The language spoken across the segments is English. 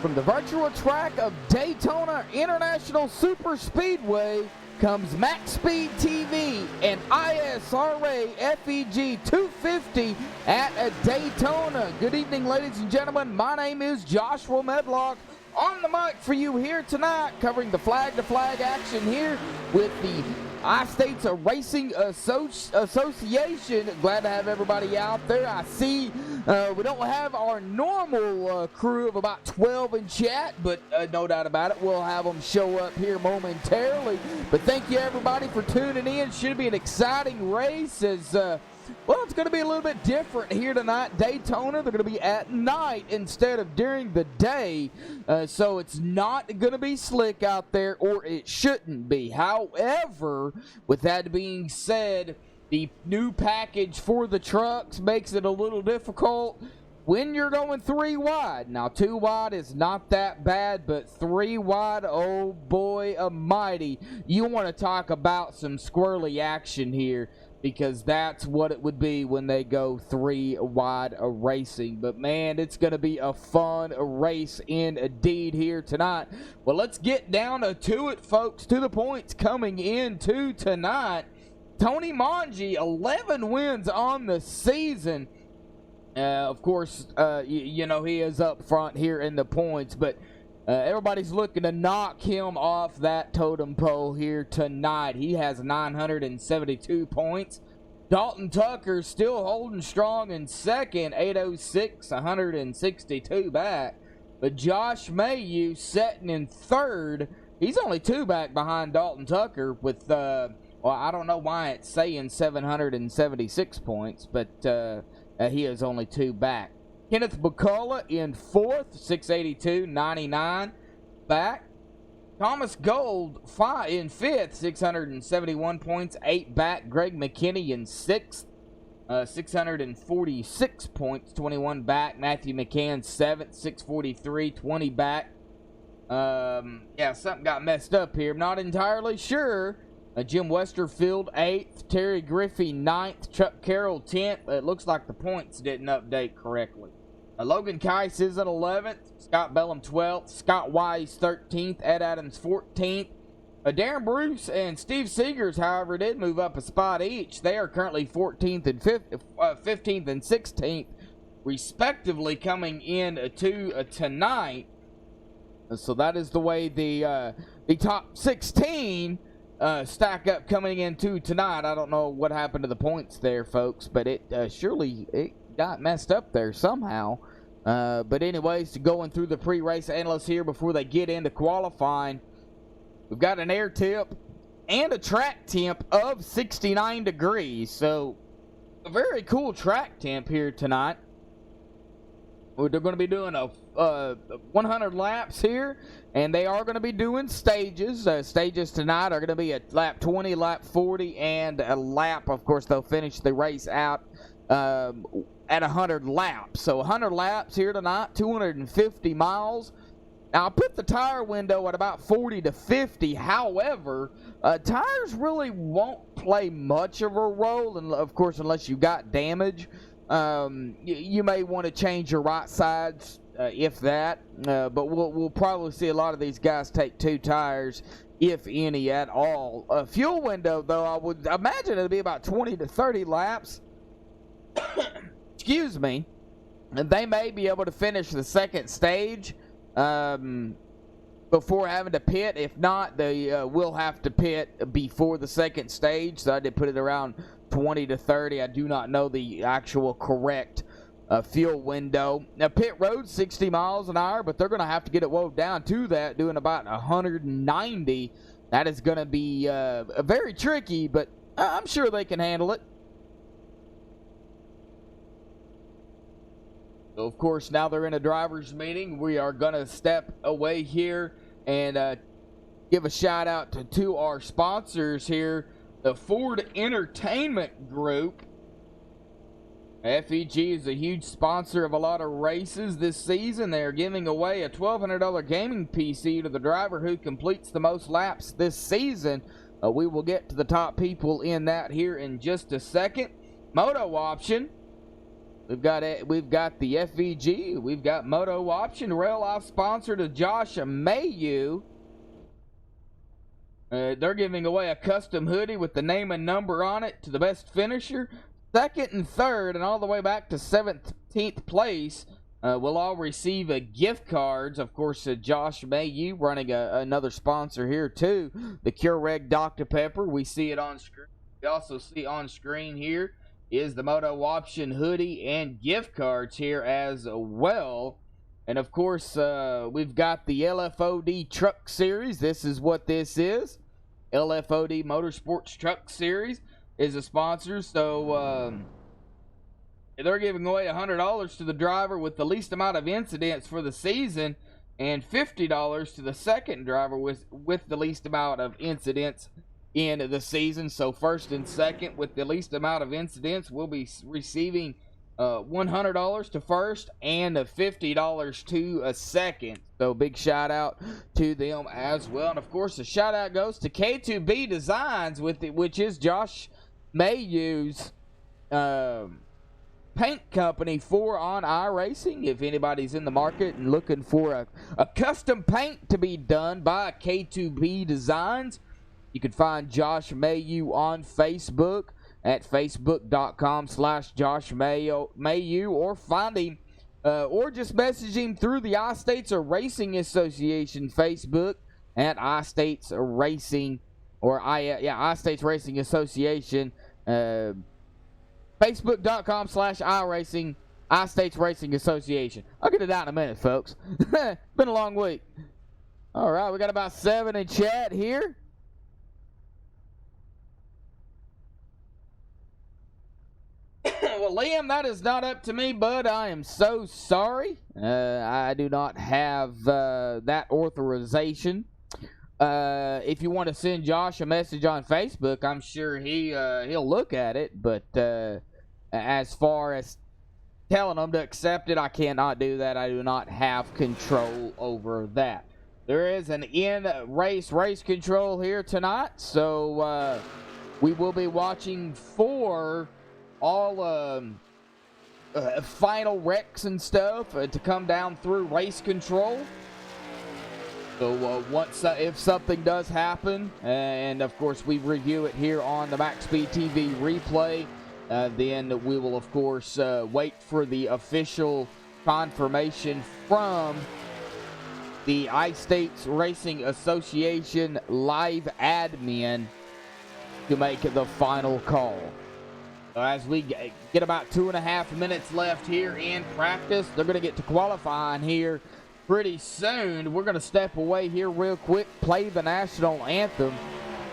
From the virtual track of Daytona International Superspeedway comes MaxSpeedTV and ISRA FEG 250 at a Daytona. Good evening, ladies and gentlemen. My name is Joshua Medlock. On the mic for you here tonight, covering the flag-to-flag action here with the I-States Racing Association. Glad to have everybody out there. I see we don't have our normal crew of about 12 in chat, but no doubt about it, we'll have them show up here momentarily. But thank you, everybody, for tuning in. Should be an exciting race as, well, it's going to be a little bit different here tonight. Daytona, they're going to be at night instead of during the day, so it's not going to be slick out there, or it shouldn't be. However, with that being said, the new package for the trucks makes it a little difficult when you're going 3 wide. Now, 2 wide is not that bad, but 3 wide, oh boy almighty. You want to talk about some squirrely action here, because that's what it would be when they go 3 wide racing. But man, it's going to be a fun race indeed here tonight. Well, let's get down to it, folks, to the points coming into tonight. Tony Manji, 11 wins on the season. Of course, you know, he is up front here in the points, but everybody's looking to knock him off that totem pole here tonight. He has 972 points. Dalton Tucker still holding strong in second, 806, 162 back. But Josh Mayu sitting in third. He's only 2 back behind Dalton Tucker with, well, I don't know why it's saying 776 points, but he is only 2 back. Kenneth McCullough in fourth, 682, 99 back. Thomas Gold in fifth, 671 points, 8 back. Greg McKinney in sixth, 646 points, 21 back. Matthew McCann seventh, 643, 20 back. Yeah, something got messed up here. I'm not entirely sure. Jim Westerfield 8th, Terry Griffey 9th, Chuck Carroll 10th. It looks like the points didn't update correctly. Logan Keiss is at 11th, Scott Bellum 12th, Scott Wise 13th, Ed Adams 14th. Darren Bruce and Steve Seegers, however, did move up a spot each. They are currently 14th and 15th and 16th, respectively, coming in to tonight. So that is the way the top 16 stack up coming into tonight. I don't know what happened to the points there, folks, but it surely got messed up there somehow. But anyways, going through the pre-race analysts here before they get into qualifying, we've got an air temp and a track temp of 69 degrees. So a very cool track temp here tonight. They're going to be doing a 100 laps here, and they are going to be doing stages. Stages tonight are going to be a lap 20, lap 40, and a lap. Of course, they'll finish the race out at 100 laps. So 100 laps here tonight, 250 miles. Now, I put the tire window at about 40 to 50. However, tires really won't play much of a role, and of course, unless you got damage. You may want to change your right sides, if that, but we'll probably see a lot of these guys take 2 tires, if any at all. Fuel window, though, I would imagine it'll be about 20 to 30 laps. Excuse me. And they may be able to finish the second stage before having to pit. If not, they will have to pit before the second stage. So I did put it around 20 to 30. I do not know the actual correct fuel window. Now, pit road 60 miles an hour, but they're going to have to get it wound down to that, doing about 190. That is going to be very tricky, but I'm sure they can handle it. So, of course, now they're in a driver's meeting. We are going to step away here and give a shout out to our sponsors here. The Ford Entertainment Group. FEG is a huge sponsor of a lot of races this season. They are giving away a $1,200 gaming PC to the driver who completes the most laps this season. We will get to the top people in that here in just a second. Moto Option We've got the FVG. We've got Moto Option, Rail Off sponsor to Josh Mayu. They're giving away a custom hoodie with the name and number on it to the best finisher. Second and third, and all the way back to 17th place, will all receive gift cards. Of course, Josh Mayu running another sponsor here too. The Keurig Dr. Pepper. We see it on screen. We also see on screen here is the Moto Option hoodie and gift cards here as well. And of course, we've got the LFOD Truck Series. This is what this is. LFOD Motorsports Truck Series is a sponsor. So they're giving away $100 to the driver with the least amount of incidents for the season, and $50 to the second driver with the least amount of incidents in the season. So first and second with the least amount of incidents will be receiving $100 to first and $50 to a second. So big shout out to them as well. And of course, a shout out goes to K2B Designs which is Josh Mayu's paint company for on iRacing. If anybody's in the market and looking for a custom paint to be done by K2B Designs, you can find Josh Mayu on Facebook at facebook.com/Josh Mayu, or find him or just message him through the I-States Racing Association Facebook at I-States Racing, or I-States Racing Association, facebook.com/iRacing, I-States Racing Association. I'll get it out in a minute, folks. Been a long week. All right, we got about 7 in chat here. Well, Liam, that is not up to me, bud. I am so sorry. I do not have that authorization. If you want to send Josh a message on Facebook, I'm sure he'll look at it. But as far as telling him to accept it, I cannot do that. I do not have control over that. There is an in-race race control here tonight, so we will be watching for all final wrecks and stuff to come down through race control. So if something does happen, and of course we review it here on the MaxSpeedTV replay, then we will of course wait for the official confirmation from the I-States Racing Association live admin to make the final call. As we get about 2.5 minutes left here in practice, they're going to get to qualifying here pretty soon. We're going to step away here real quick, play the national anthem,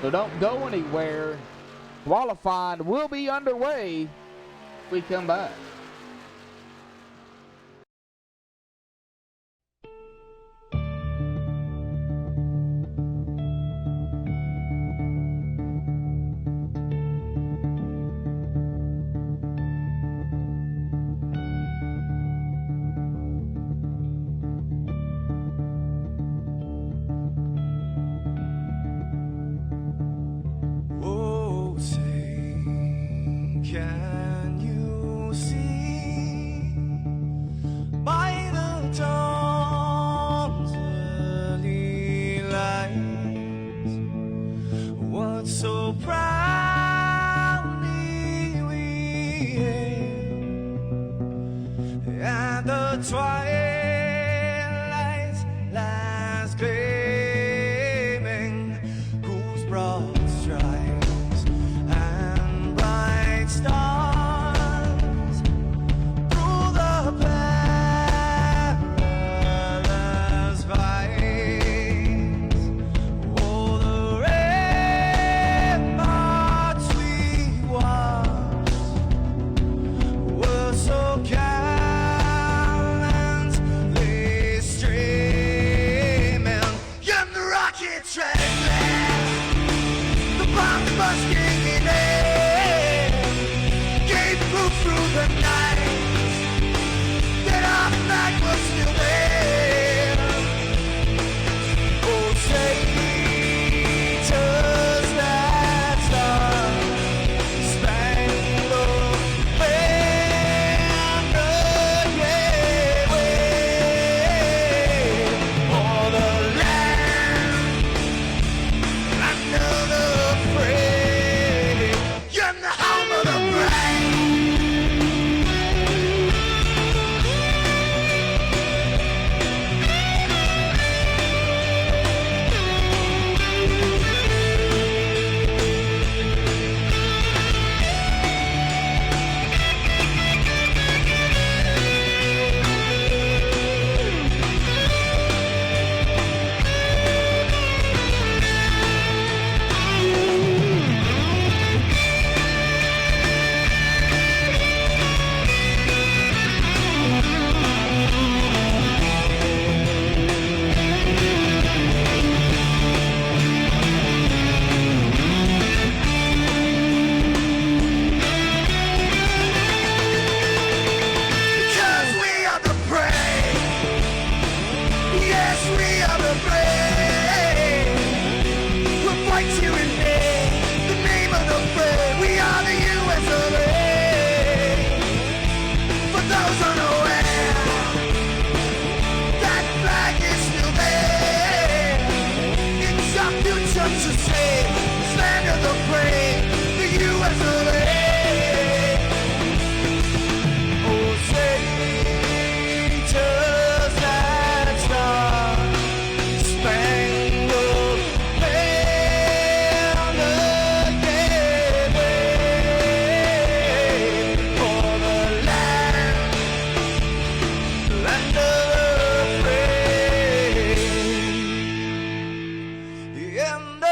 so don't go anywhere. Qualifying will be underway when we come back. Can you see by the dawn's early light what so proudly we hailed at the twilight's last gleaming, whose broad stripes and bright stars through the perilous fights, oh, the ramparts we watched were so gallantly streaming, and the rocket trembled, the bombs bursting in air gave proof through the night that our flag was still there. Oh, traitors that star-spangled banner much to say. Stand of the plane, the U.S. of A. Oh, say, just that star spangled banner, yeah, wave for the land of the free, and the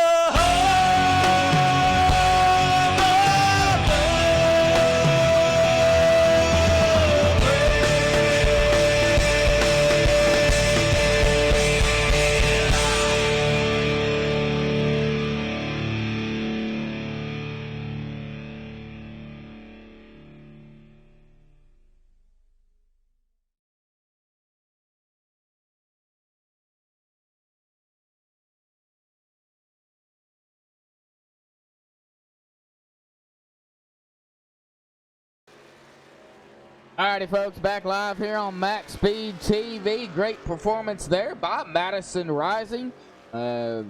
Alrighty, folks, back live here on MaxSpeedTV. Great performance there by Madison Rising for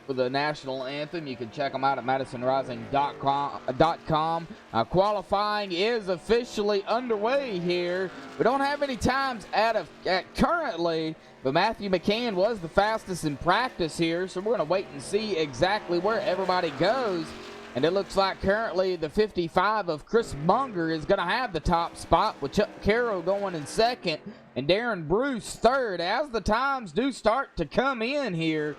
the national anthem. You can check them out at madisonrising.com. Qualifying is officially underway here. We don't have any times at currently, but Matthew McCann was the fastest in practice here, so we're going to wait and see exactly where everybody goes. And it looks like currently the 55 of Chris Munger is going to have the top spot, with Chuck Carroll going in second and Darren Bruce third. As the times do start to come in here,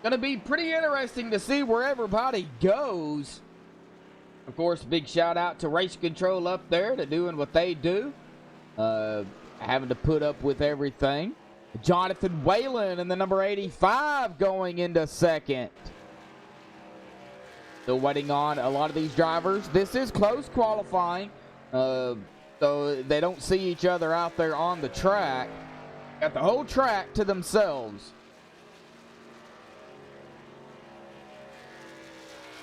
going to be pretty interesting to see where everybody goes. Of course, big shout out to Race Control up there to doing what they do, having to put up with everything. Jonathan Whalen and the number 85 going into second. Still waiting on a lot of these drivers. This is close qualifying, so they don't see each other out there on the track. Got the whole track to themselves.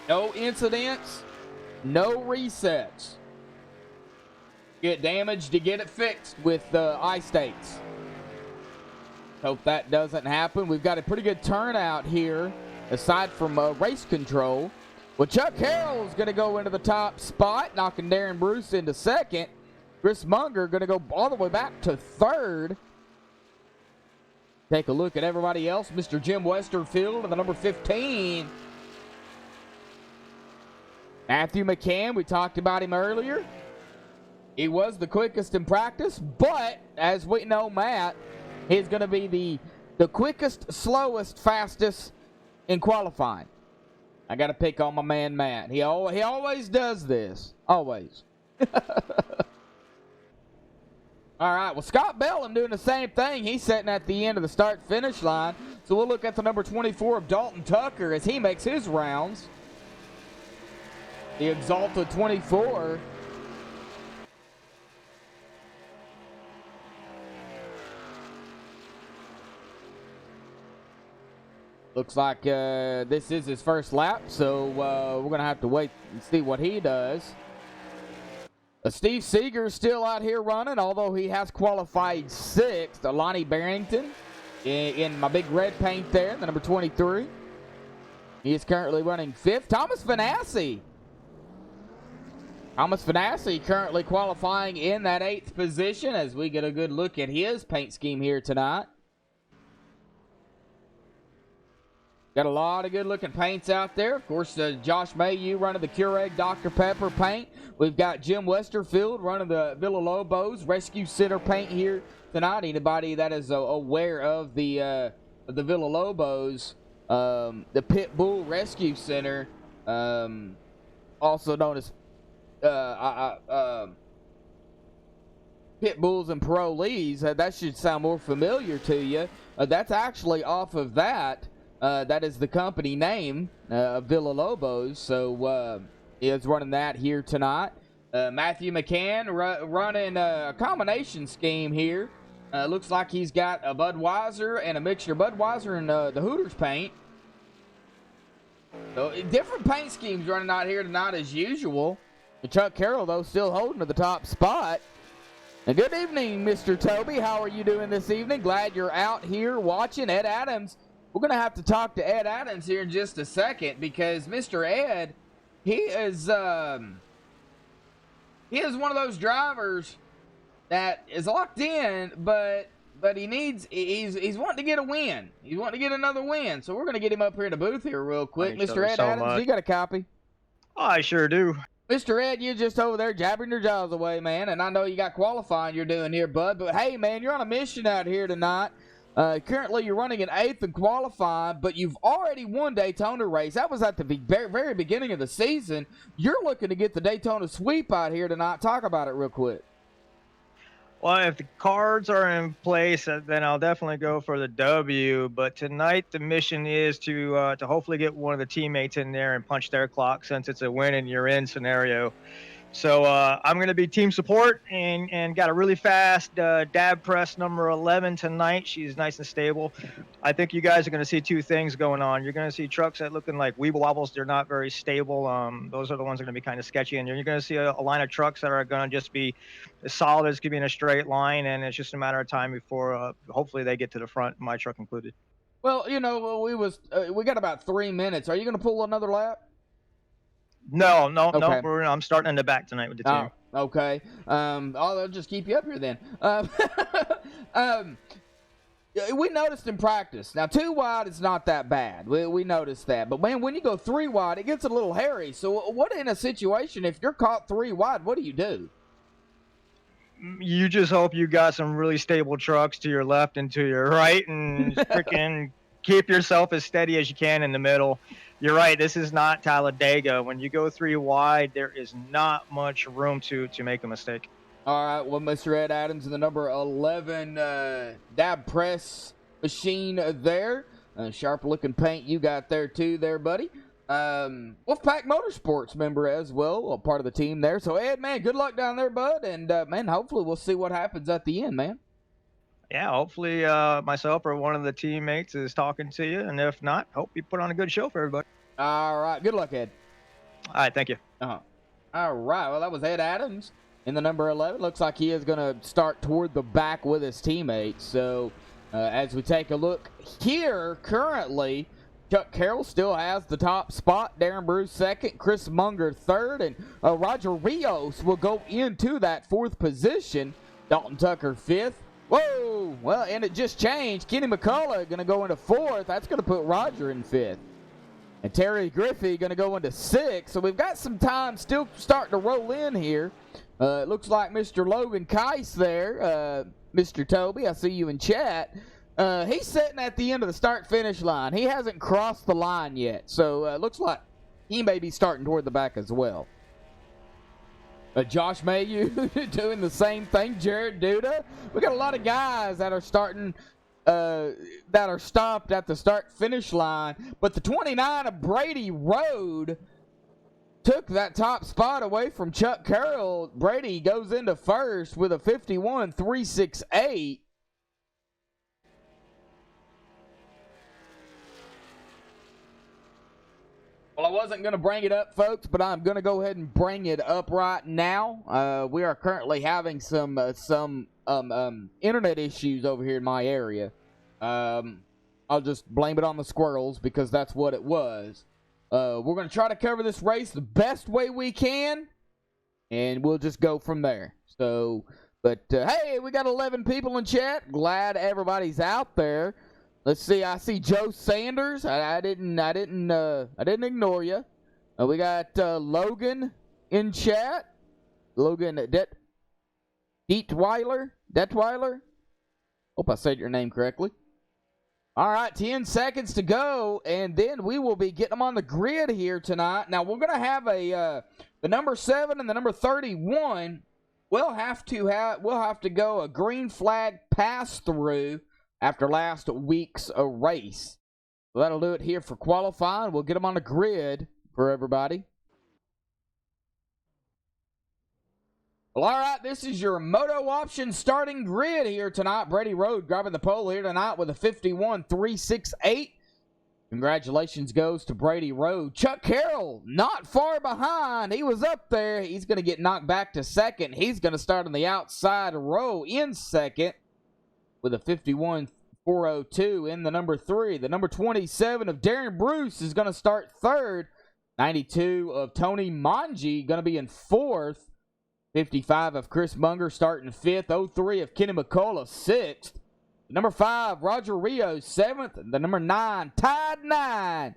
No incidents, no resets. Get damaged to get it fixed with ice states. Hope that doesn't happen. We've got a pretty good turnout here, aside from Race Control. Well, Chuck Carroll's going to go into the top spot, knocking Darren Bruce into second. Chris Munger going to go all the way back to third. Take a look at everybody else. Mr. Jim Westerfield and the number 15. Matthew McCann, we talked about him earlier. He was the quickest in practice, but as we know, Matt, he's going to be the quickest, slowest, fastest in qualifying. I got to pick on my man, Matt. He always does this. Always. All right, well, Scott Bellum doing the same thing. He's sitting at the end of the start-finish line. So we'll look at the number 24 of Dalton Tucker as he makes his rounds. The Exalted 24. Looks like this is his first lap, so we're going to have to wait and see what he does. Steve Seeger's still out here running, although he has qualified sixth. Lonnie Barrington in my big red paint there, the number 23. He is currently running fifth. Thomas Vanassi currently qualifying in that eighth position as we get a good look at his paint scheme here tonight. Got a lot of good-looking paints out there. Of course, Josh Mayu running the Keurig Dr. Pepper paint. We've got Jim Westerfield running the Villalobos Rescue Center paint here tonight. Anybody that is aware of the Villalobos, the Pit Bull Rescue Center, also known as Pit Bulls and Parolees, that should sound more familiar to you. That's actually off of that. That is the company name of Villalobos, so he is running that here tonight. Matthew McCann running a combination scheme here. Looks like he's got a Budweiser and a mixture of Budweiser and the Hooters paint. So different paint schemes running out here tonight as usual. Chuck Carroll, though, still holding to the top spot. And good evening, Mr. Toby. How are you doing this evening? Glad you're out here watching. Ed Adams we're going to have to talk to Ed Adams here in just a second, because Mr. Ed, he is one of those drivers that is locked in, but he's wanting to get a win. He's wanting to get another win. So we're going to get him up here in the booth here real quick. Mr. Ed Adams, you got a copy? I sure do. Mr. Ed, you're just over there jabbering your jaws away, man, and I know you got qualifying you're doing here, bud, but hey, man, you're on a mission out here tonight. Currently, you're running in 8th in qualifying, but you've already won Daytona race. That was at the very beginning of the season. You're looking to get the Daytona sweep out here tonight. Talk about it real quick. Well, if the cards are in place, then I'll definitely go for the W. But tonight, the mission is to hopefully get one of the teammates in there and punch their clock, since it's a win and you're in scenario. So I'm going to be team support and got a really fast dab press number 11 tonight. She's nice and stable. I think you guys are going to see two things going on. You're going to see trucks that looking like weeble wobbles. They're not very stable. Those are the ones that are going to be kind of sketchy. And you're going to see a line of trucks that are going to just be as solid as could be in a straight line. And it's just a matter of time before hopefully they get to the front, my truck included. Well, you know, we got about 3 minutes. Are you going to pull another lap? No, Okay. I'm starting in the back tonight with the team. Oh, okay. I'll just keep you up here then. We noticed in practice. Now, 2 wide is not that bad. We noticed that. But, man, when you go 3 wide, it gets a little hairy. So, what in a situation, if you're caught 3 wide, what do you do? You just hope you got some really stable trucks to your left and to your right, and freaking keep yourself as steady as you can in the middle. You're right. This is not Talladega. When you go 3 wide, there is not much room to make a mistake. All right. Well, Mr. Ed Adams in the number 11 dab press machine there. Sharp-looking paint you got there too there, buddy. Wolfpack Motorsports member as well, a part of the team there. So, Ed, man, good luck down there, bud. And, man, hopefully we'll see what happens at the end, man. Yeah, hopefully myself or one of the teammates is talking to you. And if not, hope you put on a good show for everybody. All right. Good luck, Ed. All right, thank you. All right. Well, that was Ed Adams in the number 11. Looks like he is going to start toward the back with his teammates. So, as we take a look here, currently, Chuck Carroll still has the top spot. Darren Bruce second, Chris Munger third, and Roger Rios will go into that 4th position. Dalton Tucker 5th. Whoa! Well, and it just changed. Kenny McCullough going to go into 4th. That's going to put Roger in 5th. And Terry Griffey going to go into 6th. So we've got some time still starting to roll in here. It looks like Mr. Logan Keiss there, Mr. Toby, I see you in chat. He's sitting at the end of the start-finish line. He hasn't crossed the line yet. So it looks like he may be starting toward the back as well. Josh Mayu doing the same thing. Jared Duda. We got a lot of guys that are starting, that are stopped at the start-finish line. But the 29 of Brady Road took that top spot away from Chuck Carroll. Brady goes into 1st with a 51.368. Well, I wasn't going to bring it up, folks, but I'm going to go ahead and bring it up right now. We are currently having some internet issues over here in my area. I'll just blame it on the squirrels because that's what it was. We're going to try to cover this race the best way we can, and we'll just go from there. So, but hey, we got 11 people in chat. Glad everybody's out there. Let's see. I see Joe Sanders. I didn't ignore you. We got Logan in chat. Logan Detweiler. Hope I said your name correctly. All right, 10 seconds to go, and then we will be getting them on the grid here tonight. Now we're gonna have the number 7 and the number 31. We'll have to go a green flag pass through after last week's race. So that'll do it here for qualifying. We'll get them on the grid for everybody. Well, all right, this is your Moto Option starting grid here tonight. Brady Road grabbing the pole here tonight with a 51.368. Congratulations goes to Brady Road. Chuck Carroll, not far behind. He was up there. He's going to get knocked back to 2nd. He's going to start on the outside row in 2nd with a 51.4 4:02 in the number 3. The number 27 of Darren Bruce is going to start 3rd. 92 of Tony Manji going to be in 4th. 55 of Chris Munger starting 5th. 03 of Kenny McCullough 6th. The number 5, Roger Rios 7th. The number 9, Tide 9.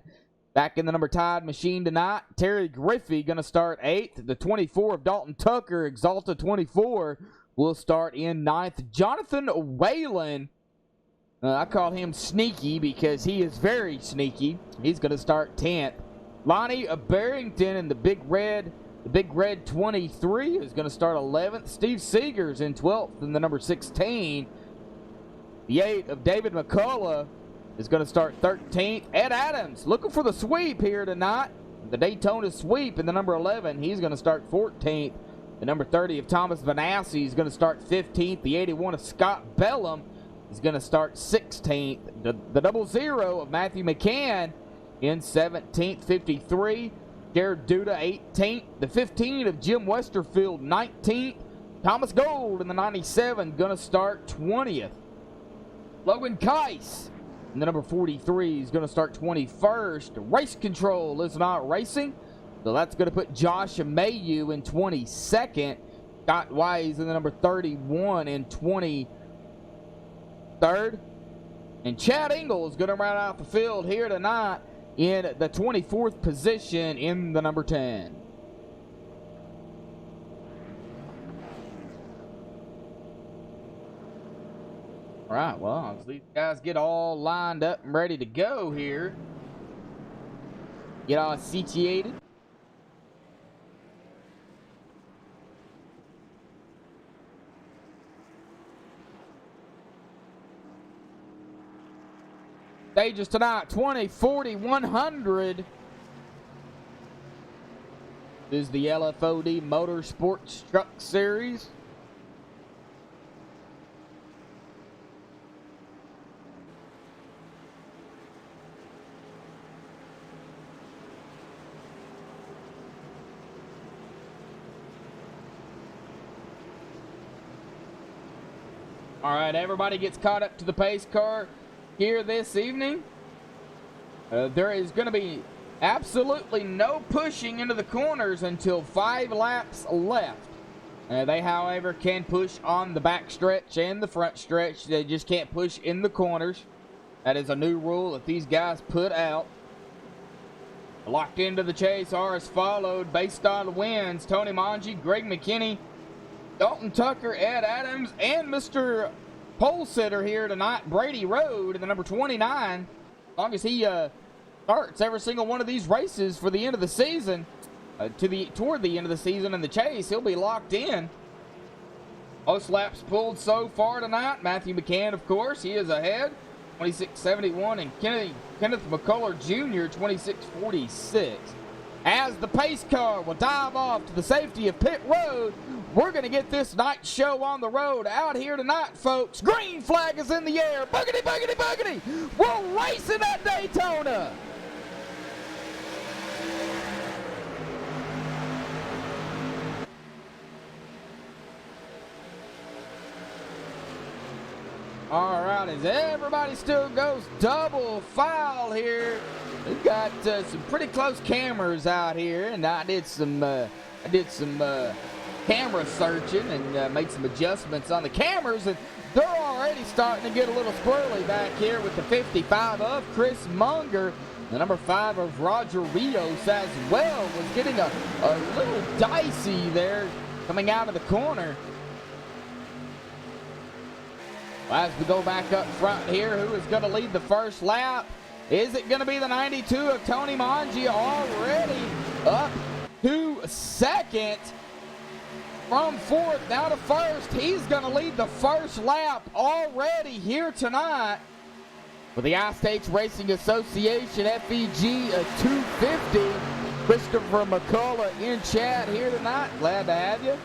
Back in the number Tide machine tonight, Terry Griffey going to start 8th. The 24 of Dalton Tucker, Exalta 24, will start in 9th. Jonathan Whalen, I call him sneaky because he is very sneaky. He's going to start 10th. Lonnie Barrington in the Big Red 23 is going to start 11th. Steve Seegers in 12th in the number 16. The 8 of David McCullough is going to start 13th. Ed Adams looking for the sweep here tonight. The Daytona sweep in the number 11. He's going to start 14th. The number 30 of Thomas Vanassi is going to start 15th. The 81 of Scott Bellum is going to start 16th. The 00 of Matthew McCann in 17th. 53. Jared Duda 18th. The 15 of Jim Westerfield 19th. Thomas Gold in the 97 going to start 20th. Logan Keiss in the number 43 is going to start 21st. Race Control is not racing, so that's going to put Josh Mayu in 22nd. Scott Wise in the number 31 in 23rd. And Chad Engel is going to ride out the field here tonight in the 24th position in the number 10. All right, well, as these guys get all lined up and ready to go here, get all situated. Stages tonight, 20, 40, 100. This is the LFOD Motorsports Truck Series. All right, everybody gets caught up to the pace car here this evening. There is going to be absolutely no pushing into the corners until 5 laps left. They, however, can push on the back stretch and the front stretch. They just can't push in the corners. That is a new rule that these guys put out. Locked into the chase are as followed based on wins: Tony Manji, Greg McKinney, Dalton Tucker, Ed Adams, and Mr. Pole Sitter here tonight, Brady Road, in the number 29. As long as he starts every single one of these races for the end of the season, toward the end of the season in the chase, he'll be locked in. Most laps pulled so far tonight. Matthew McCann, of course, he is ahead, 26.71, and Kenneth McCullers Jr., 26.46. As the pace car will dive off to the safety of pit road, we're going to get this night show on the road out here tonight, folks. Green flag is in the air. Boogity, boogity, boogity. We're racing at Daytona. All right, as everybody still goes double file here, we've got some pretty close cameras out here, and I did some camera searching and made some adjustments on the cameras, and they're already starting to get a little squirrely back here with the 55 of Chris Munger. The number 5 of Roger Rios as well was getting a little dicey there coming out of the corner. As we go back up front here, who is going to lead the first lap? Is it going to be the 92 of Tony Manji, already up to second? From fourth now to first, he's going to lead the first lap already here tonight. For the I-States Racing Association FEG 250, Christopher McCullough in chat here tonight. Glad to have you.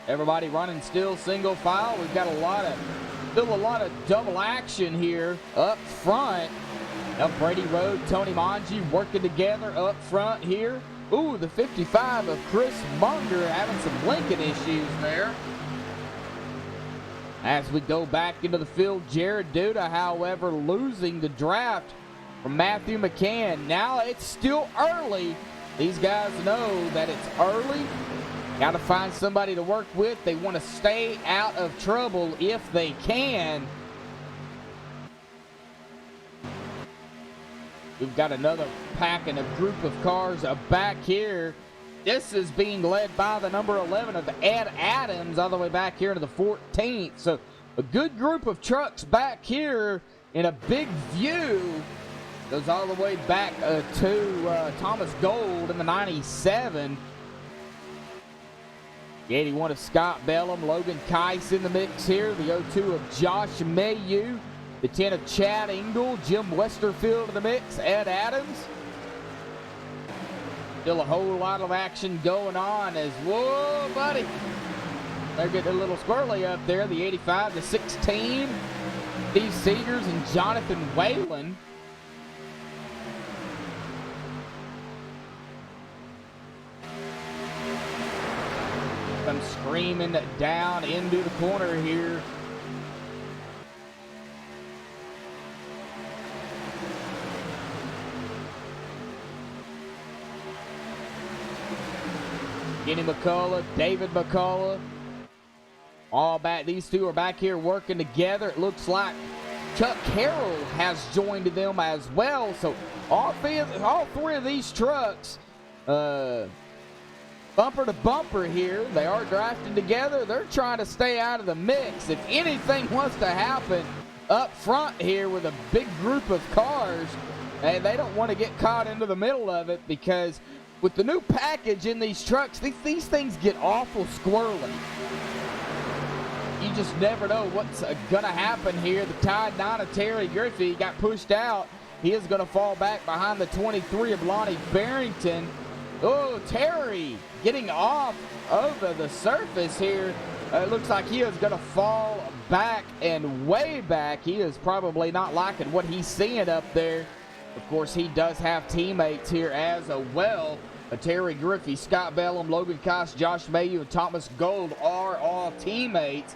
Everybody running still single file. We've got still a lot of double action here up front. Up Brady Road, Tony Manji working together up front here. Ooh, the 55 of Chris Munger having some blinking issues there. As we go back into the field, Jared Duda, however, losing the draft from Matthew McCann. Now it's still early. These guys know that it's early. Got to find somebody to work with. They want to stay out of trouble if they can. We've got another pack and a group of cars back here. This is being led by the number 11 of Ed Adams all the way back here to the 14th. So a good group of trucks back here in a big view. Goes all the way back to Thomas Gold in the 97. The 81 of Scott Bellum, Logan Keiss in the mix here. The 02 of Josh Mayu. The 10 of Chad Engel, Jim Westerfield in the mix, Ed Adams. Still a whole lot of action going on as, whoa, buddy. They're getting a little squirrely up there. The 85, the 16, Steve Seegers and Jonathan Whalen. Come screaming down into the corner here. Kenny McCullough, David McCullough, all back. These two are back here working together. It looks like Chuck Carroll has joined them as well. So all three of these trucks, bumper to bumper here. They are drafting together. They're trying to stay out of the mix. If anything wants to happen up front here with a big group of cars, and they don't want to get caught into the middle of it, because with the new package in these trucks, these things get awful squirrely. You just never know what's going to happen here. The Tide 9 of Terry Griffey got pushed out. He is going to fall back behind the 23 of Lonnie Barrington. Oh, Terry getting off of the surface here. It looks like he is going to fall back and way back. He is probably not liking what he's seeing up there. Of course, he does have teammates here as well. Terry Griffey, Scott Bellum, Logan Keiss, Josh Mayu, and Thomas Gold are all teammates.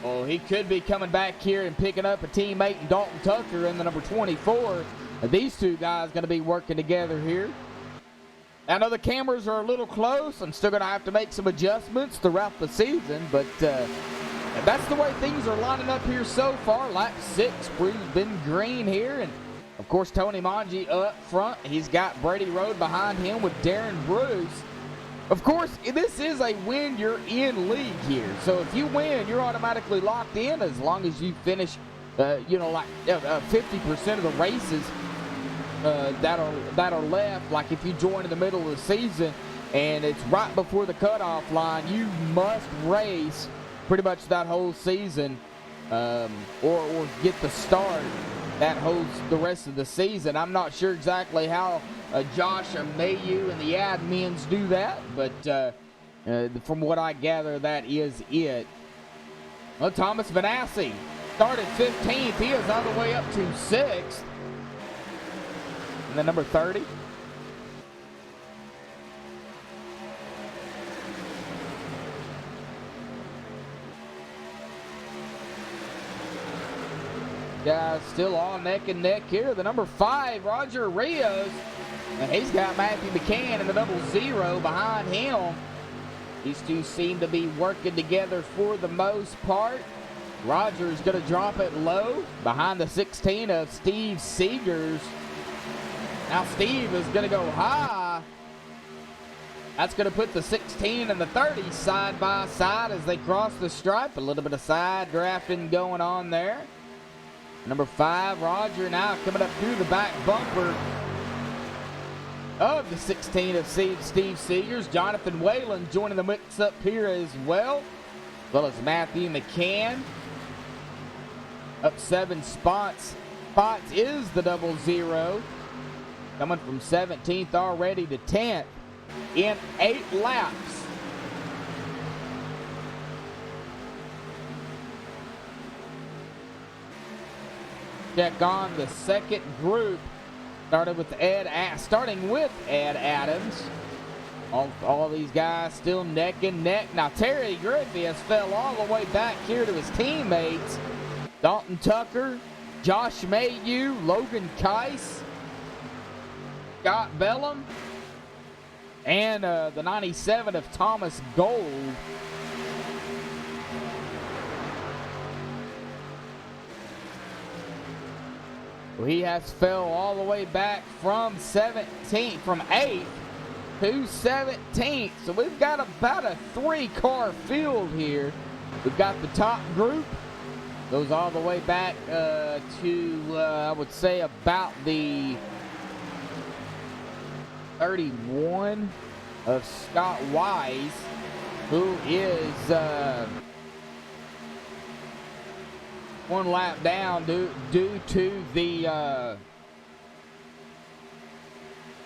Well, he could be coming back here and picking up a teammate in Dalton Tucker in the number 24. These two guys going to be working together here. I know the cameras are a little close. I'm still going to have to make some adjustments throughout the season, but that's the way things are lining up here so far. Lap 6, we've been green here, and of course Tony Manji up front. He's got Brady Road behind him with Darren Bruce. Of course, this is a win you're in league here. So if you win, you're automatically locked in as long as you finish, 50% of the races that are left. Like if you join in the middle of the season and it's right before the cutoff line, you must race pretty much that whole season, or get the start that holds the rest of the season. I'm not sure exactly how Josh Mayu and the admins do that, but from what I gather, that is it. Well, Thomas Vanassi started 15th. He is on the way up to 6th. And then number 30. Guys, still all neck and neck here. The number 5, Roger Rios. And he's got Matthew McCann in the double 0 behind him. These two seem to be working together for the most part. Roger's going to drop it low behind the 16 of Steve Seegers. Now Steve is going to go high. That's going to put the 16 and the 30 side by side as they cross the stripe. A little bit of side drafting going on there. Number 5, Roger, now coming up through the back bumper of the 16 of Steve Seegers. Jonathan Whalen joining the mix up here as well as Matthew McCann. Up 7 spots is the double 0. Coming from 17th already to 10th in 8 laps. Check on the second group. Starting with Ed Adams. All these guys still neck and neck. Now, Terry Griffey has fell all the way back here to his teammates. Dalton Tucker, Josh Mayhew, Logan Keiss, Scott Bellum, and the 97 of Thomas Gold. Well, he has fell all the way back from 8th to 17th. So we've got about a 3-car field here. We've got the top group. Goes all the way back to, I would say, about the 31 of Scott Wise, who is 1 lap down due to the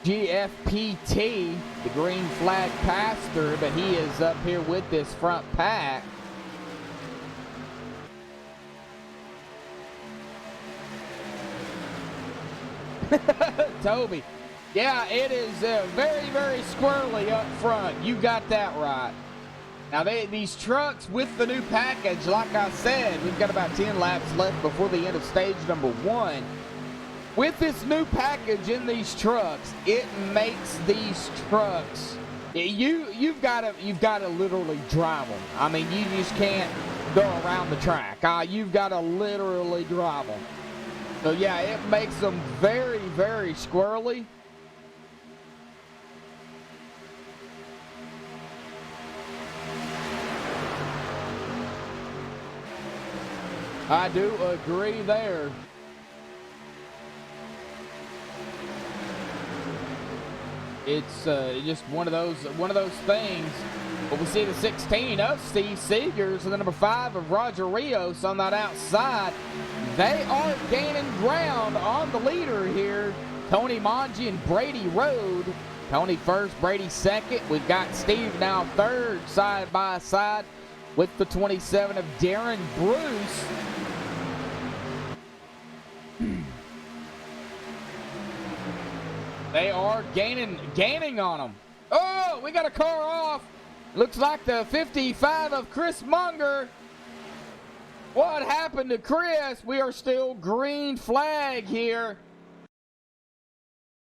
GFPT, the green flag pastor, but he is up here with this front pack. Toby. Yeah, it is very, very squirrely up front. You got that right. Now, these trucks with the new package, like I said, we've got about 10 laps left before the end of stage number 1. With this new package in these trucks, it makes these trucks, you've got to literally drive them. I mean, you just can't go around the track. You've got to literally drive them. So yeah, it makes them very, very squirrely. I do agree there. It's just one of those things. But we see the 16 of Steve Seegers and the number 5 of Roger Rios on that outside. They are gaining ground on the leader here. Tony Manji and Brady Road. Tony first, Brady second. We've got Steve now third, side by side with the 27 of Darren Bruce. They are gaining on them. Oh, we got a car off. Looks like the 55 of Chris Munger. What happened to Chris? We are still green flag here.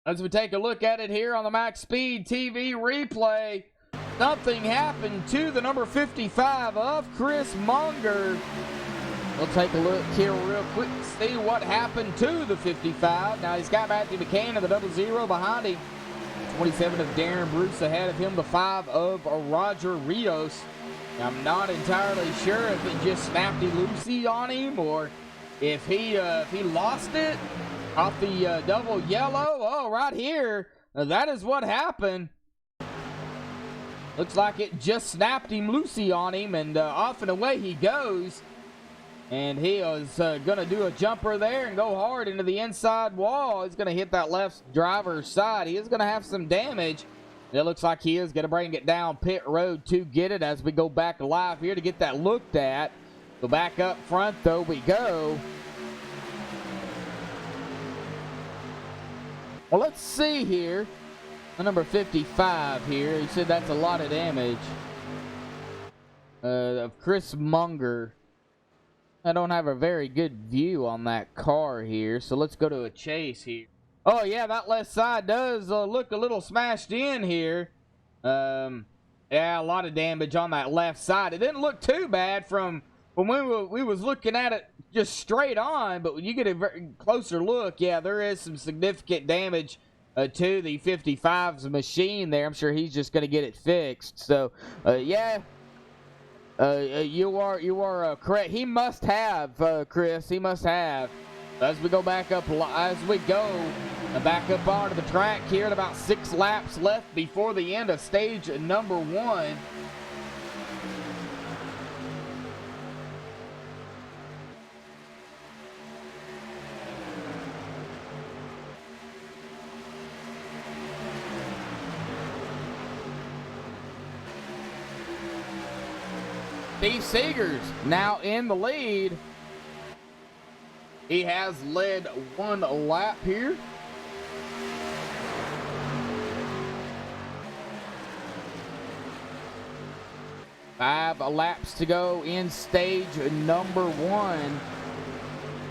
As we take a look at it here on the MaxSpeedTV replay, something happened to the number 55 of Chris Munger. We'll take a look here real quick to see what happened to the 55. Now he's got Matthew McCain of the 00 behind him. 27 of Darren Bruce ahead of him. The 5 of Roger Rios. I'm not entirely sure if it just snapped loosey on him or if he lost it off the double yellow. Oh, right here. That is what happened. Looks like it just snapped him loosey on him, and off and away he goes. And he was going to do a jumper there and go hard into the inside wall. He's going to hit that left driver's side. He is going to have some damage. It looks like he is going to bring it down pit road to get it as we go back live here to get that looked at. So back up front, though, we go. Well, let's see here. The number 55 here. He said that's a lot of damage. Of Chris Munger. I don't have a very good view on that car here, so let's go to a chase here. Oh, yeah, that left side does look a little smashed in here. Yeah, a lot of damage on that left side. It didn't look too bad from when we was looking at it just straight on, but when you get a very closer look, yeah, there is some significant damage to the 55's machine there. I'm sure he's just going to get it fixed. So, yeah. You are correct. He must have, Chris. He must have. As we go back up, back up onto the track here, at about 6 laps left before the end of stage number 1. Steve Seegers now in the lead. He has led 1 lap here. 5 laps to go in stage number 1.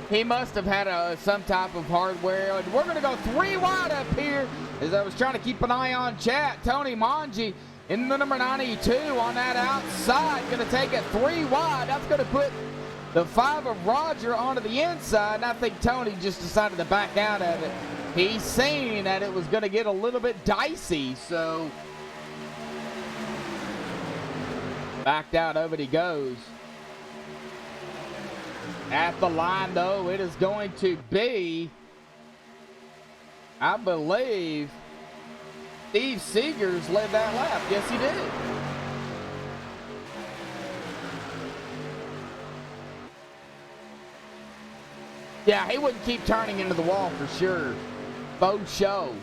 He must have had some type of hardware. And we're going to go 3 wide up here. As I was trying to keep an eye on chat, Tony Manji in the number 92 on that outside. Going to take it 3 wide. That's going to put the 5 of Roger onto the inside. And I think Tony just decided to back out of it. He's seen that it was going to get a little bit dicey. So backed out of it he goes. At the line, though, it is going to be, I believe, Steve Seegers led that lap. Yes, he did. Yeah, he wouldn't keep turning into the wall for sure. Faux show.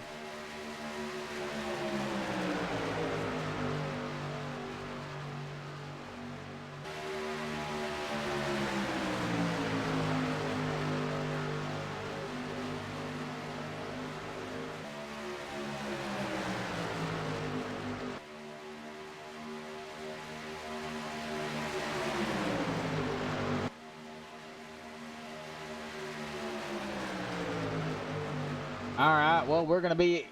All right, well, we're going to be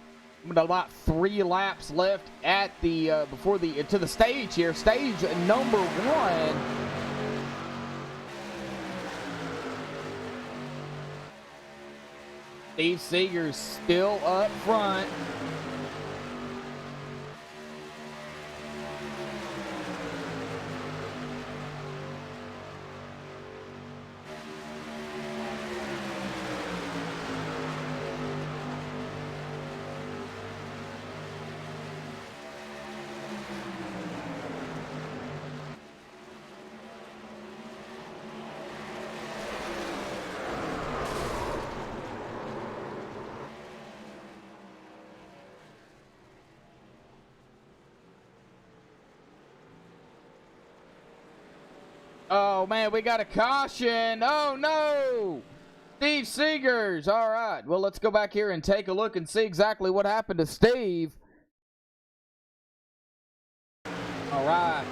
about 3 laps left at the to the stage here. Stage number 1. Steve Seegers still up front. Oh, man, we got a caution. Oh, no. Steve Seegers. All right. Well, let's go back here and take a look and see exactly what happened to Steve. All right.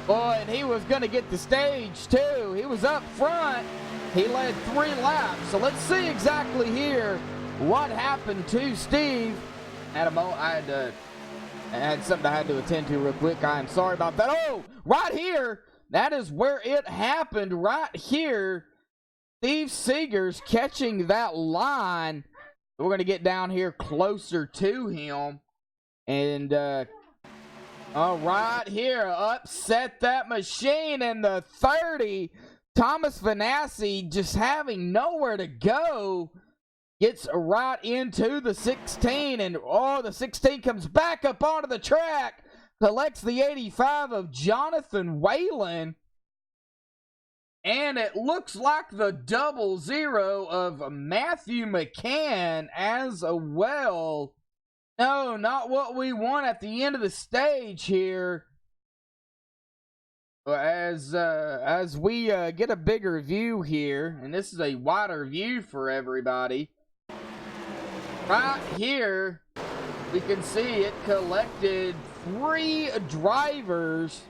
Boy, and he was going to get the stage, too. He was up front. He led 3 laps. So let's see exactly here what happened to Steve. I had something I had to attend to real quick. I am sorry about that. Oh, right here. That is where it happened, right here. Steve Seegers catching that line. We're going to get down here closer to him. And, right here, upset that machine in the 30. Thomas Vanassi just having nowhere to go. Gets right into the 16. And, the 16 comes back up onto the track. Collects the 85 of Jonathan Whalen. And it looks like the 00 of Matthew McCann as well. No, not what we want at the end of the stage here. As we get a bigger view here, and this is a wider view for everybody. Right here, we can see it collected 3 drivers.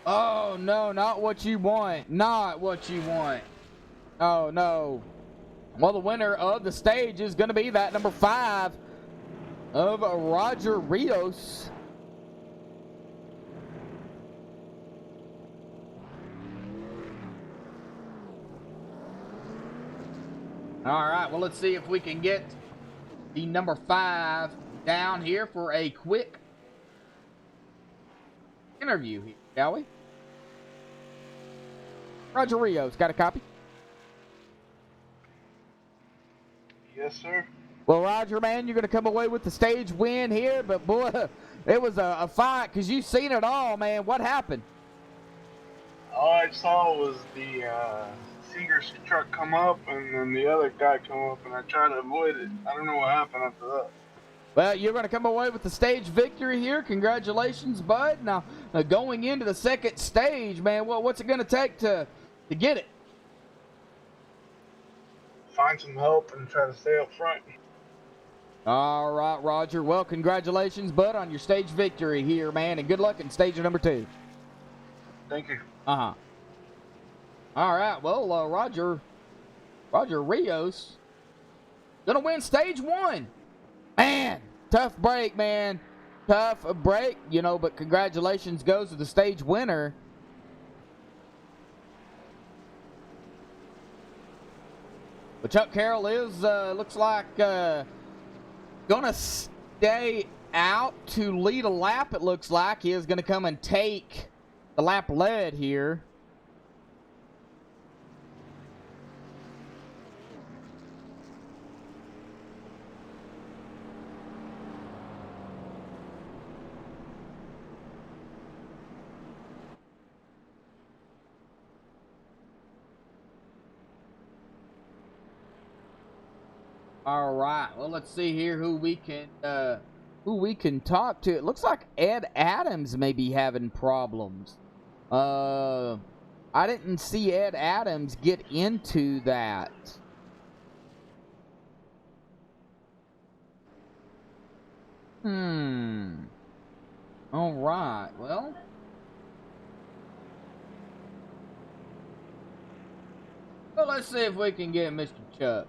Oh, no, not what you want. Not what you want. Oh, no. Well, the winner of the stage is going to be that number 5 of Roger Rios. All right, well, let's see if we can get the number 5 down here for a quick interview here, shall we? Roger Rios, got a copy? Yes, sir. Well, Roger, man, you're going to come away with the stage win here, but boy, it was a fight because you've seen it all, man. What happened? All I saw was the Seegers truck come up and then the other guy come up, and I tried to avoid it. I don't know what happened after that. Well, you're going to come away with the stage victory here. Congratulations, bud. Now, going into the second stage, man, what's it going to take to get it? Find some help and try to stay up front. All right, Roger. Well, congratulations, bud, on your stage victory here, man, and good luck in stage number 2. Thank you. Uh-huh. All right, well, Roger Rios gonna win stage 1. Man, tough break, man. Tough break, you know, but congratulations goes to the stage winner. But Chuck Carroll is, looks like, gonna stay out to lead a lap, it looks like. He is gonna come and take the lap lead here. All right. Well, let's see here who we can talk to. It looks like Ed Adams may be having problems. I didn't see Ed Adams get into that. All right. Well, let's see if we can get Mr. Chuck.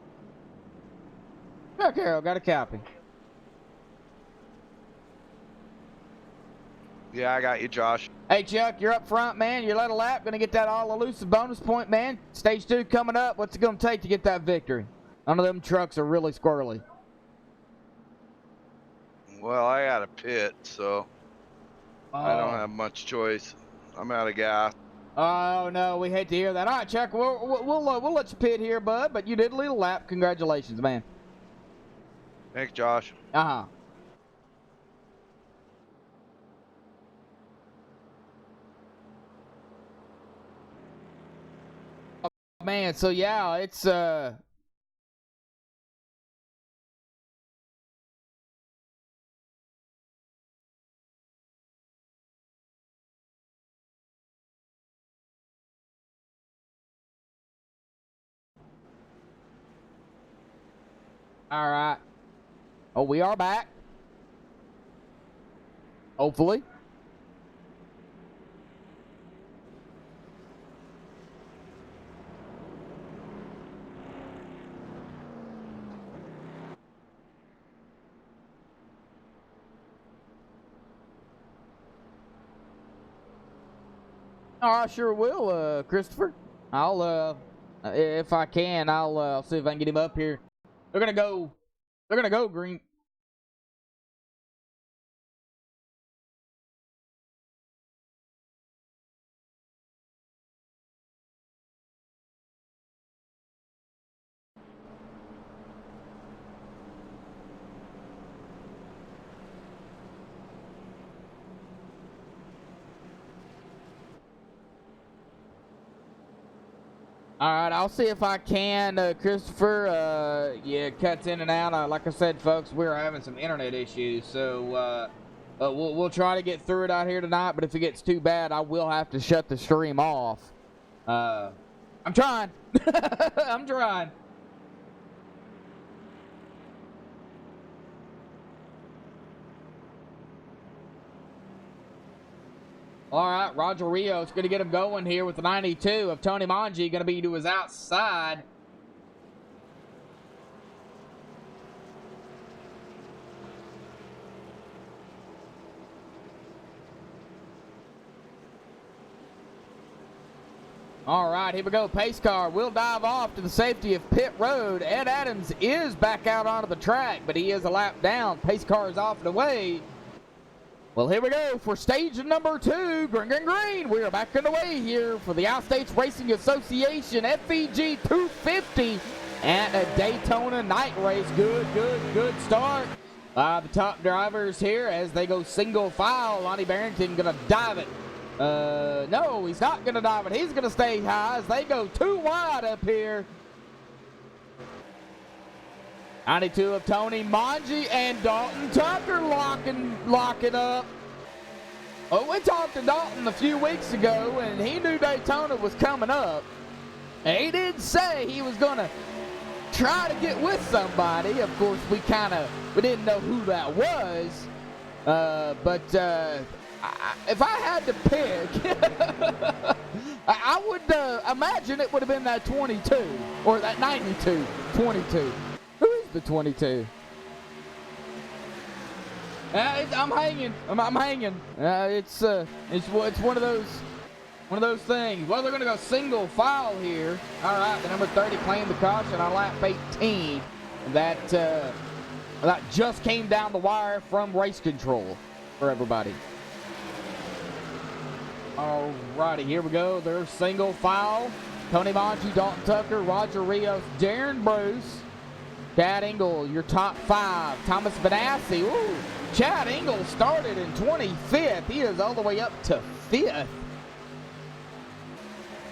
Chuck Carroll, got a copy. Yeah, I got you, Josh. Hey, Chuck, you're up front, man. You led a lap. Going to get that all-elusive bonus point, man. Stage 2 coming up. What's it going to take to get that victory? None of them trucks are really squirrely. Well, I got a pit, so I don't have much choice. I'm out of gas. Oh, no, we hate to hear that. All right, Chuck, we'll let you pit here, bud, but you did lead a lap. Congratulations, man. Thanks, Josh. Uh-huh. Man, so yeah, it's all right. Oh, we are back. Hopefully. Oh, I sure will, Christopher. I'll, if I can, I'll see if I can get him up here. They're gonna go green. All right, I'll see if I can, Christopher. Yeah, it cuts in and out. Like I said, folks, we're having some internet issues, so we'll try to get through it out here tonight. But if it gets too bad, I will have to shut the stream off. I'm trying. I'm trying. All right, Roger Rios going to get him going here with the 92 of Tony Manji, going to be to his outside. All right, here we go. Pace car will dive off to the safety of pit road. Ed Adams is back out onto the track, but he is a lap down. Pace car is off and away. Well, here we go for stage number 2. Green. We are back underway here for the Outstates Racing Association FEG 250 at a Daytona night race. Good start. The top drivers here as they go single file. Lonnie Barrington going to dive it. No, he's not going to dive it. He's going to stay high as they go too wide up here. 92 of Tony Manji and Dalton Tucker locking up. Oh, we talked to Dalton a few weeks ago, and he knew Daytona was coming up. And he did say he was going to try to get with somebody. Of course, we didn't know who that was. But if I had to pick, I would imagine it would have been that 22 or that 92, 22. Who is the 22? I'm hanging. I'm hanging. It's one of those things. Well, they're gonna go single file here. All right, the number 30 claimed the caution on lap 18. That just came down the wire from race control for everybody. All righty, here we go. There's single file. Tony Monchi, Dalton Tucker, Roger Rios, Darren Bruce, Chad Engel, your top 5. Thomas Benassi. Ooh, Chad Engel started in 25th. He is all the way up to 5th.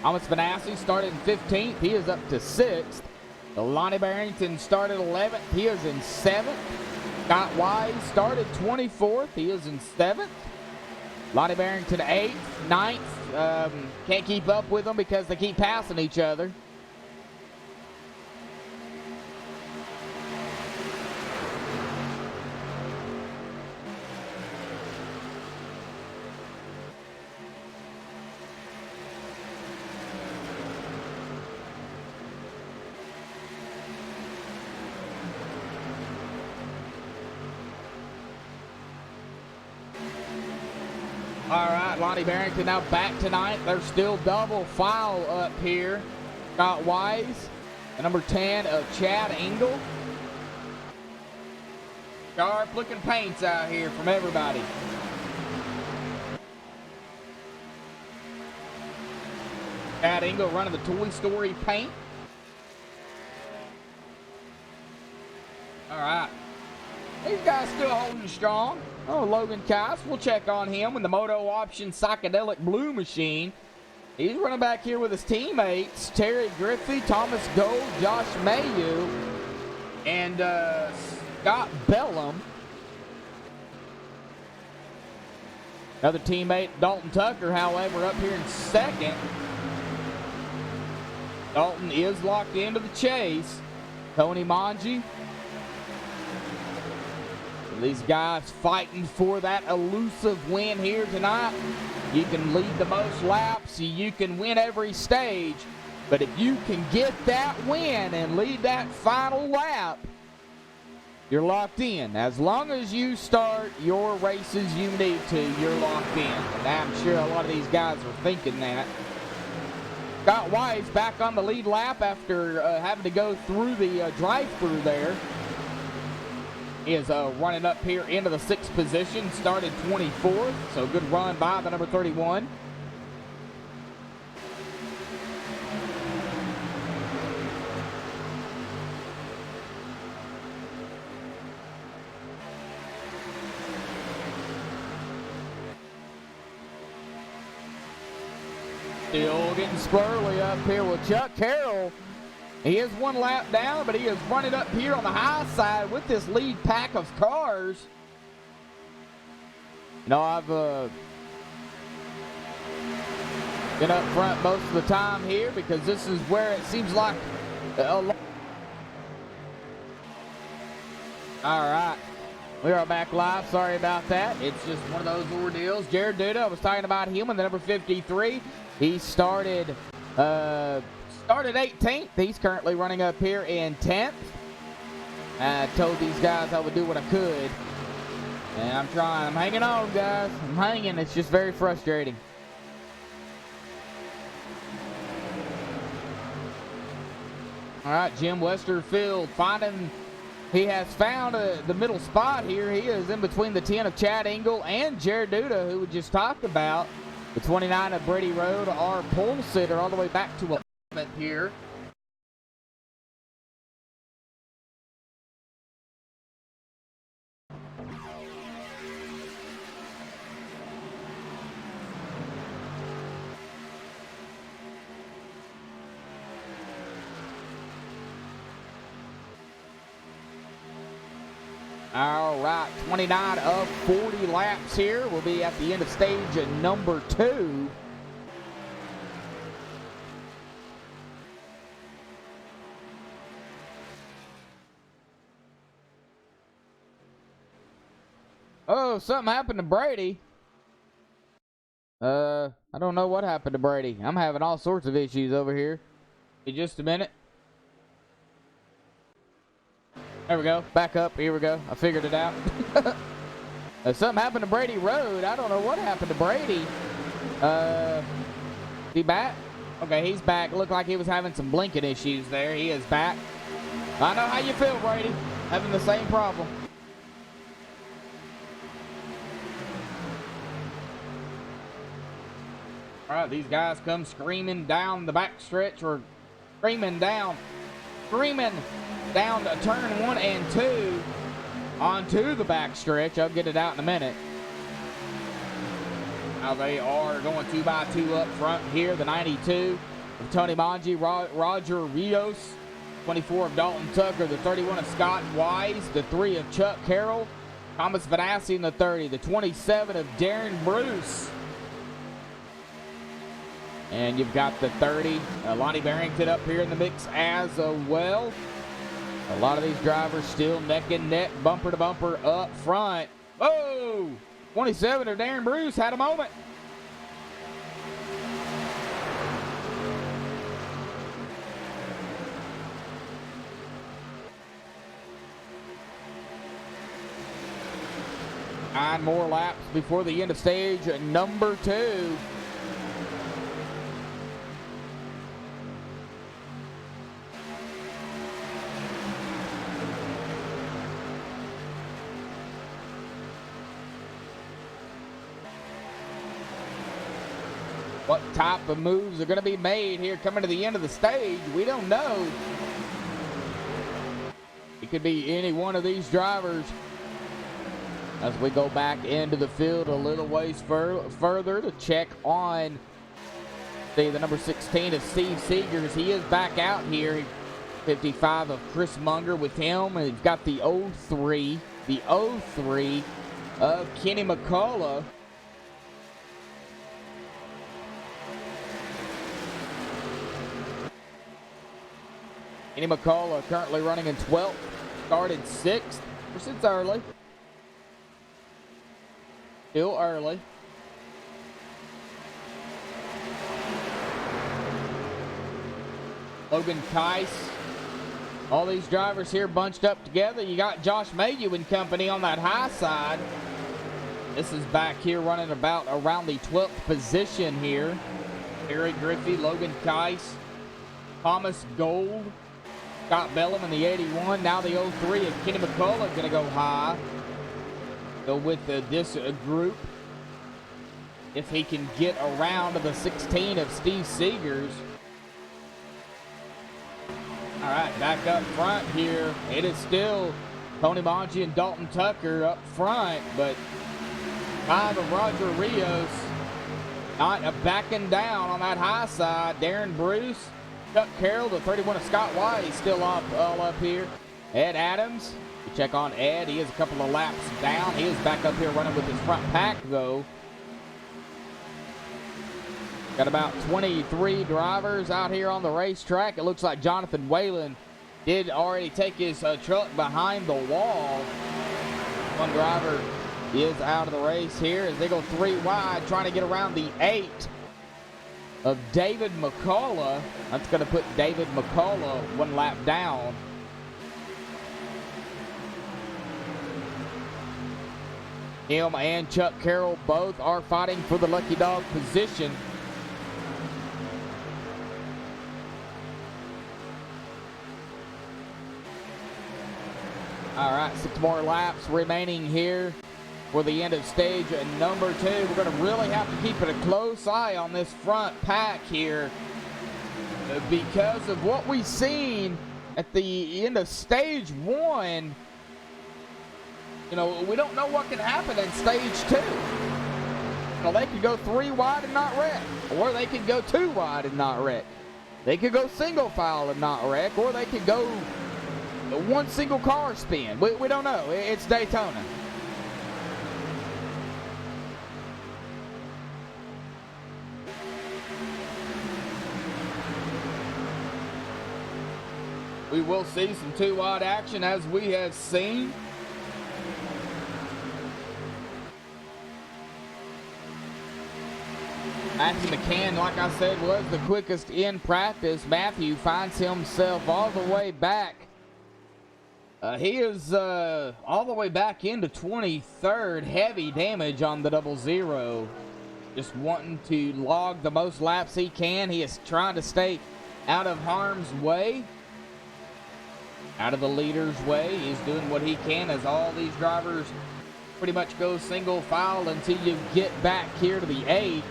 Thomas Benassi started in 15th. He is up to 6th. Lonnie Barrington started 11th. He is in 7th. Scott Wise started 24th. He is in 7th. Lonnie Barrington 8th, 9th. Can't keep up with them because they keep passing each other. All right, Lonnie Barrington now back tonight. They're still double file up here. Scott Wise, the number 10 of Chad Engel. Sharp looking paints out here from everybody. Chad Engel running the Toy Story paint. All right. These guys still holding strong. Oh, Logan Kice, we'll check on him with the Moto Option Psychedelic Blue Machine. He's running back here with his teammates, Terry Griffey, Thomas Gold, Josh Mayu, and Scott Bellum. Another teammate, Dalton Tucker, however, up here in 2nd. Dalton is locked into the chase. Tony Monchi. These guys fighting for that elusive win here tonight. You can lead the most laps. You can win every stage. But if you can get that win and lead that final lap, you're locked in. As long as you start your races you need to, you're locked in. And I'm sure a lot of these guys are thinking that. Scott Wise back on the lead lap after having to go through the drive-through there. He is running up here into the 6th position, started 24th, so good run by the number 31. Still getting squirrely up here with Chuck Carroll. He is 1 lap down, but he is running up here on the high side with this lead pack of cars. You know, I've been up front most of the time here because this is where it seems like a lot. All right. We are back live. Sorry about that. It's just one of those ordeals. Jared Duda, I was talking about him in the number 53. He started 18th. He's currently running up here in 10th. I told these guys I would do what I could. And I'm trying. I'm hanging on, guys. I'm hanging. It's just very frustrating. All right, Jim Westerfield finding. He has found the middle spot here. He is in between the 10 of Chad Engel and Jared Duda, who we just talked about. The 29 of Brady Road, our pole sitter, all the way back to a here. All right, 29 of 40 laps here. We'll be at the end of stage number 2. Oh, something happened to Brady. I don't know what happened to Brady. I'm having all sorts of issues over here. In just a minute. There we go. Back up. Here we go. I figured it out. Something happened to Brady Road. I don't know what happened to Brady. Is he back? Okay, he's back. Looked like he was having some blinking issues there. He is back. I know how you feel, Brady. Having the same problem. All right, these guys come screaming down the backstretch, or screaming down to turn 1 and 2 onto the backstretch. I'll get it out in a minute. Now they are going 2x2 up front here. The 92 of Tony Manji, Roger Rios, 24 of Dalton Tucker, the 31 of Scott Wise, the 3 of Chuck Carroll, Thomas Vanassi in the 30, the 27 of Darren Bruce. And you've got the 30, Lonnie Barrington up here in the mix as well. A lot of these drivers still neck and neck, bumper to bumper up front. Oh, 27 of Darren Bruce had a moment. Nine more laps before the end of stage number 2. What type of moves are going to be made here coming to the end of the stage? We don't know. It could be any one of these drivers. As we go back into the field a little ways further to check on the number 16 of Steve Seegers. He is back out here. 55 of Chris Munger with him. And he's got the 03 of Kenny McCullough. Kenny McCullough currently running in 12th, started 6th. It's early. Still early. Logan Keiss. All these drivers here bunched up together. You got Josh Mayhew and company on that high side. This is back here running about around the 12th position here. Eric Griffey, Logan Keiss, Thomas Gold, Scott Bellum in the 81. Now the 03 of Kenny McCullough going to go high. Go with this group. If he can get around to the 16 of Steve Seegers. All right, back up front here. It is still Tony Manji and Dalton Tucker up front, but 5 of Roger Rios not backing down on that high side. Darren Bruce, Chuck Carroll, the 31 of Scott White, still all up here. Ed Adams, we check on Ed. He is a couple of laps down. He is back up here running with his front pack, though. Got about 23 drivers out here on the racetrack. It looks like Jonathan Whalen did already take his truck behind the wall. One driver is out of the race here as they go 3 wide, trying to get around the 8 of David McCullough. That's going to put David McCullough 1 lap down. Him and Chuck Carroll both are fighting for the lucky dog position. All right, 6 more laps remaining here for the end of stage number 2. We're going to really have to keep a close eye on this front pack here because of what we've seen at the end of stage 1. You know, we don't know what can happen in stage 2. You know, they could go 3 wide and not wreck, or they could go 2 wide and not wreck. They could go single file and not wreck, or they could go 1 single car spin. We don't know. It's Daytona. We will see some 2 wide action as we have seen. Matthew McCann, like I said, was the quickest in practice. Matthew finds himself all the way back. He is all the way back into 23rd. Heavy damage on the 00. Just wanting to log the most laps he can. He is trying to stay out of harm's way, out of the leader's way. He's doing what he can as all these drivers pretty much go single file until you get back here to the 8.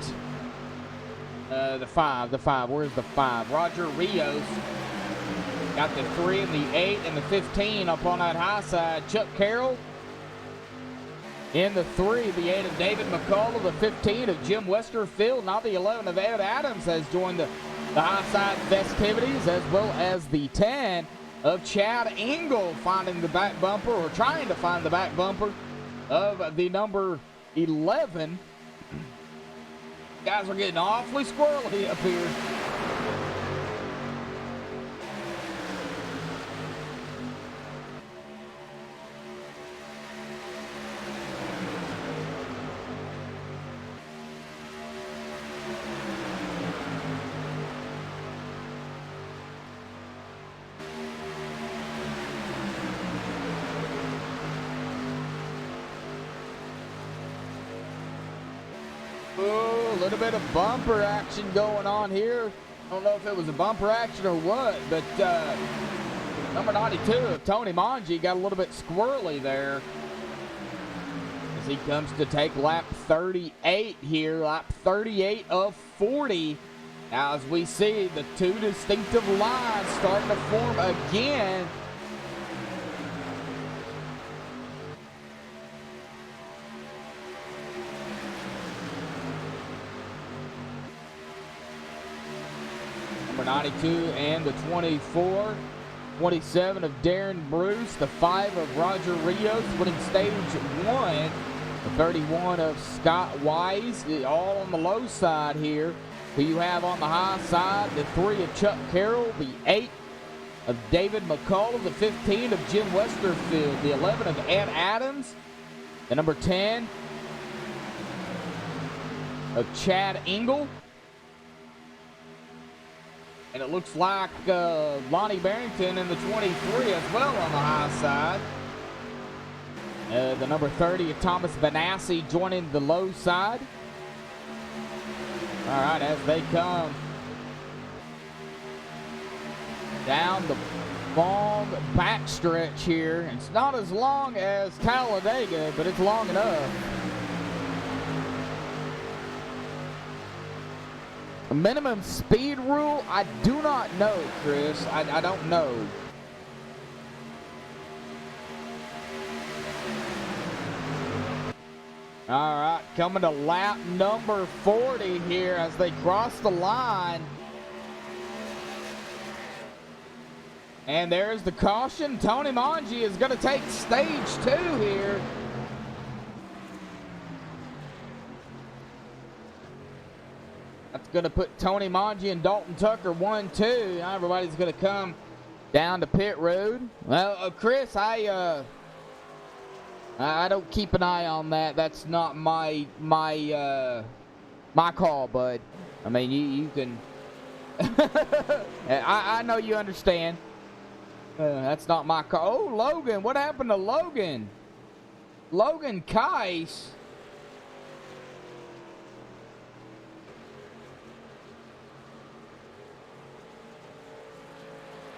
The 5. Where's the 5? Roger Rios got the 3 and the 8 and the 15 up on that high side. Chuck Carroll in the 3, the 8 of David McCullough, the 15 of Jim Westerfield, now the 11 of Ed Adams has joined the high side festivities, as well as the 10 of Chad Engel finding the back bumper, or trying to find the back bumper of the number 11. Guys are getting awfully squirrely up here. A little bit of bumper action going on here. I don't know if it was a bumper action or what, but number 92 of Tony Manji got a little bit squirrely there as he comes to take lap 38 here, lap 38 of 40. Now, as we see the two distinctive lines starting to form again. Number 92 and the 24. 27 of Darren Bruce. The 5 of Roger Rios winning stage 1. The 31 of Scott Wise. All on the low side here. Who you have on the high side. The 3 of Chuck Carroll. The 8 of David McCullough. The 15 of Jim Westerfield. The 11 of Ed Adams. The number 10 of Chad Engel. And it looks like Lonnie Barrington in the 23 as well on the high side. The number 30 of Thomas Vanassi joining the low side. All right, as they come down the long backstretch here. It's not as long as Talladega, but it's long enough. A minimum speed rule? I do not know, Chris. I don't know. All right, coming to lap number 40 here as they cross the line. And there's the caution. Tony Manji is going to take stage 2 here. That's going to put Tony Manji and Dalton Tucker 1-2. Now everybody's going to come down to pit road. Well, Chris, I don't keep an eye on that. That's not my call, bud. I mean, you can. I know you understand. That's not my call. Oh, Logan, what happened to Logan? Logan Keiss.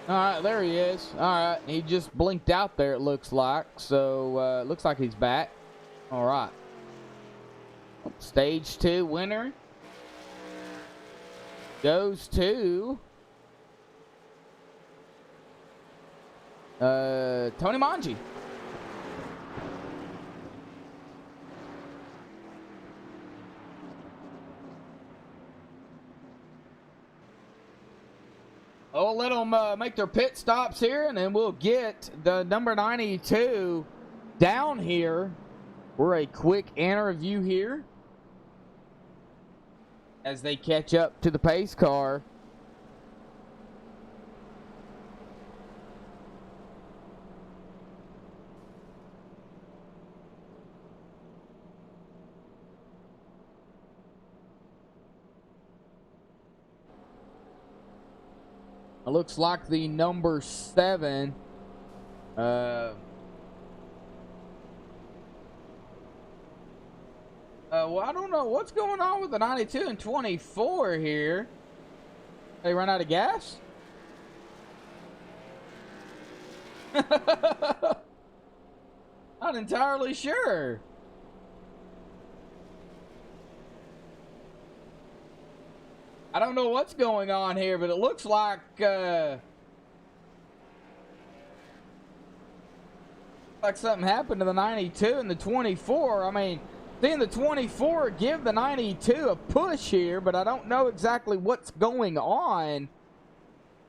All right, there he is. All right, he just blinked out there, it looks like. So, looks like he's back. All right. Stage 2 winner goes to Tony Manji. I'll let them make their pit stops here, and then we'll get the number 92 down here for a quick interview here as they catch up to the pace car. It looks like the number 7. Well, I don't know what's going on with the 92 and 24 here. They run out of gas? Not entirely sure. I don't know what's going on here, but it looks like something happened to the 92 and the 24. I mean, seeing the 24 give the 92 a push here, but I don't know exactly what's going on.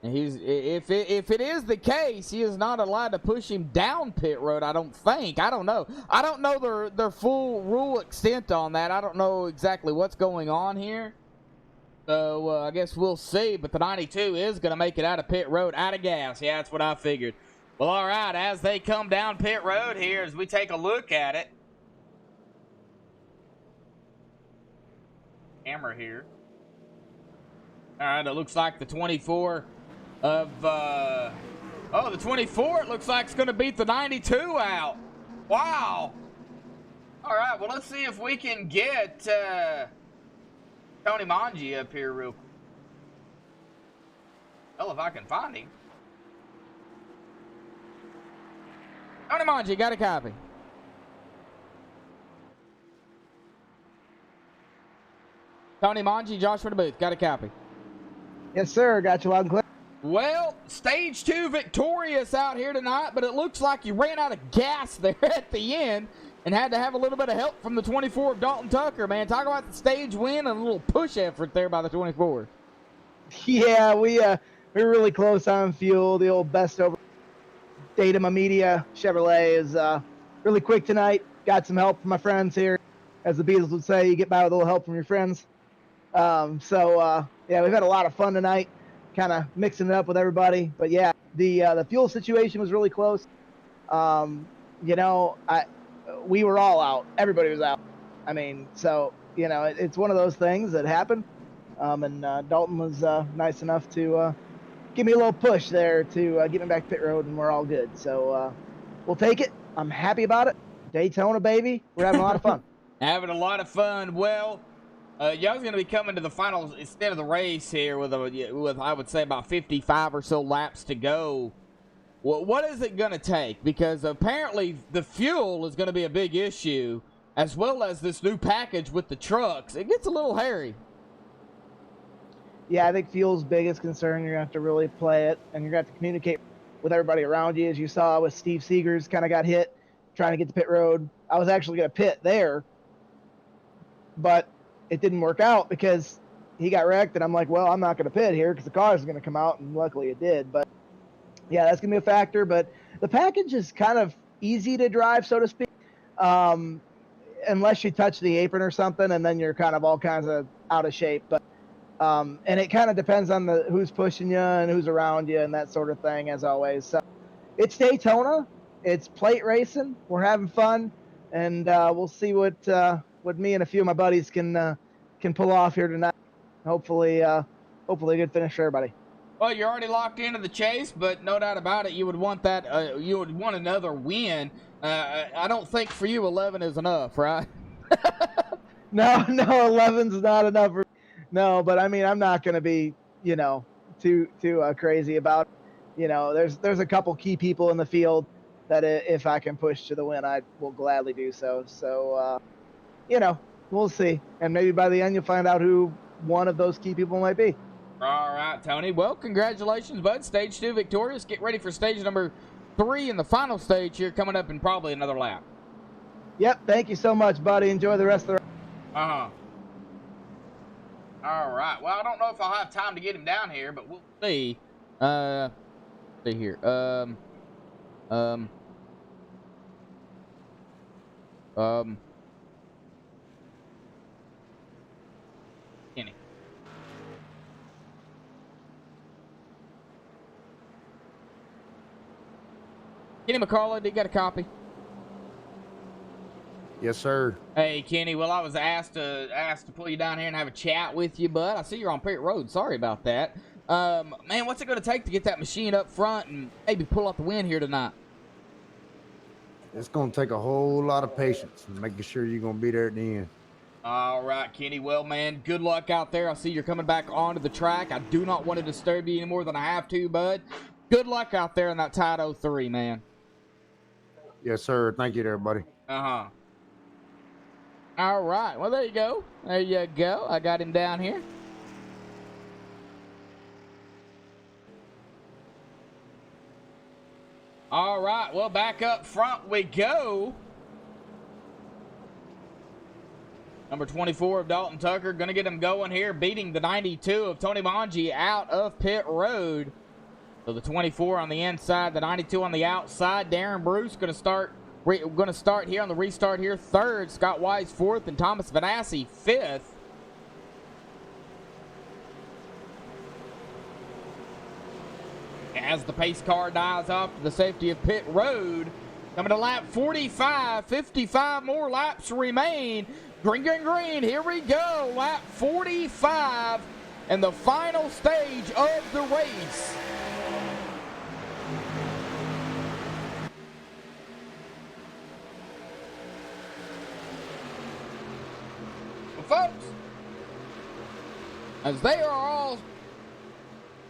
And if it is the case, he is not allowed to push him down pit road, I don't think. I don't know. I don't know their full rule extent on that. I don't know exactly what's going on here. So I guess we'll see. But the 92 is going to make it out of pit road, out of gas. Yeah, that's what I figured. Well, all right, as they come down pit road here, as we take a look at it. Camera here. All right, it looks like the 24 of, the 24, it looks like it's going to beat the 92 out. Wow. All right, well, let's see if we can get Tony Manji up here real quick. Well, if I can find him. Tony Manji, got a copy. Tony Manji, Josh for the booth, got a copy. Yes, sir. Got you loud and clear. Well, stage 2 victorious out here tonight, but it looks like you ran out of gas there at the end and had to have a little bit of help from the 24 of Dalton Tucker, man. Talk about the stage win and a little push effort there by the 24. Yeah, we were really close on fuel. The old best over Datum Media Chevrolet is really quick tonight. Got some help from my friends here. As the Beatles would say, you get by with a little help from your friends. Yeah, we've had a lot of fun tonight, kind of mixing it up with everybody. But yeah, the fuel situation was really close. You know, we were all out. Everybody was out. I mean, so, you know, it's one of those things that happened. And Dalton was nice enough to give me a little push there to get me back to pit road, and we're all good. So we'll take it. I'm happy about it. Daytona, baby. We're having a lot of fun. Having a lot of fun. Well, y'all's going to be coming to the final extent of the race here with I would say about 55 or so laps to go. Well, what is it going to take? Because apparently the fuel is going to be a big issue, as well as this new package with the trucks. It gets a little hairy. Yeah, I think fuel's biggest concern. You're going to have to really play it, and you're going to have to communicate with everybody around you. As you saw with Steve Seegers, kind of got hit trying to get to pit road. I was actually going to pit there, but it didn't work out because he got wrecked, and I'm like, well, I'm not going to pit here because the car is going to come out, and luckily it did. But yeah, that's going to be a factor. But the package is kind of easy to drive, so to speak, unless you touch the apron or something, and then you're kind of all kinds of out of shape. But and it kind of depends on who's pushing you and who's around you and that sort of thing, as always. So it's Daytona. It's plate racing. We're having fun, and we'll see what me and a few of my buddies can pull off here tonight. Hopefully a good finish for everybody. Well, you're already locked into the chase, but no doubt about it, you would want that. You would want another win. I don't think for you 11 is enough, right? No, 11's not enough. No, but I mean, I'm not going to be, you know, too crazy about it. You know, there's a couple key people in the field that if I can push to the win, I will gladly do so. So, you know, we'll see. And maybe by the end, you'll find out who one of those key people might be. All right, Tony. Well, congratulations, bud. Stage 2 victorious. Get ready for stage number 3 in the final stage here coming up in probably another lap. Yep. Thank you so much, buddy. Enjoy the rest of the Uh-huh. All right. Well, I don't know if I'll have time to get him down here, but we'll see. See here. Kenny. Kenny McCullough, did you get a copy? Yes, sir. Hey, Kenny. Well, I was asked to pull you down here and have a chat with you, bud. I see you're on pit road. Sorry about that. Man, what's it going to take to get that machine up front and maybe pull out the win here tonight? It's going to take a whole lot of patience and making sure you're going to be there at the end. All right, Kenny. Well, man, good luck out there. I see you're coming back onto the track. I do not want to disturb you any more than I have to, bud. Good luck out there in that tight 03, man. Yes, sir. Thank you there, buddy. Uh-huh. All right. Well, there you go. There you go. I got him down here. All right. Well, back up front we go. Number 24 of Dalton Tucker going to get him going here, beating the 92 of Tony Manji out of pit road. So the 24 on the inside, the 92 on the outside. Darren Bruce going to start here on the restart here. Third, Scott Wise fourth, and Thomas Vanassi fifth. As the pace car dies off to the safety of pit road, coming to lap 45, 55 more laps remain. Green, green, green, here we go. Lap 45 and the final stage of the race. Well, folks, as they are all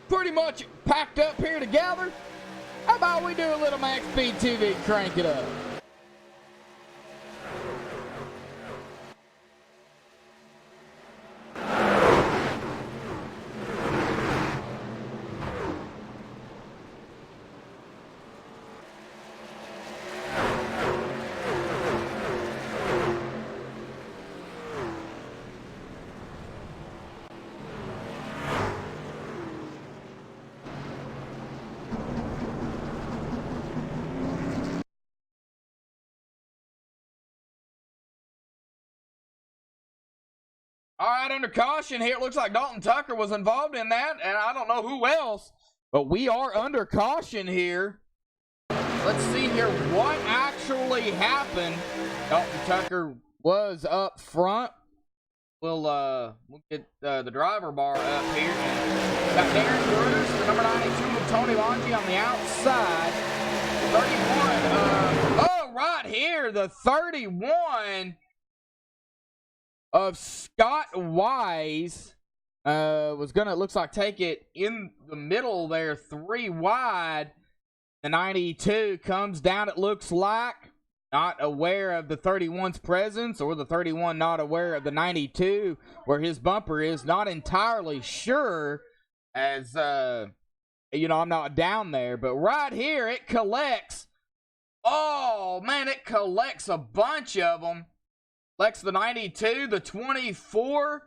pretty much packed up here together, how about we do a little Max Speed TV, crank it up. All right, under caution here. It looks like Dalton Tucker was involved in that, and I don't know who else, but we are under caution here. Let's see here what actually happened. Dalton Tucker was up front. We'll get the driver bar up here. Got Darren Bruce, the number 92 of Tony Longi on the outside. 31 right here, the 31 of Scott Wise was gonna, looks like, take it in the middle there, 3 wide. The 92 comes down, it looks like, not aware of the 31's presence, or the 31 not aware of the 92 where his bumper is. Not entirely sure, as you know, I'm not down there, but right here it collects. Oh man, it collects a bunch of them. Collects the 92, the 24,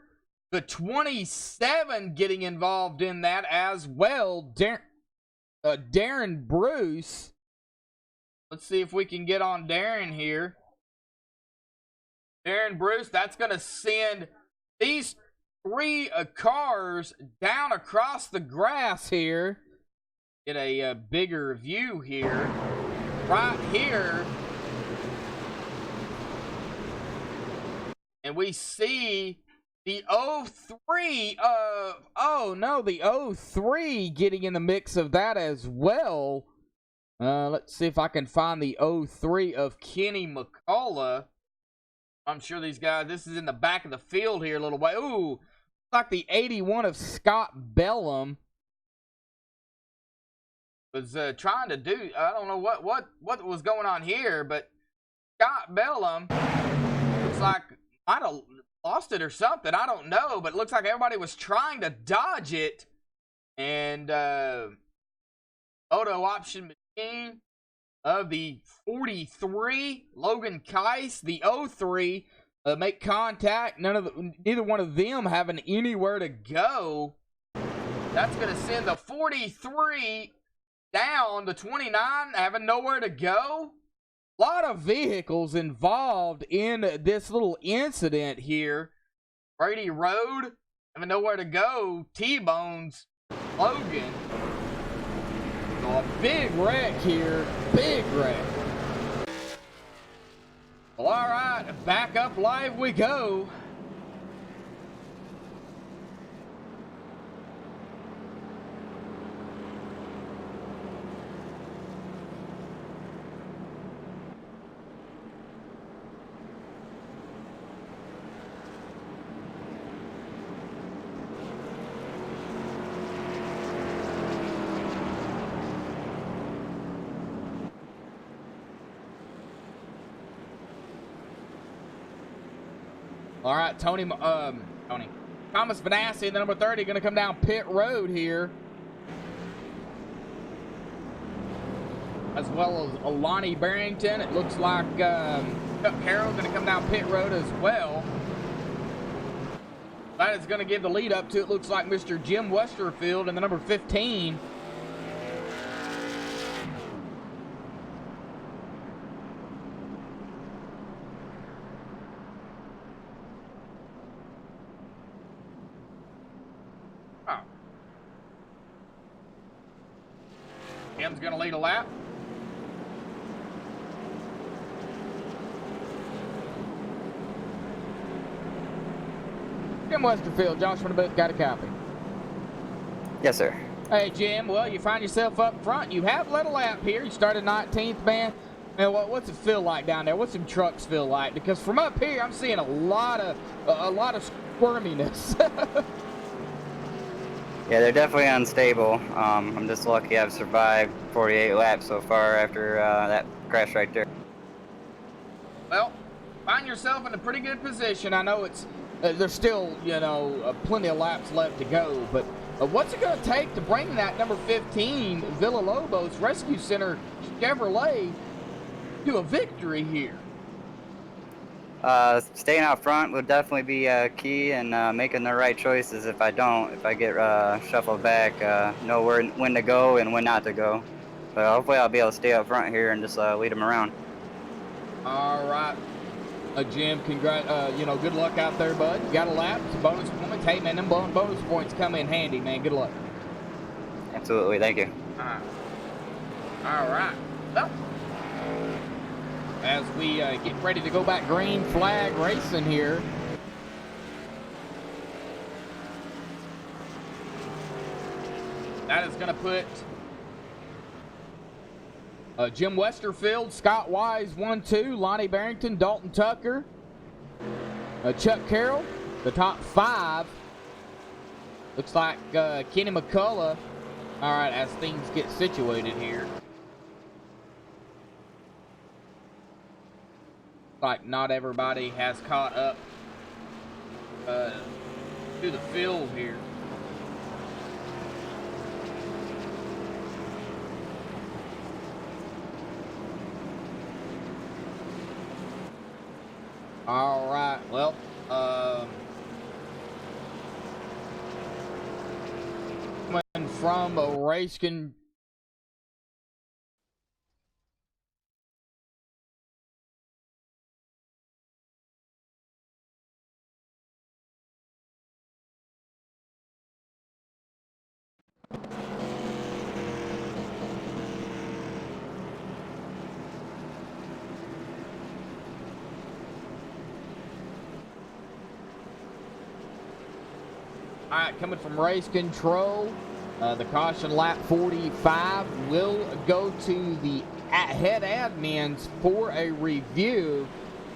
the 27 getting involved in that as well. Darren Bruce. Let's see if we can get on Darren here. Darren Bruce, that's going to send these 3 cars down across the grass here. Get a bigger view here. Right here. And we see the 03 of, the 03 getting in the mix of that as well. Let's see if I can find the 03 of Kenny McCullough. I'm sure these guys, this is in the back of the field here a little way. Ooh, like the 81 of Scott Bellum was trying to do, I don't know what was going on here, but Scott Bellum looks like might have lost it or something. I don't know, but it looks like everybody was trying to dodge it. And photo option machine of the 43, Logan Keiss, the 03, make contact. Neither one of them having anywhere to go. That's going to send the 43 down, the 29 having nowhere to go. A lot of vehicles involved in this little incident here. Brady Road having nowhere to go. T-Bones Logan. So a big wreck here. Big wreck. Well, all right. Back up live we go. All right, Thomas Vanassi, the number 30, going to come down pit road here. As well as Lonnie Barrington. It looks like Chuck Carroll going to come down pit road as well. That is going to give the lead up to, it looks like, Mr. Jim Westerfield and the number 15. Oh. Jim's going to lead a lap. Jim Westerfield, Joshua Booth, got a copy. Yes, sir. Hey, Jim, well, you find yourself up front. You have led a lap here. You started 19th, man. Man, what's it feel like down there? What's some trucks feel like? Because from up here, I'm seeing a lot of squirminess. Yeah, they're definitely unstable. I'm just lucky I've survived 48 laps so far after that crash right there. Well, find yourself in a pretty good position. I know it's there's still, you know, plenty of laps left to go, but what's it going to take to bring that number 15 Villalobos Rescue Center Chevrolet to a victory here? Staying out front would definitely be key, and making the right choices. If I get shuffled back, know when to go and when not to go. But hopefully I'll be able to stay up front here and just lead them around. All right. Jim, good luck out there, bud. You got a lap, some bonus points. Hey, man, them bonus points come in handy, man. Good luck. Absolutely, thank you. All right. Well, as we get ready to go back green flag racing here. That is going to put Jim Westerfield, Scott Wise, 1-2, Lonnie Barrington, Dalton Tucker, Chuck Carroll, the top 5. Looks like Kenny McCullough. All right, as things get situated here. Like not everybody has caught up to the field here. All right, well, coming from a race All right, coming from race control, the caution lap 45 will go to the head admins for a review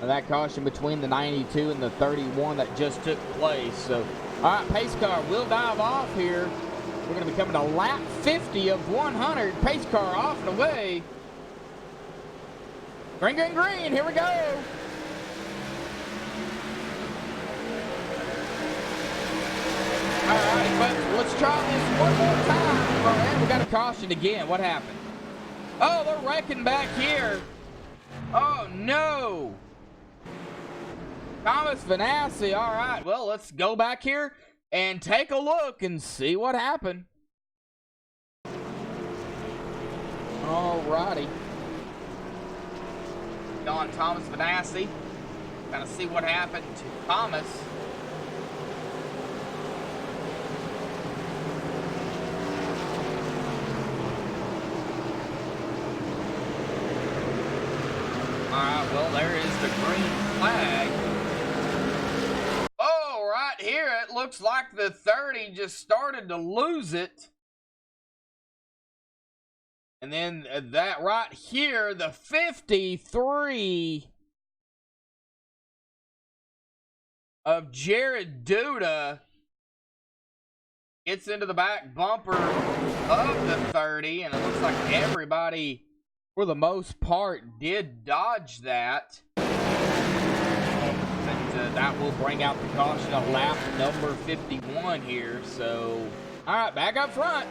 of that caution between the 92 and the 31 that just took place. So, all right, pace car will dive off here. We're going to be coming to lap 50 of 100. Pace car off and away. Green, green, green. Here we go. All right, but let's try this one more time. Oh, and we got a caution again. What happened? Oh, they're wrecking back here. Oh, no. Thomas Vanassi. All right, well, let's go back here and take a look and see what happened. All righty. On Thomas Vanassi. Kind of see what happened to Thomas. Alright, well, there is the green flag. Oh, right here, it looks like the 30 just started to lose it. And then that right here, the 53 of Jared Duda gets into the back bumper of the 30, and it looks like everybody, for the most part, did dodge that. Things that will bring out the caution on lap number 51 here. So, all right, back up front.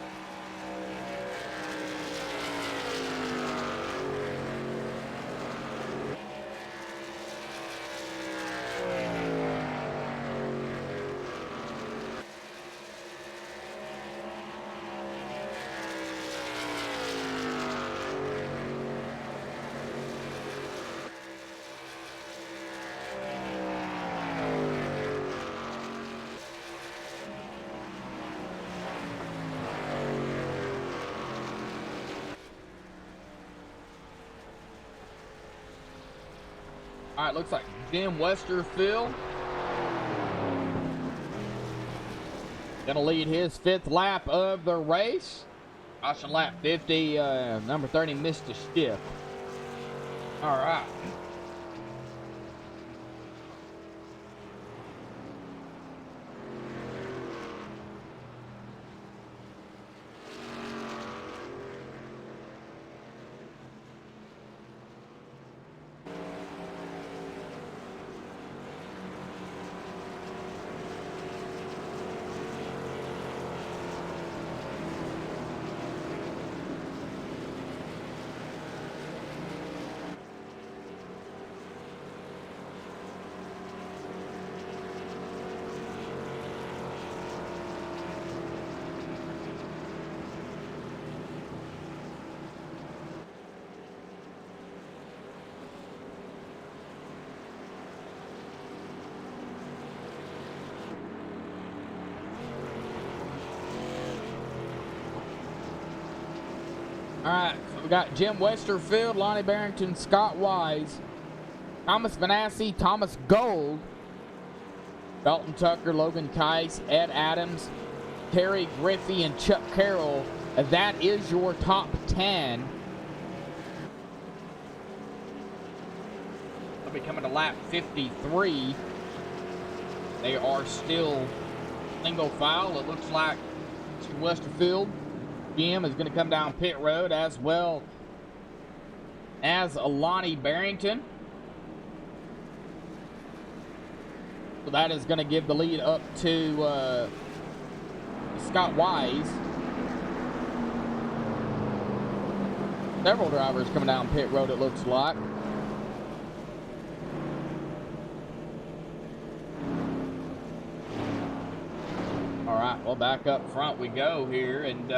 All right, looks like Jim Westerfield gonna lead his 5th lap of the race. Caution lap 50, number 30 missed a shift. All right. All right, so we got Jim Westerfield, Lonnie Barrington, Scott Wise, Thomas Vanassi, Thomas Gold, Dalton Tucker, Logan Keiss, Ed Adams, Terry Griffey, and Chuck Carroll. That is your top 10. They'll be coming to lap 53. They are still single file. It looks like Mr. Westerfield, Jim, is going to come down pit road, as well as Lonnie Barrington. So that is going to give the lead up to Scott Wise. Several drivers coming down pit road, it looks like. All right, well, back up front we go here, and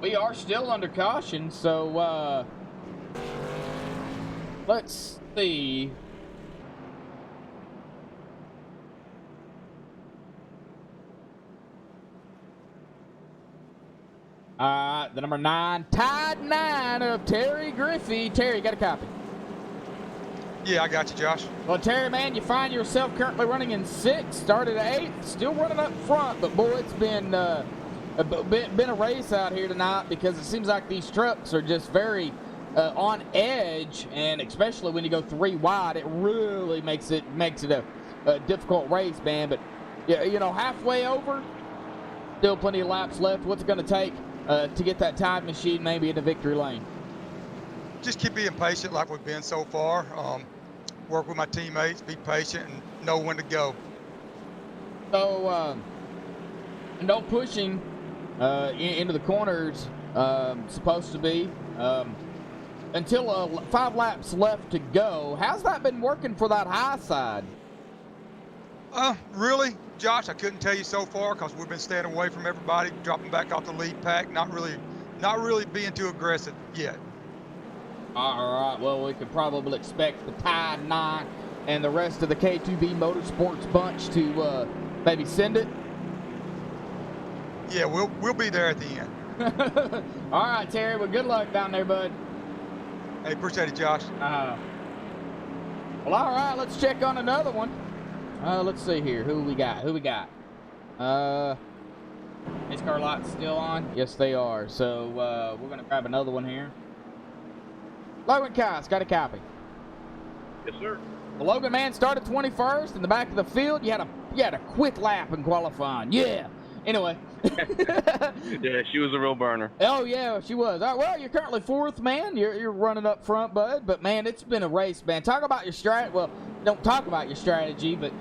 we are still under caution, so let's see. The number 9, Tide 9 of Terry Griffey. Terry, you got a copy? Yeah, I got you, Josh. Well, Terry, man, you find yourself currently running in 6th, started at 8th, still running up front, but boy, it's been a race out here tonight, because it seems like these trucks are just very on edge, and especially when you go 3 wide, it really makes it a difficult race, man. But you know, halfway over, still plenty of laps left. What's it going to take to get that time machine maybe into victory lane? Just keep being patient like we've been so far. Work with my teammates, be patient, and know when to go. So, no pushing into the corners, supposed to be, until 5 laps left to go. How's that been working for that high side? Really, Josh, I couldn't tell you so far, because we've been staying away from everybody, dropping back off the lead pack, not really being too aggressive yet. All right, well, we could probably expect the Tide 9 and the rest of the K2B Motorsports bunch to maybe send it. Yeah, we'll be there at the end. All right, Terry, well, good luck down there, bud. Hey, appreciate it, Josh. Well, all right, let's check on another one. Let's see here. Who we got? Is car lights still on? Yes, they are. So we're going to grab another one here. Logan Keiss, got a copy? Yes, sir. The Logan man started 21st in the back of the field. You had a quick lap in qualifying. Yeah. Anyway, Yeah, she was a real burner. Oh yeah, she was. Well, you're currently fourth, man. You're running up front, bud. But man, it's been a race, man. Talk about your strat. Well, don't talk about your strategy, but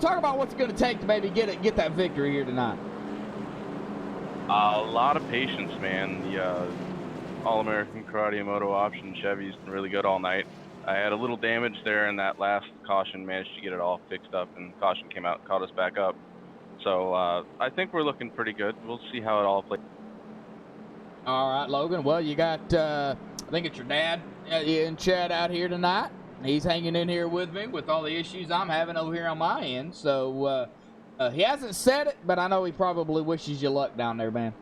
talk about what's going to take to maybe get that victory here tonight. A lot of patience, man. The All-American Karate Moto option Chevy's been really good all night. I had a little damage there in that last caution, managed to get it all fixed up, and caution came out and caught us back up. So I think we're looking pretty good. We'll see how it all plays. All right, Logan. Well, you got, I think it's your dad in chat out here tonight. He's hanging in here with me with all the issues I'm having over here on my end. So he hasn't said it, but I know he probably wishes you luck down there, man.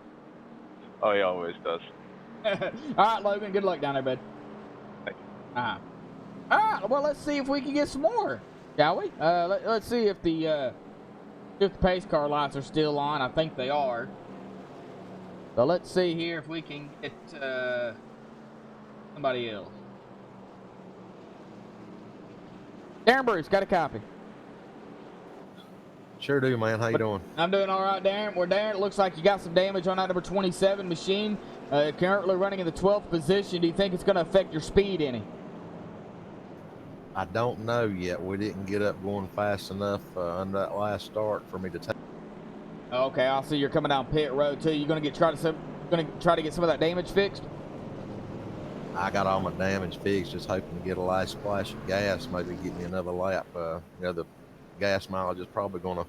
Oh, he always does. All right, Logan. Good luck down there, bud. Thank you. All right. Well, let's see if we can get some more, shall we? Let's see if the pace car lights are still on. I think they are. So let's see here if we can get somebody else. Darren Bruce, got a copy. Sure do, man. How you doing? I'm doing all right, Darren. Well, Darren, it looks like you got some damage on that number 27 machine. Currently running in the 12th position. Do you think it's going to affect your speed any? I don't know yet. We didn't get up going fast enough on that last start for me to take. Okay, I'll see you're coming down pit road too. You going to try to get some of that damage fixed? I got all my damage fixed, just hoping to get a last splash of gas, maybe get me another lap. The gas mileage is probably going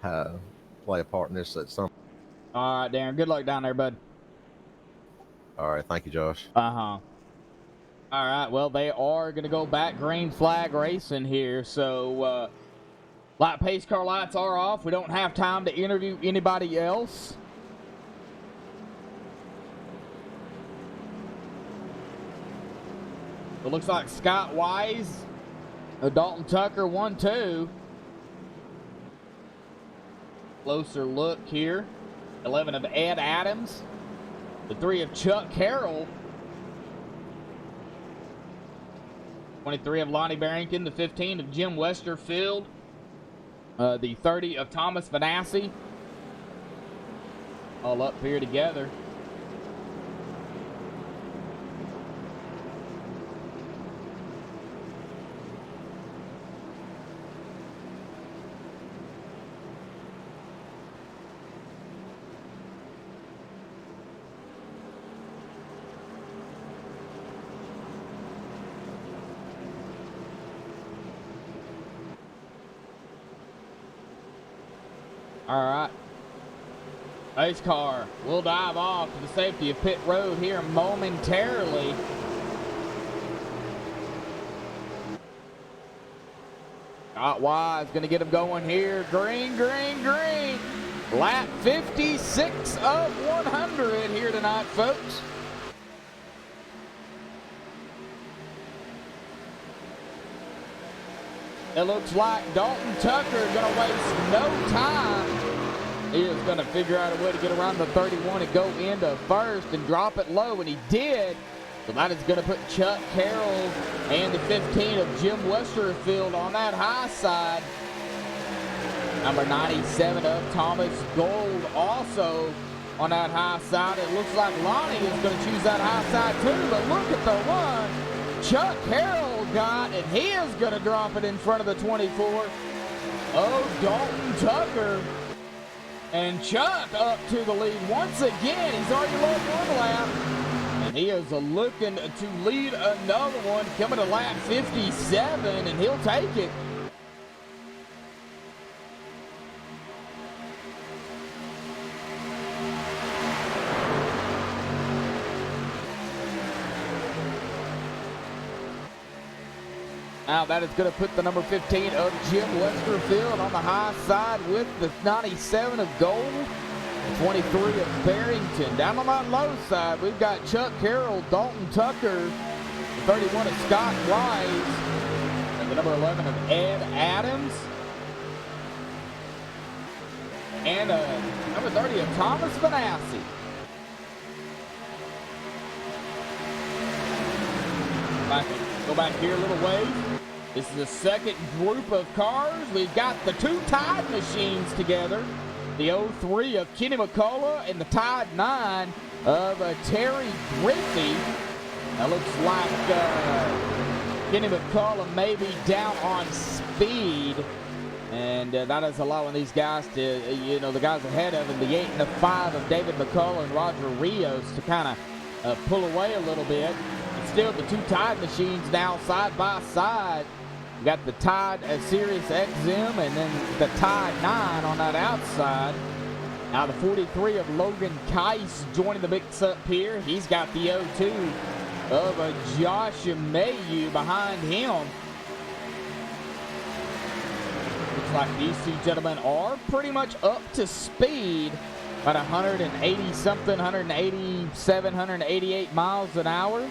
to play a part in this at some. All right, Darren. Good luck down there, bud. All right, thank you, Josh. All right, well, they are going to go back green flag racing here. So, light pace car lights are off. We don't have time to interview anybody else. It looks like Scott Wise, Dalton Tucker, 1-2. Closer look here. 11 of Ed Adams. The 3 of Chuck Carroll. 23 of Lonnie Barrington. The 15 of Jim Westerfield. The 30 of Thomas Vanassi. All up here together. All right. Pace car will dive off to the safety of pit road here momentarily. Scott Wise going to get him going here. Green, green, green. Lap 56 of 100 here tonight, folks. It looks like Dalton Tucker is going to waste no time. He is going to figure out a way to get around the 31 and go into first and drop it low, and he did. So that is going to put Chuck Carroll and the 15 of Jim Westerfield on that high side. Number 97 of Thomas Gold also on that high side. It looks like Lonnie is going to choose that high side too, but look at the run Chuck Carroll got, and he is going to drop it in front of the 24. Oh, Dalton Tucker. And Chuck up to the lead once again. He's already lost one lap. And he is looking to lead another one, coming to lap 57, and he'll take it. Now that is going to put the number 15 of Jim Westerfield on the high side with the 97 of Gold, the 23 of Barrington. Down on that low side, we've got Chuck Carroll, Dalton Tucker, the 31 of Scott Wise, and the number 11 of Ed Adams, and number 30 of Thomas Vanassi. Go back here a little ways. This is the second group of cars. We've got the two Tide machines together. The 03 of Kenny McCullough and the Tide 9 of Terry Griffey. That looks like Kenny McCullough may be down on speed. And that is allowing these guys to, the guys ahead of him, the 8 and the 5 of David McCullough and Roger Rios, to kind of pull away a little bit. But still, the two Tide machines now side by side. We got the Tide Sirius XM and then the Tide 9 on that outside. Now the 43 of Logan Keiss joining the mix-up here. He's got the 02 of Josh Mayu behind him. Looks like these two gentlemen are pretty much up to speed. About 180-something, 187, 188 miles an hour.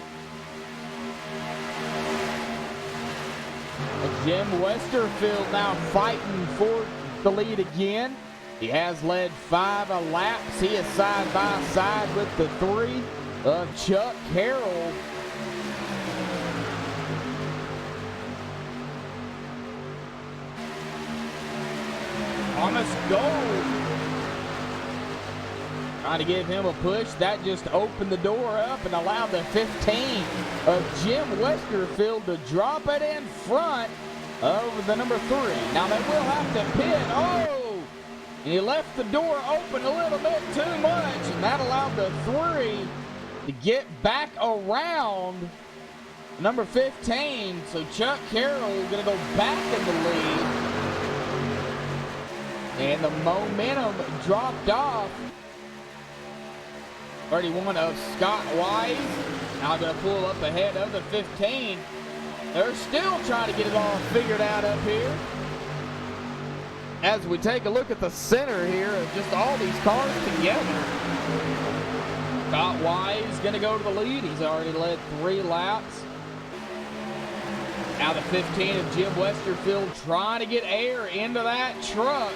Jim Westerfield now fighting for the lead again. He has led 5 laps. He is side by side with the 3 of Chuck Carroll. Thomas Gold trying to give him a push. That just opened the door up and allowed the 15 of Jim Westerfield to drop it in front of the number 3. Now they will have to pit. Oh! And he left the door open a little bit too much, and that allowed the 3 to get back around number 15. So Chuck Carroll is going to go back in the lead. And the momentum dropped off. 31 of Scott Wise. Now going to pull up ahead of the 15. They're still trying to get it all figured out up here. As we take a look at the center here of just all these cars together. Scott Wise going to go to the lead. He's already led 3 laps. Now the 15 of Jim Westerfield trying to get air into that truck.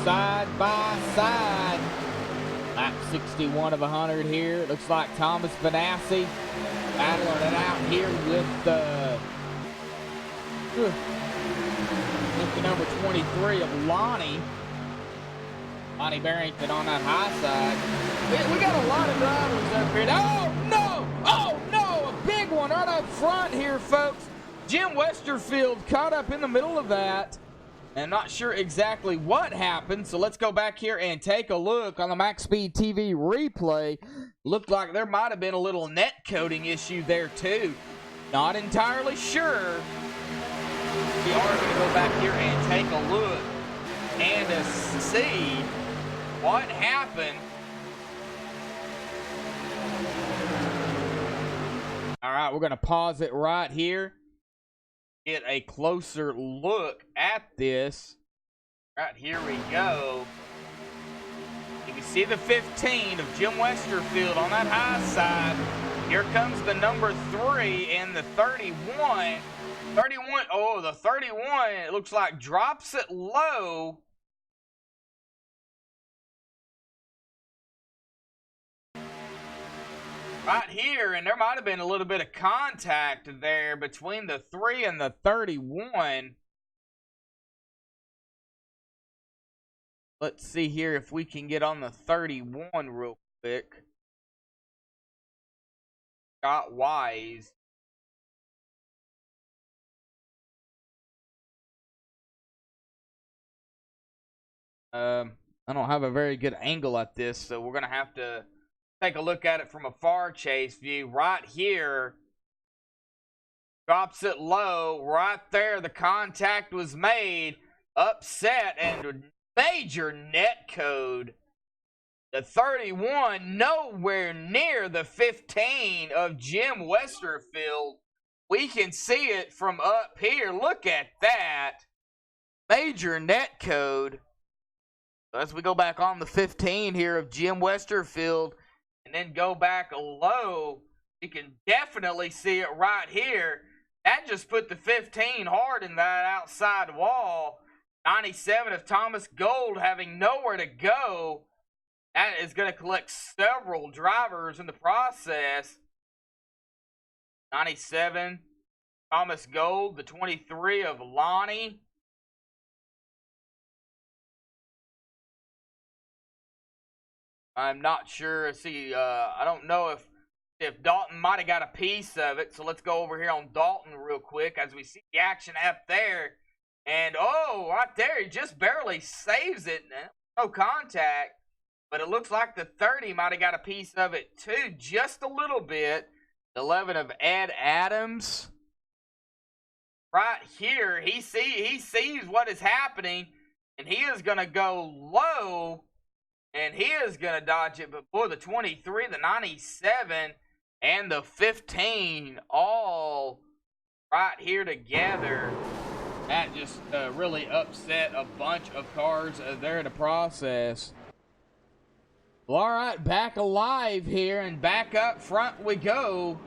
Side by side. Lap 61 of 100 here. It looks like Thomas Benassi battling it out here with the number 23 of Lonnie Barrington on that high side. We got a lot of drivers up here. Oh no! Oh no! A big one right up front here, folks. Jim Westerfield caught up in the middle of that. And not sure exactly what happened, so let's go back here and take a look on the MaxSpeedTV replay. Looked like there might have been a little net coding issue there too. Not entirely sure. We are going to go back here and take a look and see what happened. All right, we're going to pause it right here. Get a closer look at this. Right, here we go. You can see the 15 of Jim Westerfield on that high side. Here comes the number 3 and the 31. 31, oh, the 31, it looks like drops it low. Right here, and there might have been a little bit of contact there between the 3 and the 31. Let's see here if we can get on the 31 real quick. Scott Wise. I don't have a very good angle at this, so we're going to have to take a look at it from a far chase view. Right here, drops it low. Right there, the contact was made. Upset and major net code. The 31 nowhere near the 15 of Jim Westerfield. We can see it from up here. Look at that. Major net code. As we go back on the 15 here of Jim Westerfield, and then go back low, you can definitely see it right here. That just put the 15 hard in that outside wall. 97 of Thomas Gold having nowhere to go. That is going to collect several drivers in the process. 97, Thomas Gold, the 23 of Lonnie. I'm not sure. See, I don't know if Dalton might have got a piece of it. So let's go over here on Dalton real quick as we see the action up there. And, oh, right there, he just barely saves it. No contact. But it looks like the 30 might have got a piece of it, too, just a little bit. 11 of Ed Adams. Right here, he sees what is happening, and he is going to go low, and he is going to dodge it. But, boy, the 23, the 97, and the 15 all right here together. That just really upset a bunch of cars there in the process. Well, all right, back alive here, and back up front we go.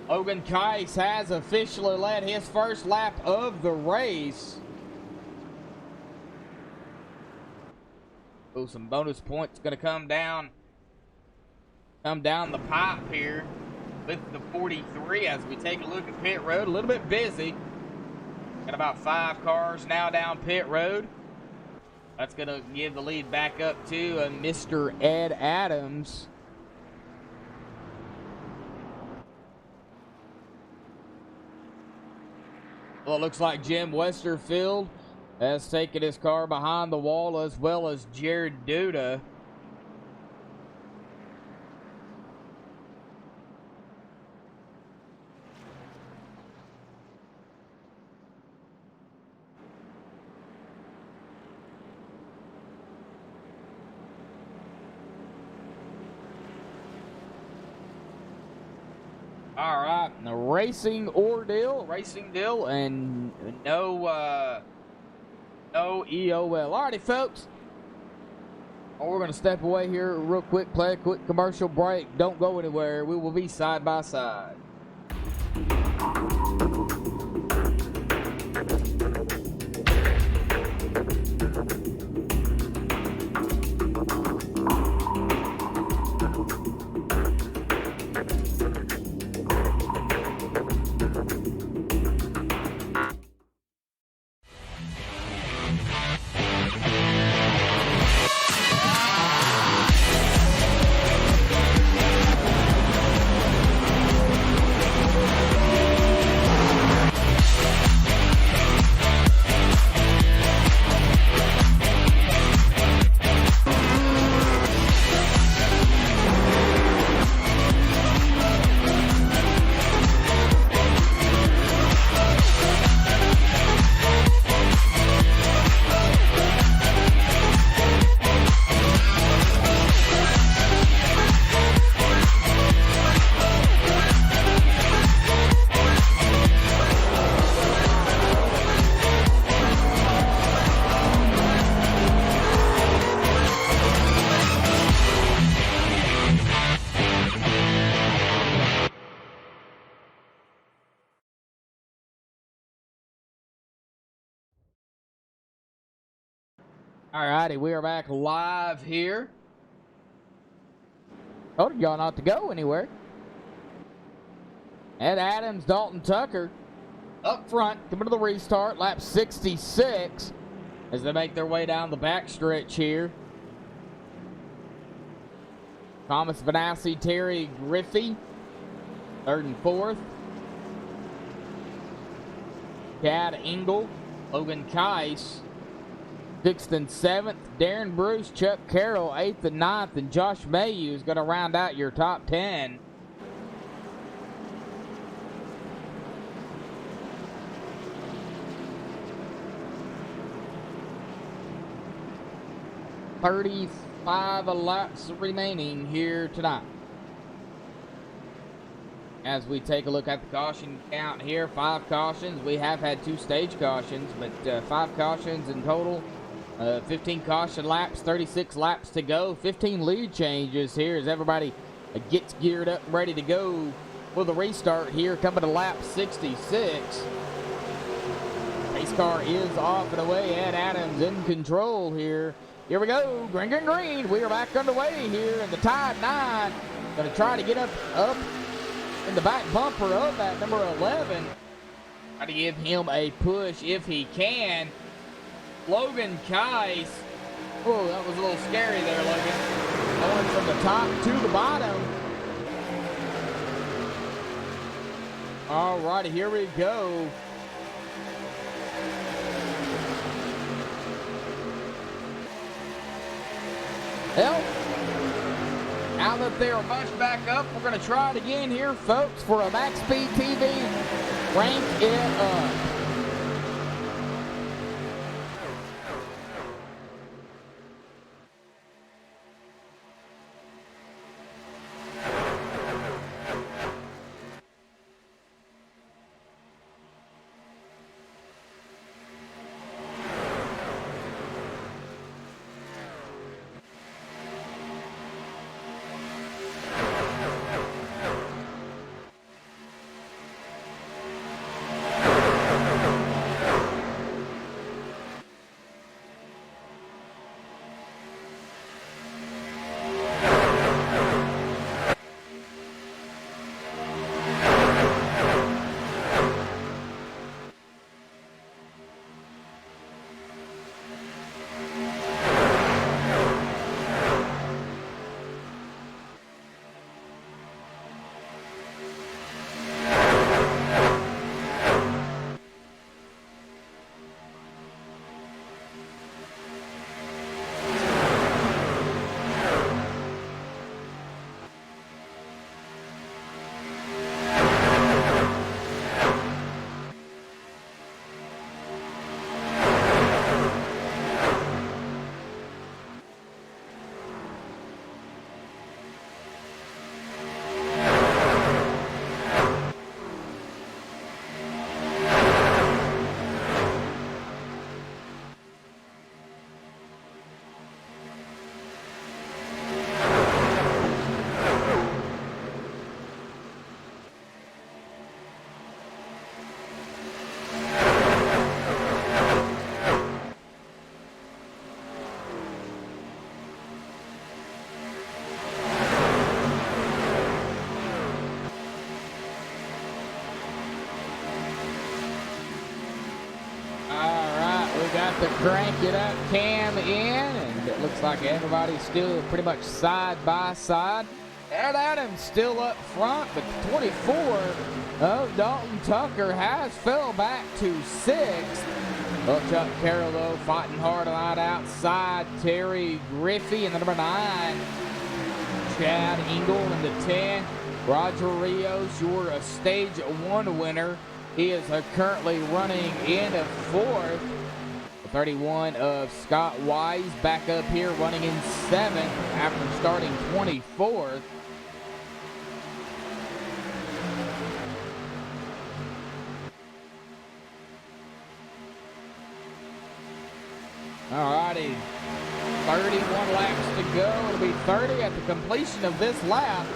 Logan Keiss has officially led his first lap of the race. Oh, some bonus points going to come down the pipe here with the 43 as we take a look at pit road. A little bit busy. Got about 5 cars now down pit road. That's going to give the lead back up to Mr. Ed Adams. Well, it looks like Jim Westerfield has taken his car behind the wall, as well as Jared Duda. All right, the racing deal, and no EOL. Alrighty, folks. We're going to step away here real quick, play a quick commercial break. Don't go anywhere. We will be side by side. Alrighty, we are back live here. Told y'all not to go anywhere. Ed Adams, Dalton Tucker up front, coming to the restart, lap 66 as they make their way down the backstretch here. Thomas Vanassi, Terry Griffey, 3rd and 4th. Chad Engel, Logan Keiss, 6th and 7th. Darren Bruce, Chuck Carroll, 8th and 9th, and Josh Mayhew is going to round out your top 10. $35 laps remaining here tonight. As we take a look at the caution count here, 5 cautions. We have had 2 stage cautions, but 5 cautions in total. 15 caution laps, 36 laps to go. 15 lead changes here as everybody gets geared up and ready to go for the restart here, coming to lap 66. Pace car is off and away. Ed Adams in control here. Here we go. Green, green, green. We are back underway here in the Tide 9. Going to try to get up in the back bumper of that number 11. Try to give him a push if he can. Logan Kais. Oh, that was a little scary there, Logan. Going from the top to the bottom. All righty, here we go. Well, now that they are bunched back up, we're going to try it again here, folks, for a MaxSpeedTV Rank It Up. Got the crank it up cam in, and it looks like everybody's still pretty much side by side. Ed Adams still up front, but the 24 of Dalton Tucker has fell back to 6th. Well, Chuck Carroll, though, fighting hard right outside. Terry Griffey in the number 9. Chad Engel in the 10. Roger Rios, your stage 1 winner. He is currently running in 4th. 31 of Scott Wise back up here running in 7th after starting 24th. Alrighty, 31 laps to go. It'll be 30 at the completion of this lap.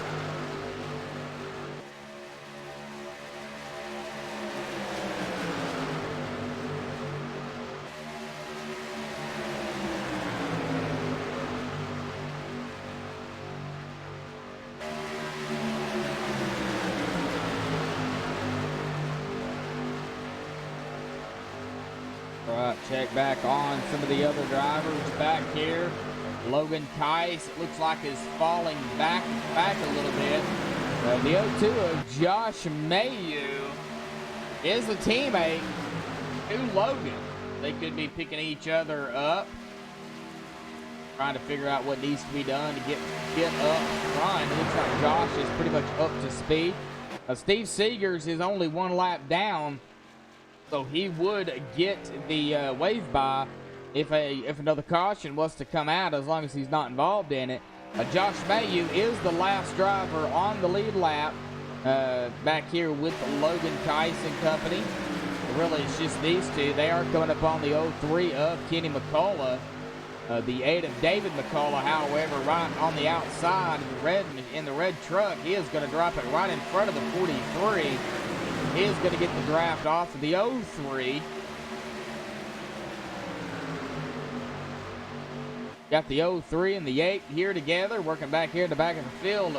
Check back on some of the other drivers back here. Logan Tice, it looks like, is falling back a little bit. The 02 of Josh Mayu is a teammate to Logan. They could be picking each other up, trying to figure out what needs to be done to get up front. It looks like Josh is pretty much up to speed. Steve Seegers is only 1 lap down, so he would get the wave by if another caution was to come out, as long as he's not involved in it. Josh Mayu is the last driver on the lead lap back here with Logan Tice and company. Really, it's just these two. They are coming up on the 03 of Kenny McCullough. The 8 of David McCullough, however, right on the outside in the red truck, he is going to drop it right in front of the 43. He is going to get the draft off of the 03. Got the 03 and the 8 here together, working back here in the back of the field,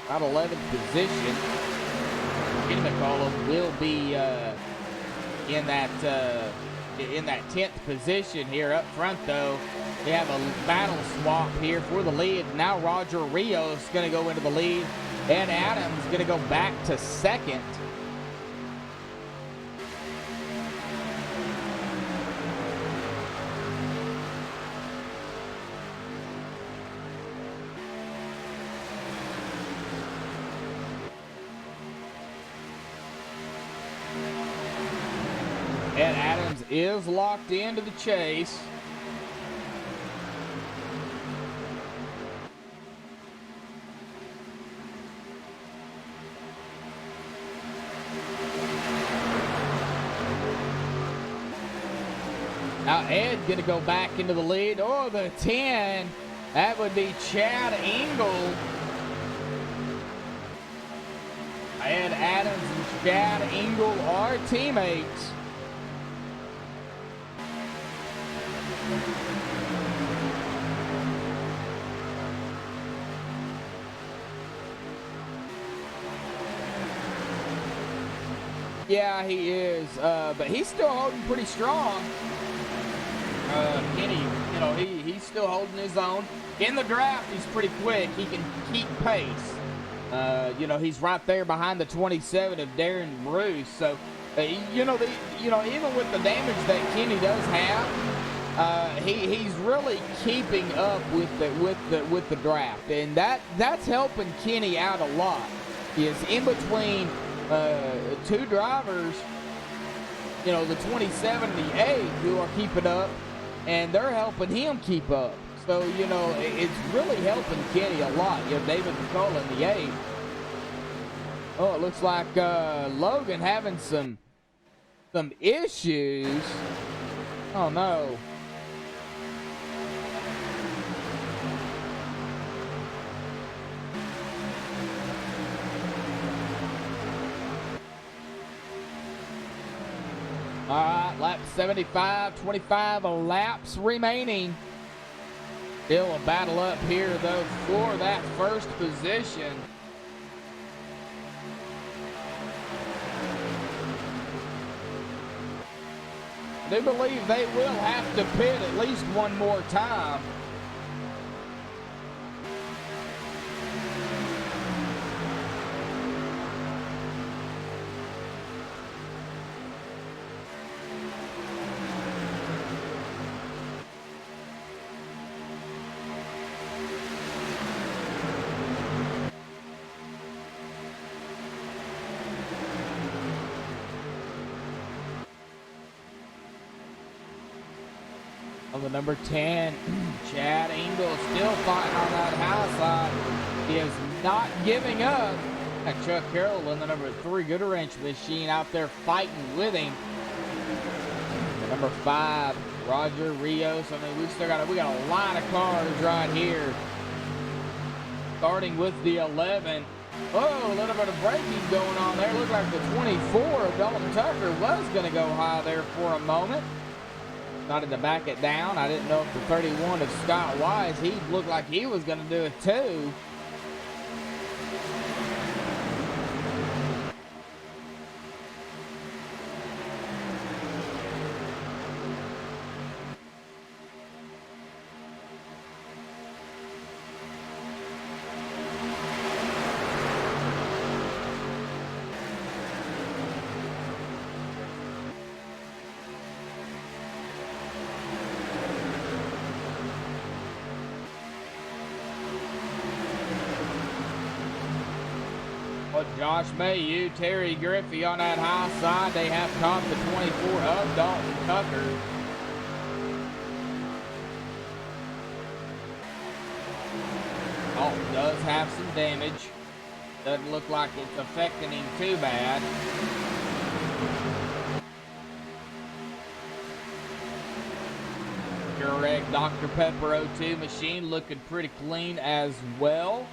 about 11th position. Kenny McCullough will be in that 10th position here up front, though. We have a battle swap here for the lead. Now Roger Rios is going to go into the lead. Ed Adams going to go back to second. Ed Adams is locked into the chase. Now Ed gonna go back into the lead. Oh, the 10. That would be Chad Engel. Ed Adams and Chad Engel are teammates. Yeah, he is, but he's still holding pretty strong. Kenny, you know, he's still holding his own. In the draft, he's pretty quick. He can keep pace. You know, he's right there behind the 27 of Darren Bruce. So, you know, even with the damage that Kenny does have, he's really keeping up with the draft, and that's helping Kenny out a lot. He is in between two drivers, you know, the 27 and the 8, who are keeping up, and they're helping him keep up. So, you know, it's really helping Kenny a lot. You know, David McCullough in the 8. Oh, it looks like Logan having some issues. Oh no. All right, lap 75, 25 laps remaining. Still a battle up here, though, for that first position. I do believe they will have to pit at least one more time. The number 10, Chad Engel, still fighting on that high side. He is not giving up. And Chuck Carroll in the number 3 Good Wrench machine out there fighting with him. The number 5, Roger Rios. I mean, we got a lot of cars right here. Starting with the 11. Oh, a little bit of braking going on there. Looked like the 24 of Dalton Tucker was going to go high there for a moment. Started to back it down. I didn't know if the 31 of Scott Wise, he looked like he was going to do it too. Josh Mayhew, Terry Griffey on that high side. They have caught the 24 of Dalton Tucker. Dalton does have some damage. Doesn't look like it's affecting him too bad. rear reg Dr. Pepper O2 machine looking pretty clean as well.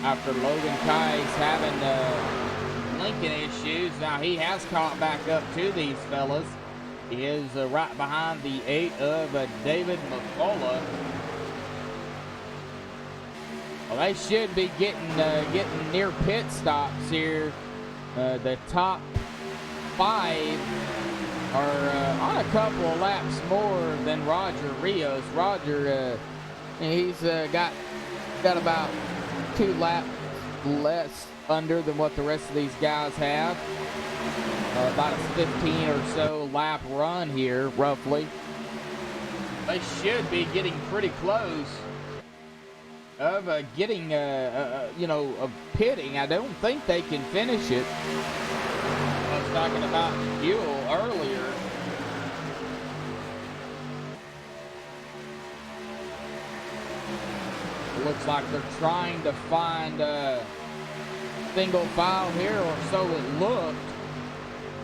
After Logan Kai's having Lincoln issues, now he has caught back up to these fellas. He is right behind the 8 of David McCullough. Well, they should be getting near pit stops here. The top 5 are on a couple of laps more than Roger Rios. Roger, he's got about 2 laps less under than what the rest of these guys have. About a 15 or so lap run here, roughly. They should be getting pretty close of getting, of pitting. I don't think they can finish it. I was talking about fuel earlier. It looks like they're trying to find single file here, or so it looked.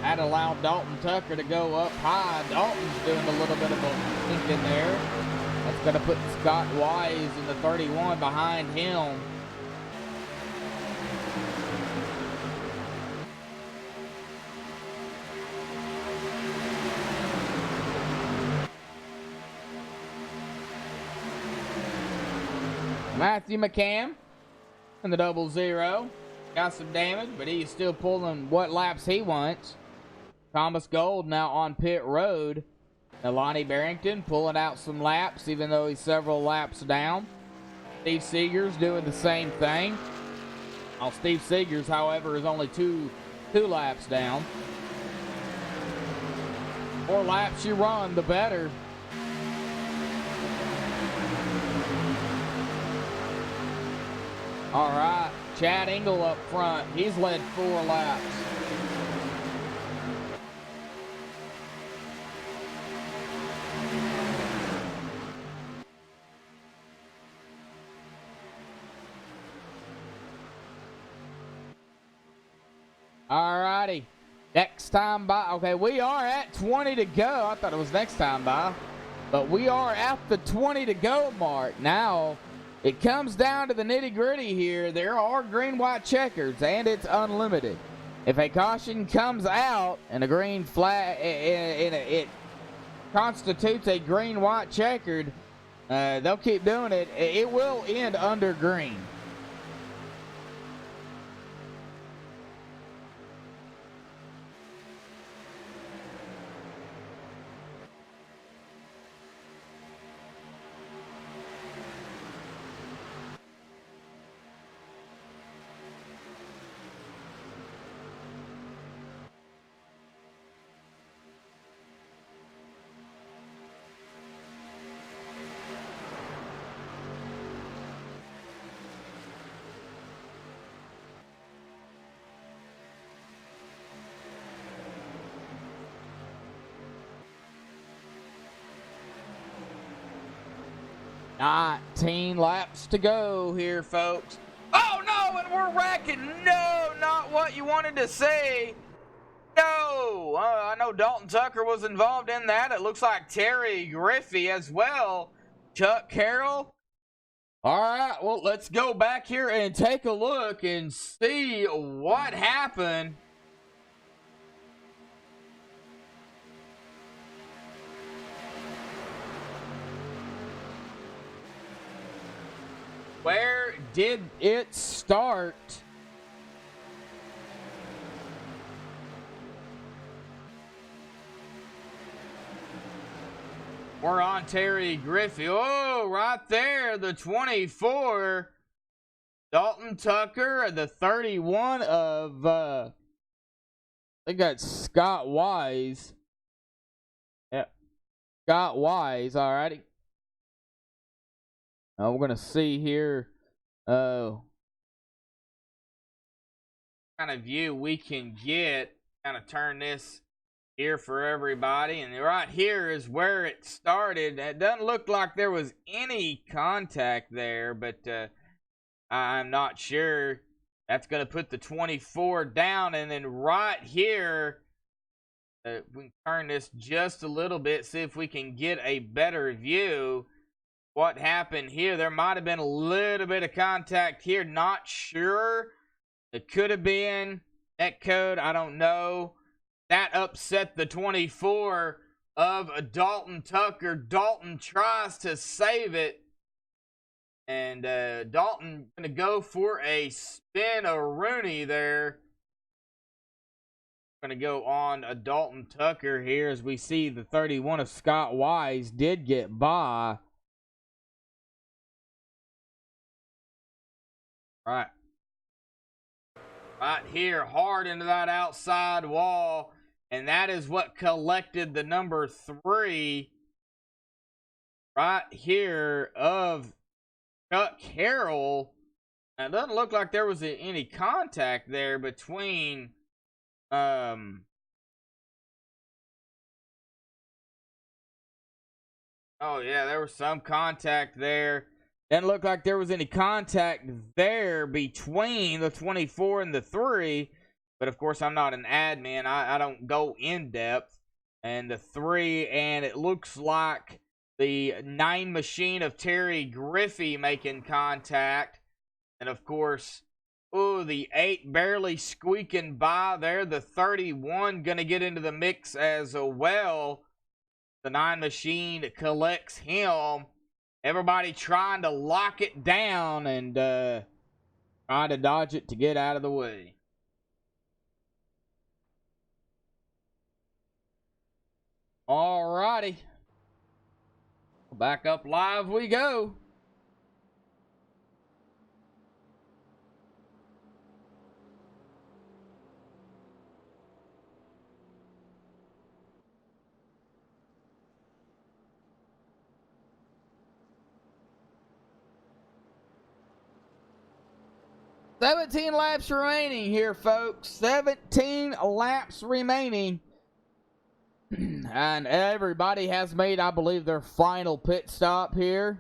That allowed Dalton Tucker to go up high. Dalton's doing a little bit of a thinking there. That's going to put Scott Wise in the 31 behind him. Matthew McCann in the 00. Got some damage, but he's still pulling what laps he wants. Thomas Gold now on pit road. Now Lonnie Barrington pulling out some laps, even though he's several laps down. Steve Seegers doing the same thing. Well, Steve Seegers, however, is only two laps down. 4 laps you run, the better. All right, Chad Engel up front. He's led 4 laps. All righty, next time by. Okay, we are at 20 to go. I thought it was next time by, but we are at the 20 to go mark. Now, it comes down to the nitty-gritty here. There are green-white checkers, and it's unlimited. If a caution comes out and a green flag, it constitutes a green-white checkered, they'll keep doing it. It will end under green. Nine laps to go here, folks. Oh, no, and we're wrecking. No, not what you wanted to say. No. I know Dalton Tucker was involved in that. It looks like Terry Griffey as well. Chuck Carroll. All right, well, let's go back here and take a look and see what happened. Where did it start? We're on Terry Griffey. Oh, right there, the 24. Dalton Tucker, the 31 of, I think that's Scott Wise. Yeah, Scott Wise, all righty. We're going to see here kind of view we can get. Kind of turn this here for everybody. And right here is where it started. It doesn't look like there was any contact there, but I'm not sure. That's going to put the 24 down. And then right here, We can turn this just a little bit, see if we can get a better view. What happened here? There might have been a little bit of contact here. Not sure. It could have been net code. I don't know. That upset the 24 of Dalton Tucker. Dalton tries to save it. And Dalton going to go for a spin-a-rooney there. Going to go on a Dalton Tucker here as we see the 31 of Scott Wise did get by. Right here, hard into that outside wall, and that is what collected the number 3 right here of Chuck Harrell. Now, it doesn't look like there was any contact there between oh yeah, there was some contact there. Didn't look like there was any contact there between the 24 and the 3. But, of course, I'm not an admin. I don't go in depth. And the 3, and it looks like the 9 machine of Terry Griffey making contact. And, of course, the 8 barely squeaking by there. The 31 going to get into the mix as well. The 9 machine collects him. Everybody trying to lock it down and trying to dodge it to get out of the way. Alrighty. Back up live we go. $17 laps remaining here, folks. 17 laps remaining. And everybody has made, I believe, their final pit stop here.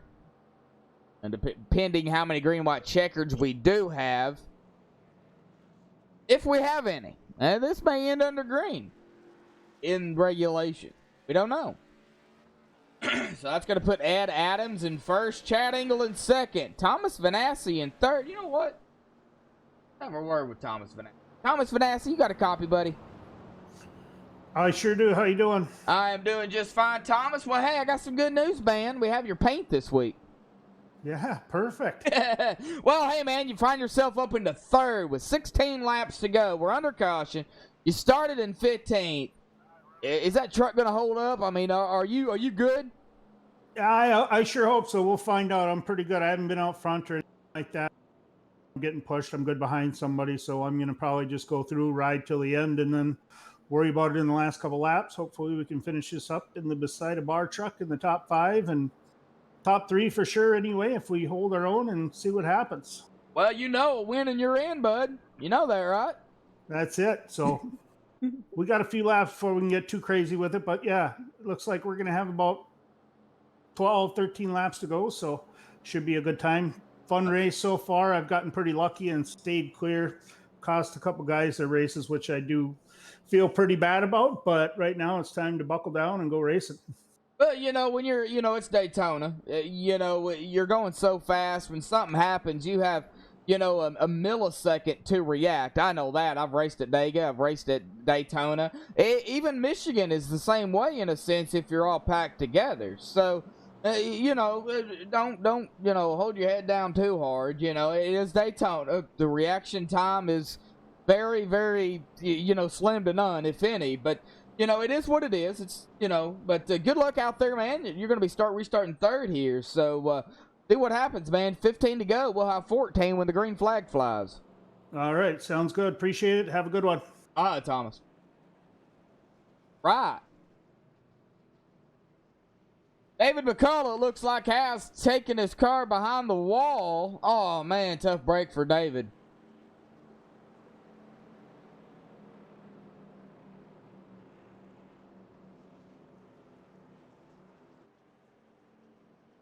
And depending how many green-white checkers we do have. If we have any. And this may end under green in regulation. We don't know. So that's going to put Ed Adams in first. Chad Engel in second. Thomas Vanassi in third. You know what? Have a word with Thomas Vanassi. Thomas Vanassi, you got a copy, buddy? I sure do. How you doing? I am doing just fine, Thomas. Well, hey, I got some good news, man. We have your paint this week. Yeah, perfect. Well, hey, man, you find yourself up into third with 16 laps to go. We're under caution. You started in 15th. Is that truck going to hold up? I mean, are you good? I sure hope so. We'll find out. I'm pretty good. I haven't been out front or anything like that. I'm getting pushed. I'm good behind somebody, so I'm going to probably just go through, ride till the end, and then worry about it in the last couple laps. Hopefully we can finish this up in the beside a bar truck in the top 5 and top 3 for sure anyway, if we hold our own and see what happens. Well, you know a win and you're in, bud. You know that, right? That's it. So we got a few laps before we can get too crazy with it, but yeah, it looks like we're going to have about 12, 13 laps to go, so should be a good time. Fun race so far. I've gotten pretty lucky and stayed clear. Cost a couple guys their races, which I do feel pretty bad about, but right now it's time to buckle down and go racing. But, you know, when you're, it's Daytona, you're going so fast. When something happens, you have, a millisecond to react. I know that. I've raced at Dega. I've raced at Daytona. Even Michigan is the same way in a sense if you're all packed together. So, don't hold your head down too hard. It is Daytona. The reaction time is very, very, slim to none, if any. But, it is what it is. It's, but good luck out there, man. You're going to be restarting third here. So, see what happens, man. 15 to go. We'll have 14 when the green flag flies. All right. Sounds good. Appreciate it. Have a good one. All right, Thomas. Right. David McCullough looks like has taken his car behind the wall. Oh, man, tough break for David.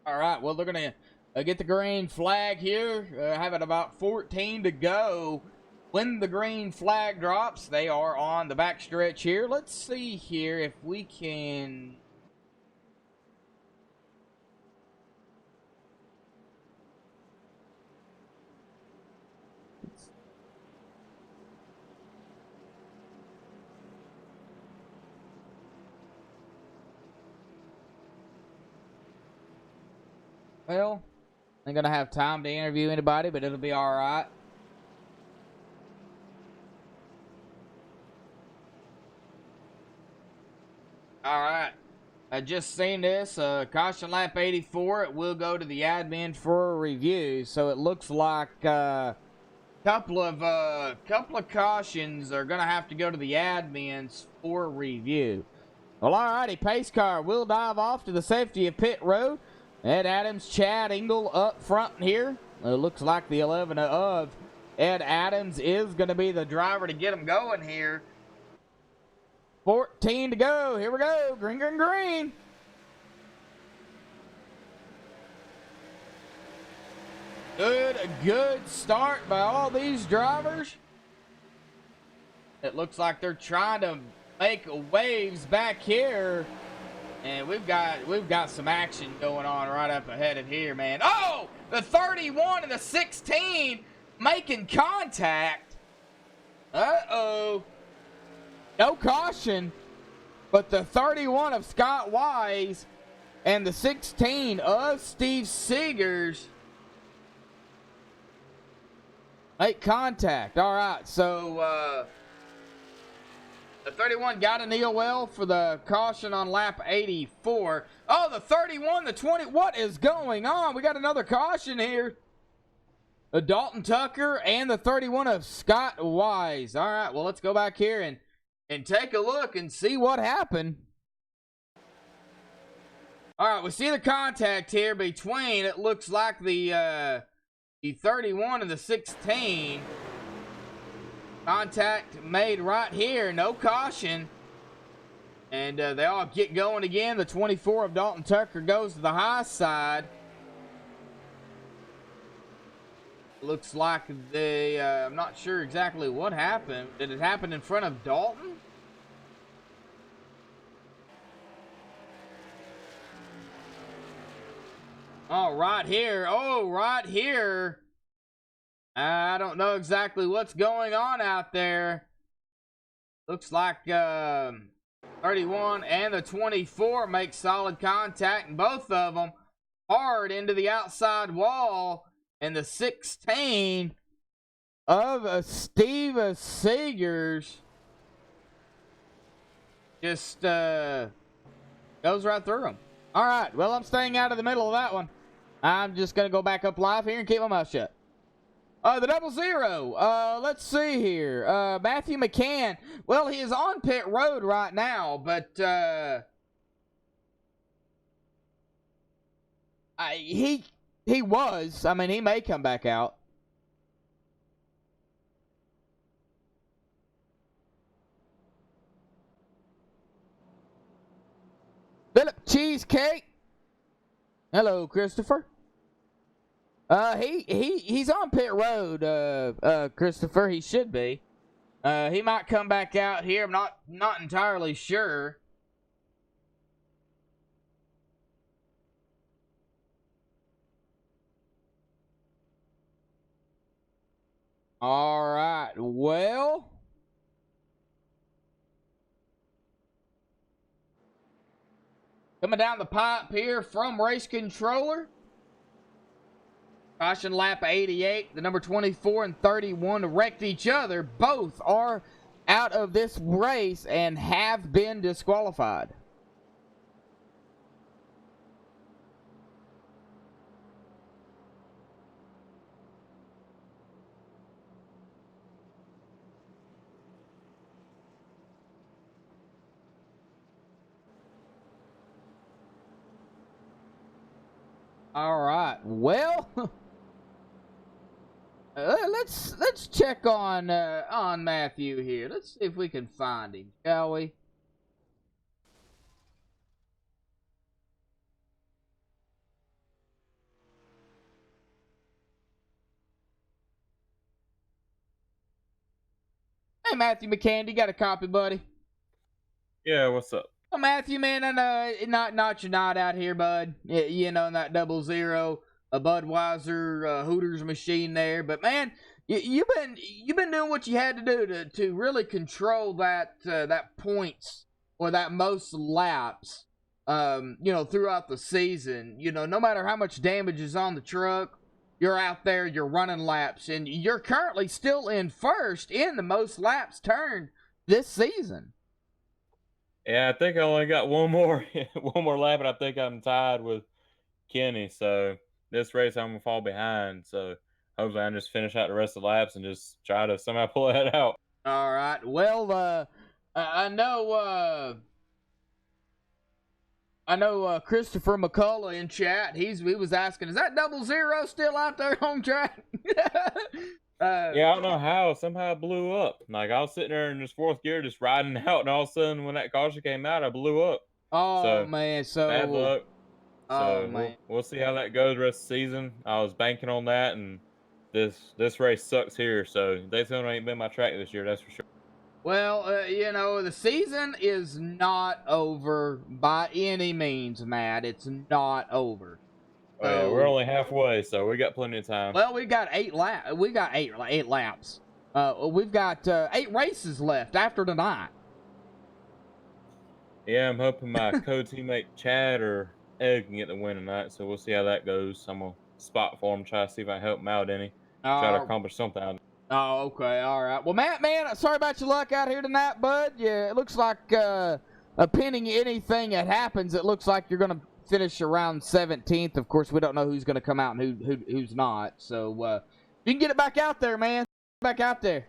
All right, well, they're going to get the green flag here. Having about 14 to go. when the green flag drops, they are on the back stretch here. Let's see here if we can... Well, I'm going to have time to interview anybody, but it'll be all right. All right. I just seen this. Caution lap 84. It will go to the admin for a review. So it looks like couple of cautions are going to have to go to the admins for review. Well, all righty. Pace car will dive off to the safety of pit road. Ed Adams, Chad Engel up front here. It looks like the 11 of Ed Adams is going to be the driver to get him going here. 14 to go. Here we go. Green, green, green. Good start by all these drivers. It looks like they're trying to make waves back here. And we've got some action going on right up ahead of here, man. Oh, the 31 and the 16 making contact. Uh-oh. No caution, but the 31 of Scott Wise and the 16 of Steve Seegers make contact. All right, so the 31 got an EOL for the caution on lap 84. Oh, the 31, the 20. What is going on? We got another caution here. The Dalton Tucker and the 31 of Scott Wise. All right, well, let's go back here and take a look and see what happened. All right, we see the contact here between, it looks like the 31 and the 16. Contact made right here, no caution. And they all get going again. The 24 of Dalton Tucker goes to the high side. Looks like they, I'm not sure exactly what happened. Did it happen in front of Dalton? Oh, right here. Oh, right here. I don't know exactly what's going on out there. Looks like 31 and the 24 make solid contact, and both of them hard into the outside wall. And the 16 of Steve Seegers just goes right through them. All right, well, I'm staying out of the middle of that one. I'm just going to go back up live here and keep my mouth shut. The 00. Let's see here. Matthew McCann. Well, he is on pit road right now, but he was. I mean, he may come back out. Philip Cheesecake. Hello, Christopher. He's on pit road, Christopher. He should be. He might come back out here. I'm not entirely sure. All right. Well, coming down the pipe here from Race Controller. Caution lap 88. The number 24 and 31 wrecked each other. Both are out of this race and have been disqualified. All right. Well, let's check on Matthew here. Let's see if we can find him, shall we? Hey, Matthew McCandy, got a copy, buddy? Yeah, what's up? Well, Matthew, man, I know not your night out here, bud. You know, in that 00, a Budweiser Hooters machine there. But man, you've been doing what you had to do to really control that points or that most laps. Throughout the season. No matter how much damage is on the truck, you're out there, you're running laps, and you're currently still in first in the most laps turned this season. Yeah, I think I only got one more lap, and I think I'm tied with Kenny. So this race, I'm gonna fall behind. So hopefully, I just finish out the rest of the laps and just try to somehow pull that out. All right. Well, I know Christopher McCullough in chat. He was asking, is that 00 still out there on track? Yeah, I don't know how. Somehow it blew up. Like, I was sitting there in this fourth gear just riding out, and all of a sudden, when that caution came out, I blew up. Oh, man. So bad luck. Oh, So man. we'll see how that goes the rest of the season. I was banking on that, and this race sucks here. So Daytona ain't been my track this year, that's for sure. Well, the season is not over by any means, Matt. It's not over. Yeah, we're only halfway, so we got plenty of time. Well, we got eight laps. We've got eight laps. We've got 8 races left after tonight. Yeah, I'm hoping my co-teammate Chad or Ed can get the win tonight, so we'll see how that goes. I'm gonna spot for him, try to see if I can help him out any. Try to accomplish something out of it. Oh, okay, all right. Well, Matt, man, sorry about your luck out here tonight, bud. Yeah, it looks like pending anything that happens, it looks like you're gonna finish around 17th. Of course, we don't know who's gonna come out and who's not. So you can get it back out there, man. Back out there.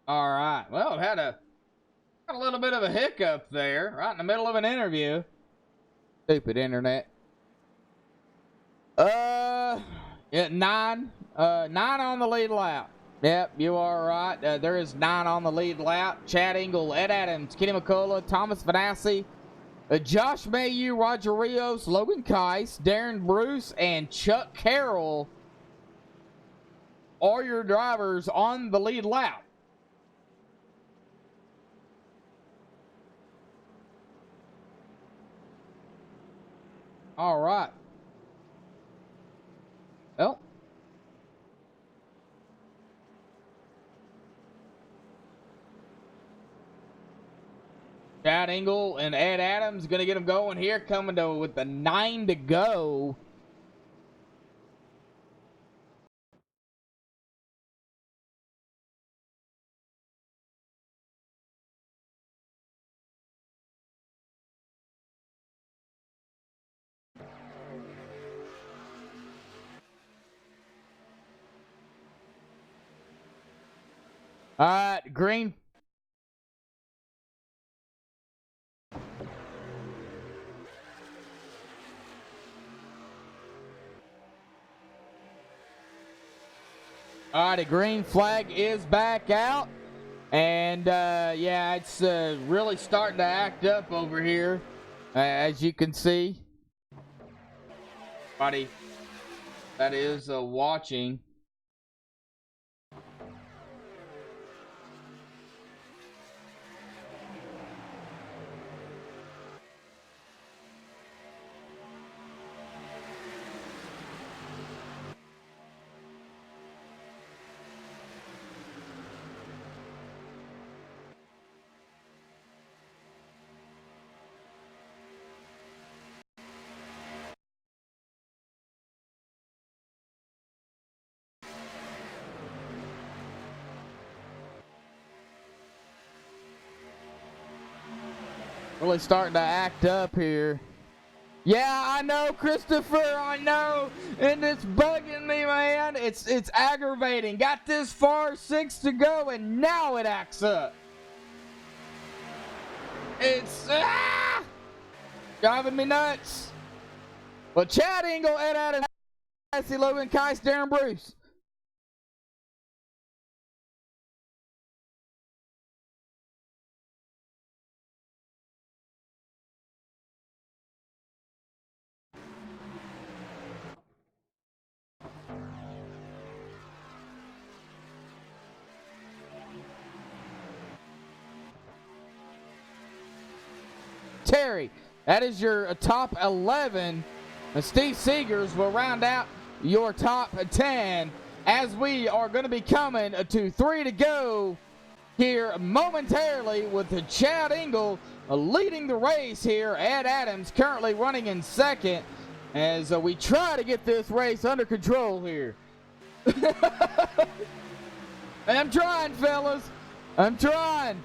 All right. Well, had a little bit of a hiccup there, right in the middle of an interview. Stupid internet. Yeah, 9 on the lead lap. Yep, you are right. There is 9 on the lead lap. Chad Engel, Ed Adams, Kenny McCullough, Thomas Vanassi, Josh Mayu, Roger Rios, Logan Keiss, Darren Bruce, and Chuck Carroll are your drivers on the lead lap. All right. Well. Chad Engel and Ed Adams going to get them going here, coming to with the 9 to go. All right, green. All right, a green flag is back out. And, yeah, it's really starting to act up over here, as you can see. Buddy, that is watching. Really starting to act up here. Yeah, I know, Christopher, I know. And it's bugging me, man. It's aggravating. Got this far, 6 to go, and now it acts up. It's driving me nuts. Well, Chad Engel, Ed Adams. see Logan Keiss, Darren Bruce. Terry, that is your top 11. Steve Seegers will round out your top 10 as we are going to be coming to 3 to go here momentarily with Chad Engel leading the race here. Ed Adams currently running in second as we try to get this race under control here. I'm trying, fellas. I'm trying.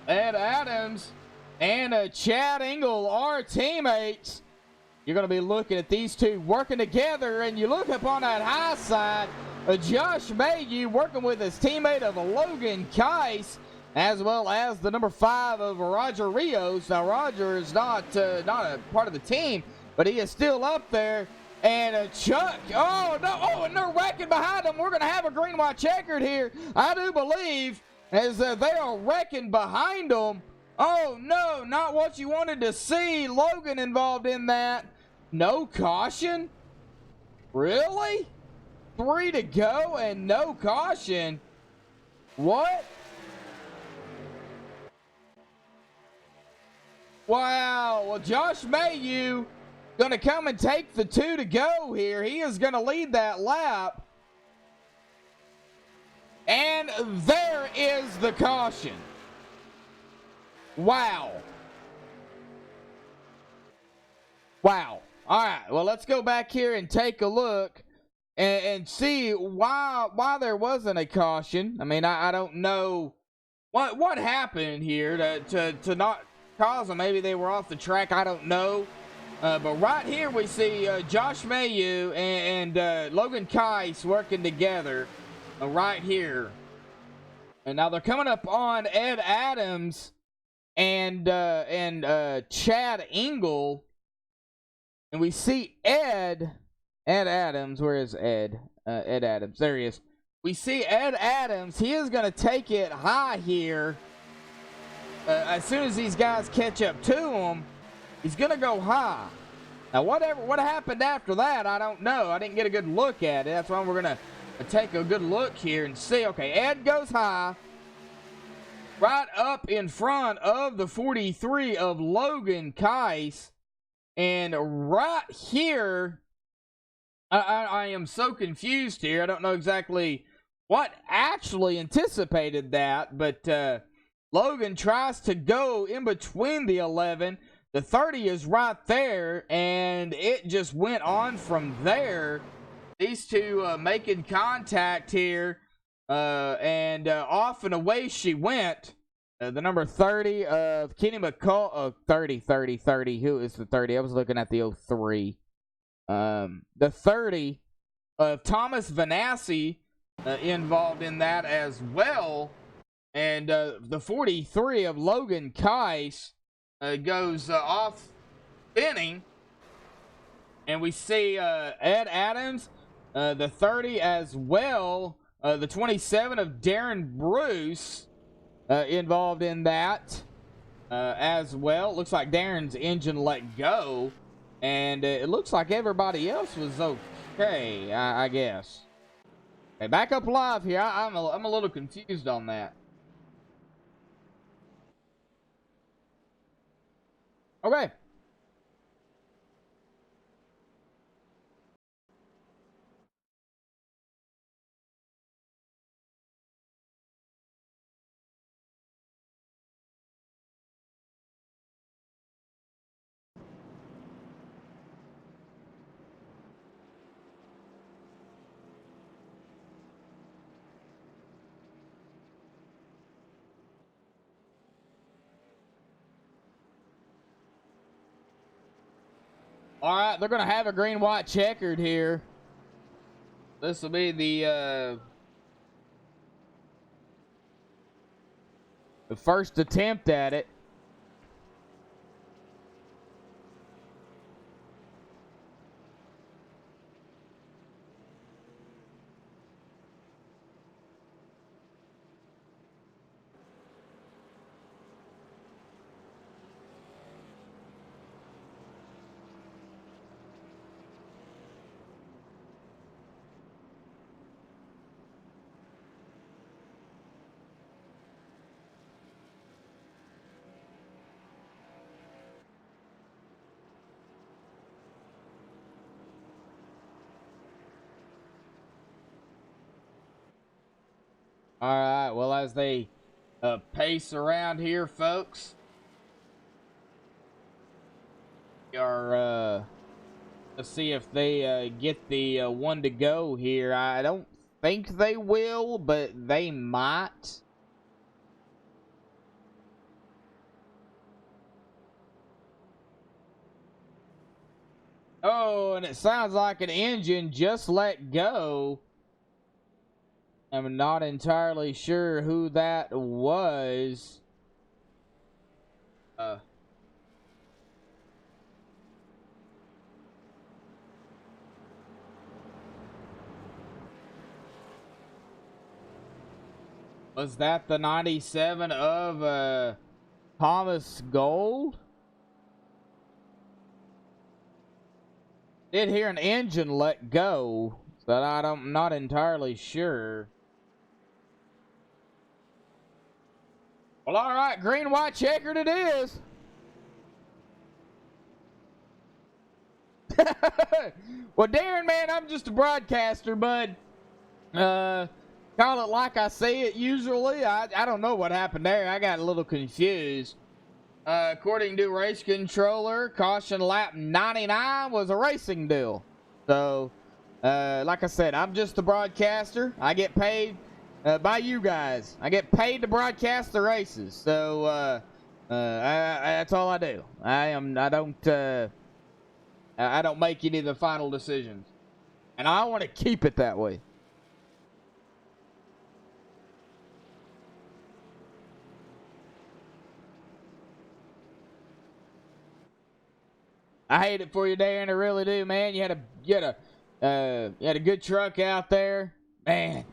Ed Adams and Chad Engel are teammates. You're going to be looking at these two working together, and you look up on that high side, Josh Mayhew working with his teammate of Logan Keiss, as well as the number 5 of Roger Rios. Now, Roger is not a part of the team, but he is still up there. And Chuck, oh, no, oh, and they're wrecking behind them. We're going to have a green-white checkered here, I do believe, as they are wrecking behind them. Oh, no, not what you wanted to see. Logan involved in that. No caution? Really? 3 to go and no caution? What? Wow. Well, Josh Mayhew going to come and take the 2 to go here. He is going to lead that lap. And there is the caution. Wow. Wow. All right. Well, let's go back here and take a look and see why there wasn't a caution. I mean, I don't know what happened here to not cause them. Maybe they were off the track. I don't know. But right here we see Josh Mayhew and Logan Keiss working together. Right here. And now they're coming up on Ed Adams and Chad Engel. And we see Ed Adams. Where is Ed? Ed Adams. There he is. We see Ed Adams. He is going to take it high here. As soon as these guys catch up to him, he's going to go high. Now, what happened after that, I don't know. I didn't get a good look at it. That's why we're going to take a good look here and see. Okay, Ed goes high. Right up in front of the 43 of Logan Keiss. And right here, I am so confused here. I don't know exactly what actually anticipated that. But Logan tries to go in between the 11. The 30 is right there. And it just went on from there. These two making contact here, and off and away she went. The number 30 of Kenny McCall, 30. Who is the 30? I was looking at the 03. The 30 of Thomas Vanassi involved in that as well. And the 43 of Logan Keiss goes off spinning. And we see Ed Adams, the 30 as well, the 27 of Darren Bruce involved in that as well. Looks like Darren's engine let go, and it looks like everybody else was okay, I guess. Okay, back up live here. I'm a little confused on that. Okay. All right, they're going to have a green-white checkered here. This will be the first attempt at it. All right, well, as they pace around here, folks, we are let's see if they get the one to go here. I don't think they will, but they might. Oh, and it sounds like an engine just let go. I'm not entirely sure who that was. Was that the 97 of Thomas Gold? Did hear an engine let go, but I'm not entirely sure. Well, all right, green, white, checkered it is. Well, Darren, man, I'm just a broadcaster, bud. Call it like I say it usually. I don't know what happened there. I got a little confused. According to race controller, caution lap 99 was a racing deal. So, like I said, I'm just the broadcaster. I get paid by you guys. I get paid to broadcast the races. So, that's all I do. I don't make any of the final decisions, and I want to keep it that way. I hate it for you, Darren. I really do, man. You had a good truck out there, man.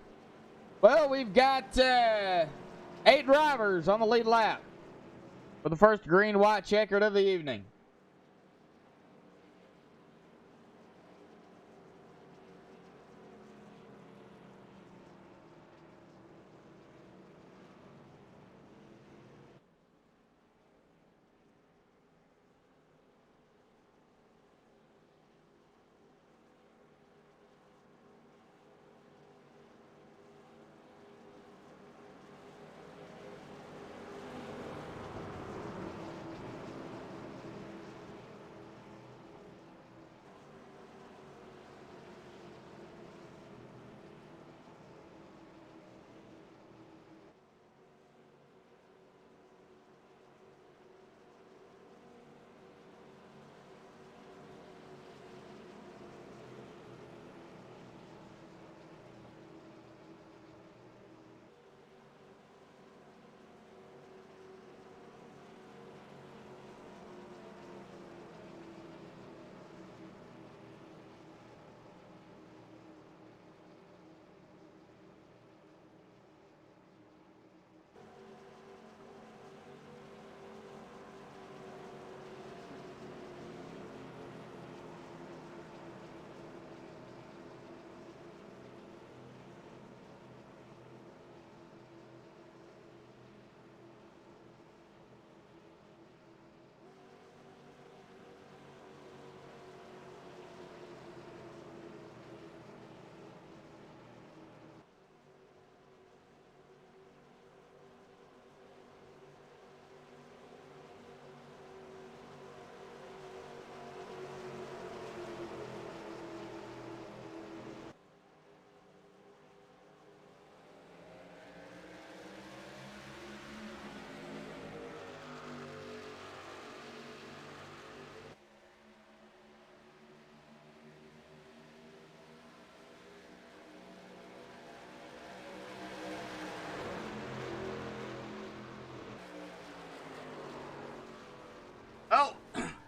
Well, we've got 8 drivers on the lead lap for the first green, white, checkered of the evening.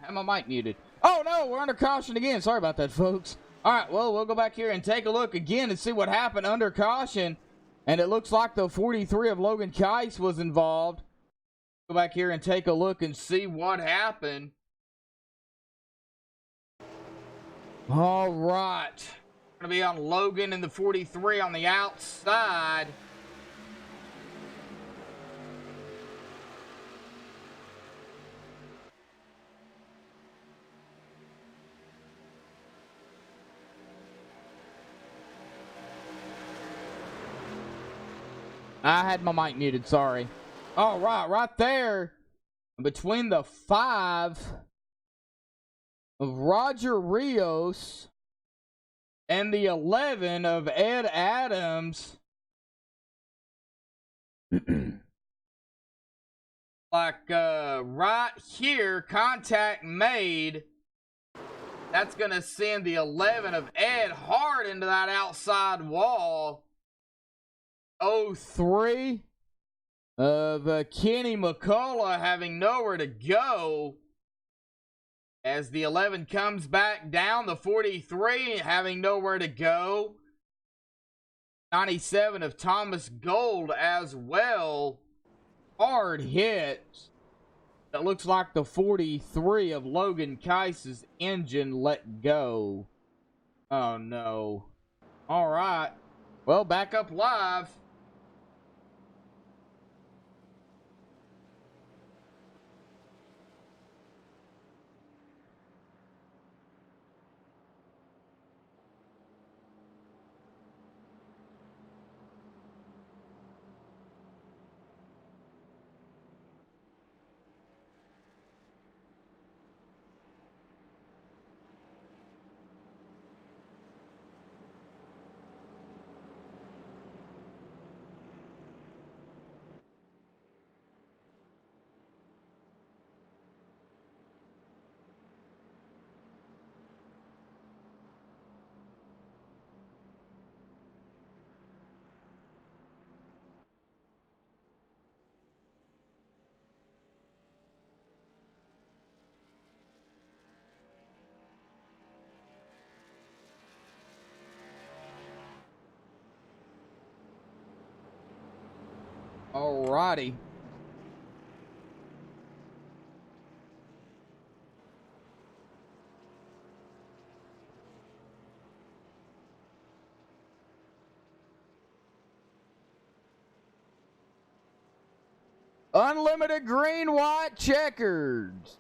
Have my mic muted. Oh no, we're under caution again. Sorry about that, folks. All right, well, we'll go back here and take a look again and see what happened under caution. And it looks like the 43 of Logan Keiss was involved. Go back here and take a look and see what happened. All right. Going to be on Logan and the 43 on the outside. I had my mic muted, sorry. All right, right there, between the 5 of Roger Rios and the 11 of Ed Adams. Right here, contact made. That's going to send the 11 of Ed hard into that outside wall. 03 of Kenny McCullough having nowhere to go as the 11 comes back down. The 43 having nowhere to go. 97 of Thomas Gold as well. Hard hit. It looks like the 43 of Logan Keiss's engine let go. Oh no. All right. Well, back up live. Alrighty. Unlimited green, white, checkers.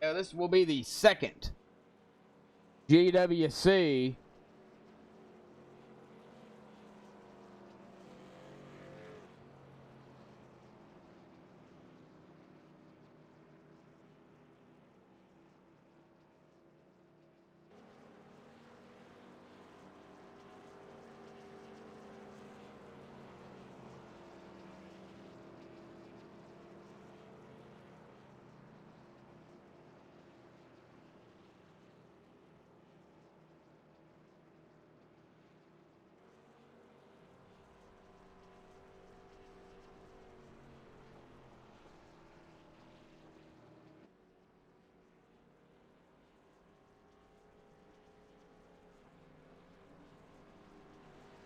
Yeah, this will be the second GWC.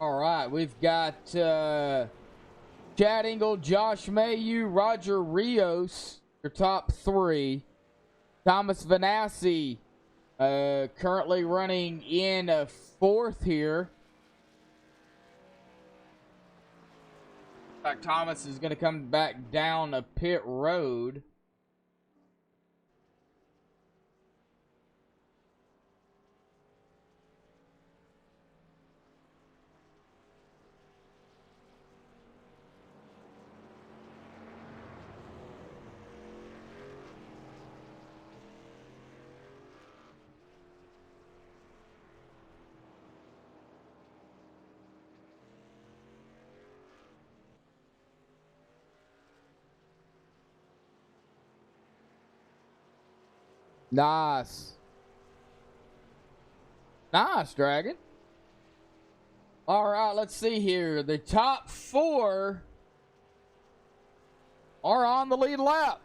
All right, we've got Chad Engel, Josh Mayu, Roger Rios, your top three. Thomas Vanassi currently running in fourth here. In fact, Thomas is going to come back down a pit road. Nice. Nice, Dragon. All right, let's see here. The top four are on the lead lap.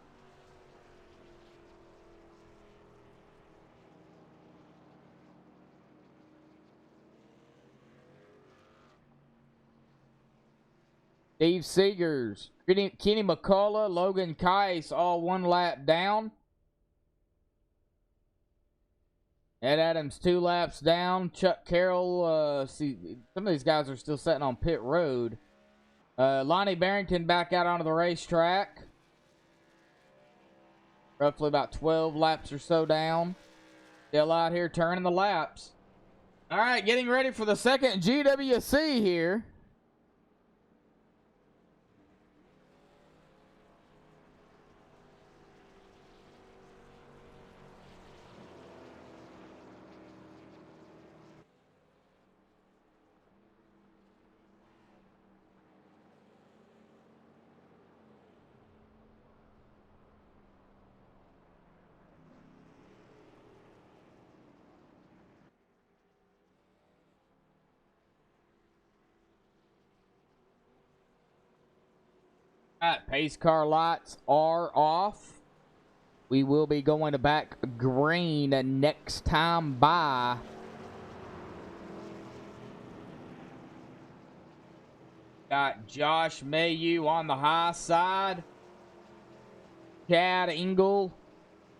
Steve Seegers, Kenny McCullough, Logan Kais, all 1 lap down. Ed Adams 2 laps down. Chuck Carroll, see, some of these guys are still sitting on pit road. Lonnie Barrington back out onto the racetrack. Roughly about 12 laps or so down. Still out here turning the laps. All right, getting ready for the second GWC here. All right, pace car lights are off. We will be going to back green next time by. Got Josh Mayu on the high side. Chad Engel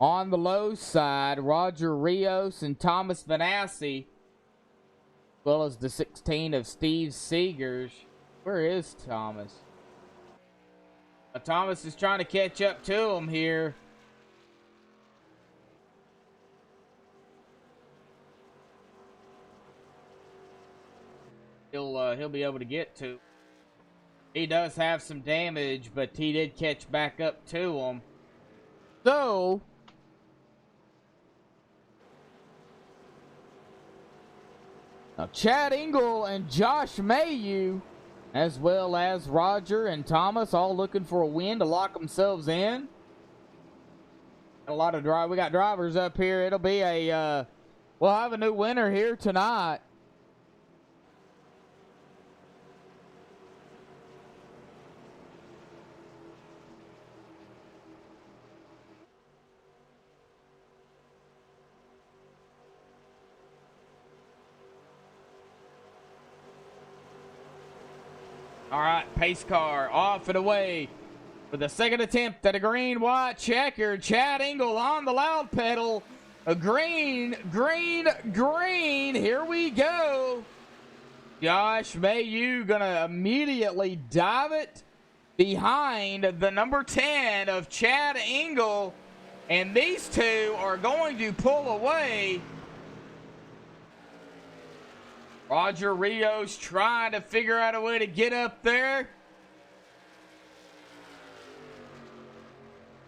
on the low side. Roger Rios and Thomas Vanassi, as well as the 16 of Steve Seegers. Where is Thomas? Thomas is trying to catch up to him here. He'll be able to get to. He does have some damage, but he did catch back up to him. So now Chad Engel and Josh Mayu, as well as Roger and Thomas, all looking for a win to lock themselves in. A lot of we got drivers up here. It'll be a we'll have a new winner here tonight. All right, pace car off and away for the second attempt at a green, white, checkered. Chad Engel on the loud pedal. A green, green, green. Here we go. Josh Mayu gonna immediately dive it behind the number 10 of Chad Engel. And these two are going to pull away. Roger Rios trying to figure out a way to get up there.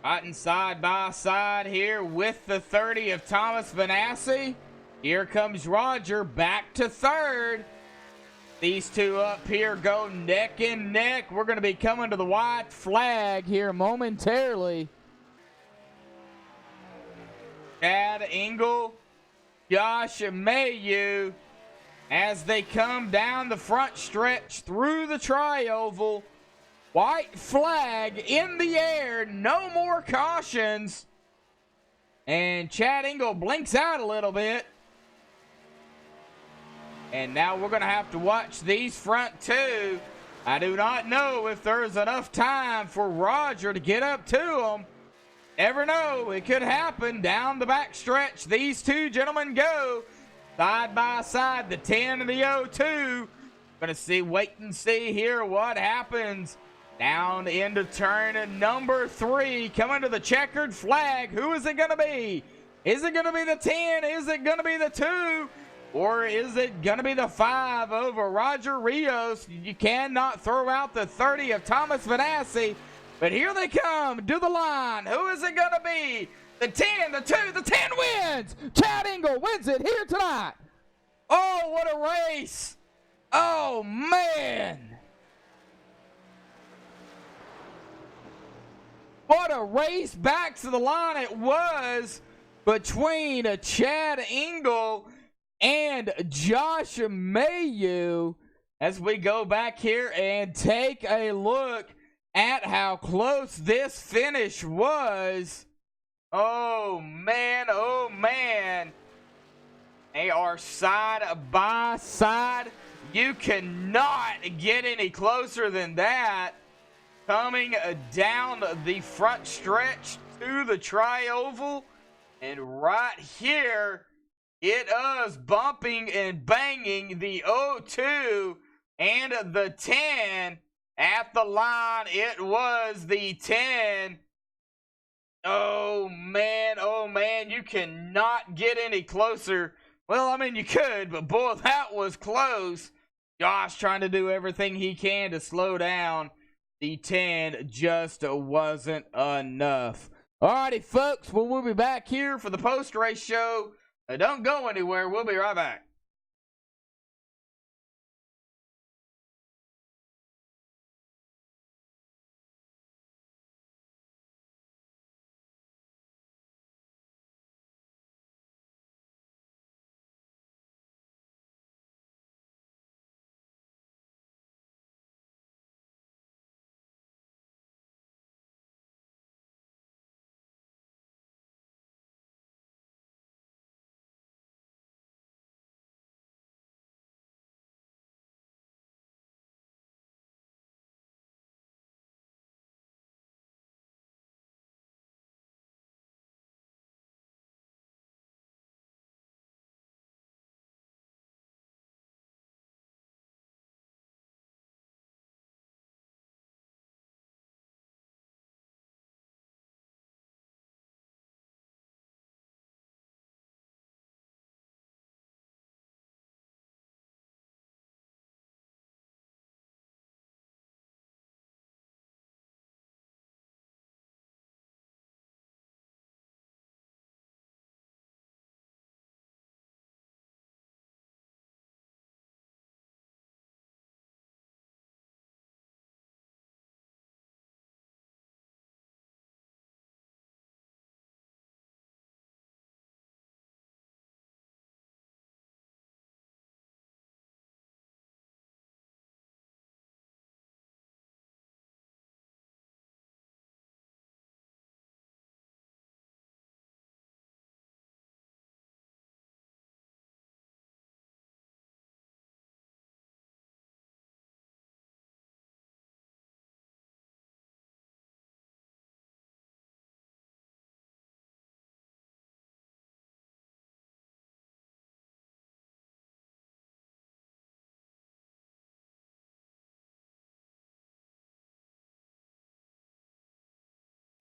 Fighting side by side here with the 30 of Thomas Vanassi. Here comes Roger back to third. These two up here go neck and neck. We're going to be coming to the white flag here momentarily. Chad Engel, Josh Mayu, as they come down the front stretch through the tri-oval. White flag in the air. No more cautions. And Chad Engel blinks out a little bit. And now we're going to have to watch these front two. I do not know if there's enough time for Roger to get up to them. Never know. It could happen down the back stretch. These two gentlemen go side by side, the 10 and the 02. Gonna wait and see here what happens. Down into turn number 3, coming to the checkered flag. Who is it gonna be? Is it gonna be the 10? Is it gonna be the 2? Or is it gonna be the 5 over Roger Rios? You cannot throw out the 30 of Thomas Vanassi. But here they come to the line. Who is it gonna be? The 10, the 2, the 10 wins! Chad Engel wins it here tonight. Oh, what a race! Oh, man! What a race back to the line it was between Chad Engel and Josh Mayu as we go back here and take a look at how close this finish was. Oh man, oh man. They are side by side. You cannot get any closer than that. Coming down the front stretch to the tri-oval. And right here, it is bumping and banging the 02 and the 10 at the line. It was the 10. Oh man, you cannot get any closer. Well, I mean, you could, but boy, that was close. Josh trying to do everything he can to slow down. The 10 just wasn't enough. Alrighty, folks, well, we'll be back here for the post-race show. Don't go anywhere. We'll be right back.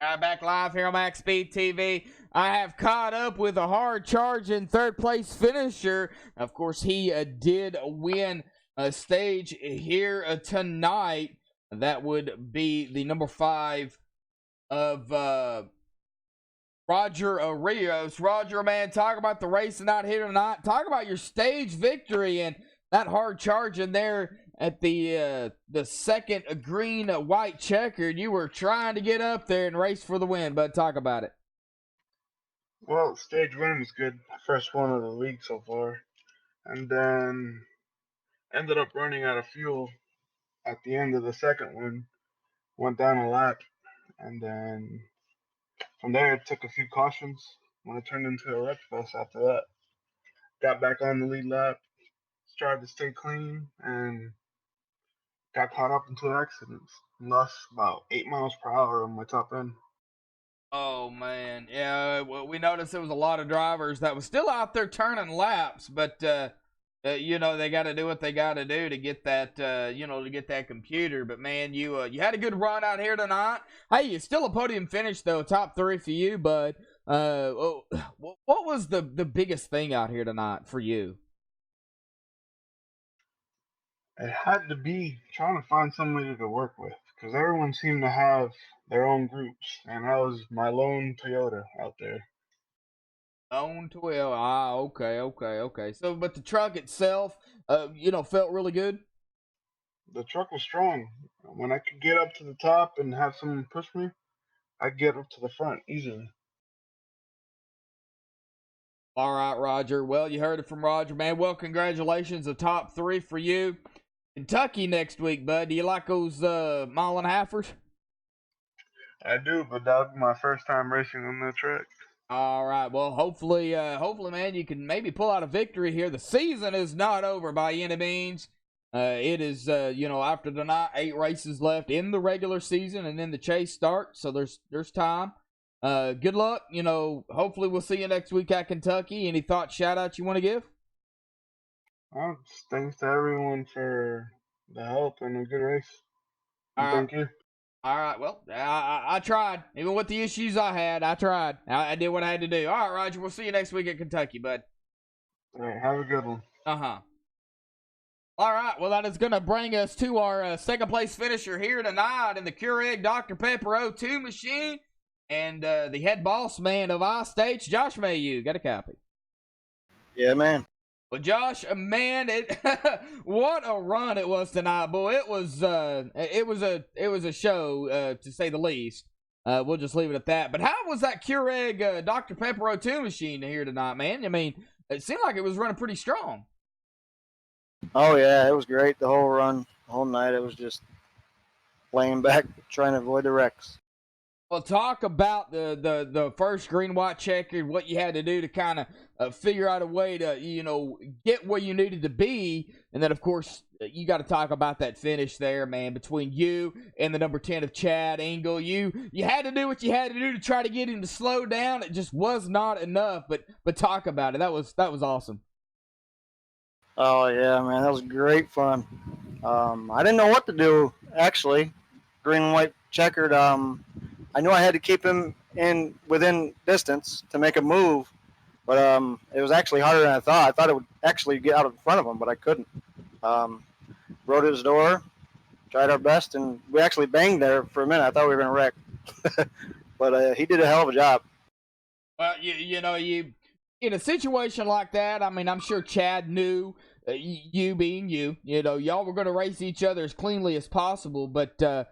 Back live here on MaxSpeedTV. I have caught up with a hard charge in third place finisher. Of course, he did win a stage here tonight. That would be the number 5 of Roger Rios. Roger, man, talk about the race not here tonight. Talk about your stage victory and that hard charge in there at the second green white checkered. You were trying to get up there and race for the win, but talk about it. Well, stage win was good. First one of the league so far. And then ended up running out of fuel at the end of the second one. Went down a lap. And then from there, it took a few cautions when it turned into a wreck fest after that. Got back on the lead lap. Tried to stay clean and got caught up into accidents. Lost about 8 miles per hour on my top end. Oh, man. Yeah, well, we noticed there was a lot of drivers that was still out there turning laps, but, you know, they got to do what they got to do to get that, you know, to get that computer. But, man, you had a good run out here tonight. Hey, you still a podium finish, though. Top 3 for you, bud. What was the biggest thing out here tonight for you? It had to be trying to find somebody to work with because everyone seemed to have their own groups, and I was my lone Toyota out there. Lone Toyota. Ah, okay. So, but the truck itself, you know, felt really good? The truck was strong. When I could get up to the top and have someone push me, I'd get up to the front easily. All right, Roger. Well, you heard it from Roger, man. Well, congratulations. The top 3 for you. Kentucky next week, bud. Do you like those mile and a halfers? I do, but that'll be my first time racing on that track. All right. Well, hopefully, man, you can maybe pull out a victory here. The season is not over by any means. It is, after tonight, 8 races left in the regular season, and then the chase starts. So there's time. Good luck. Hopefully we'll see you next week at Kentucky. Any thoughts, shout outs you want to give? Just thanks to everyone for the help and a good race. And thank you. All right. Well, I tried. Even with the issues I had, I tried. I did what I had to do. All right, Roger. We'll see you next week at Kentucky, bud. All right. Have a good one. Uh-huh. All right. Well, that is going to bring us to our second place finisher here tonight in the Keurig Dr. Pepper O2 machine. And the head boss man of I-States, Josh Mayu. Got a copy? Yeah, man. Well, Josh, man, what a run it was tonight, boy! It was a show, to say the least. We'll just leave it at that. But how was that Keurig Dr. Pepper O2 machine here tonight, man? I mean, it seemed like it was running pretty strong. Oh yeah, it was great the whole run, the whole night. It was just laying back, trying to avoid the wrecks. Well, talk about the first green-white checkered, what you had to do to kind of figure out a way to, get where you needed to be. And then, of course, you got to talk about that finish there, man, between you and the number 10 of Chad Engel. You had to do what you had to do to try to get him to slow down. It just was not enough, but talk about it. That was awesome. Oh, yeah, man, that was great fun. I didn't know what to do, actually. Green and white checkered, I knew I had to keep him within distance to make a move, but it was actually harder than I thought. I thought it would actually get out in front of him, but I couldn't. Rode his door, tried our best, and we actually banged there for a minute. I thought we were going to wreck, but he did a hell of a job. Well, you in a situation like that, I mean, I'm sure Chad knew, you being you, y'all were going to race each other as cleanly as possible, but, side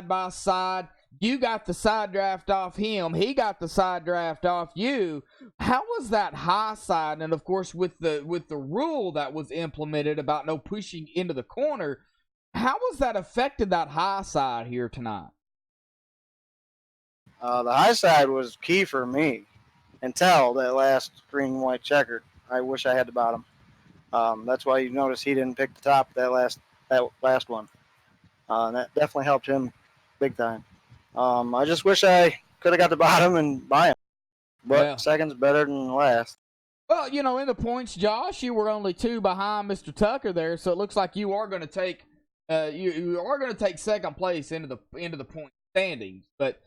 by side, you got the side draft off him. He got the side draft off you. How was that high side? And of course, with the rule that was implemented about no pushing into the corner, how was that affected that high side here tonight? The high side was key for me until that last green and white checkered. I wish I had the bottom. That's why you notice he didn't pick the top that last one. That definitely helped him big time. I just wish I could have got the bottom and buy him. But second's better than last. Well, in the points, Josh, you were only 2 behind Mr. Tucker there, so it looks like you are going to take you are going to take second place into the point standings. But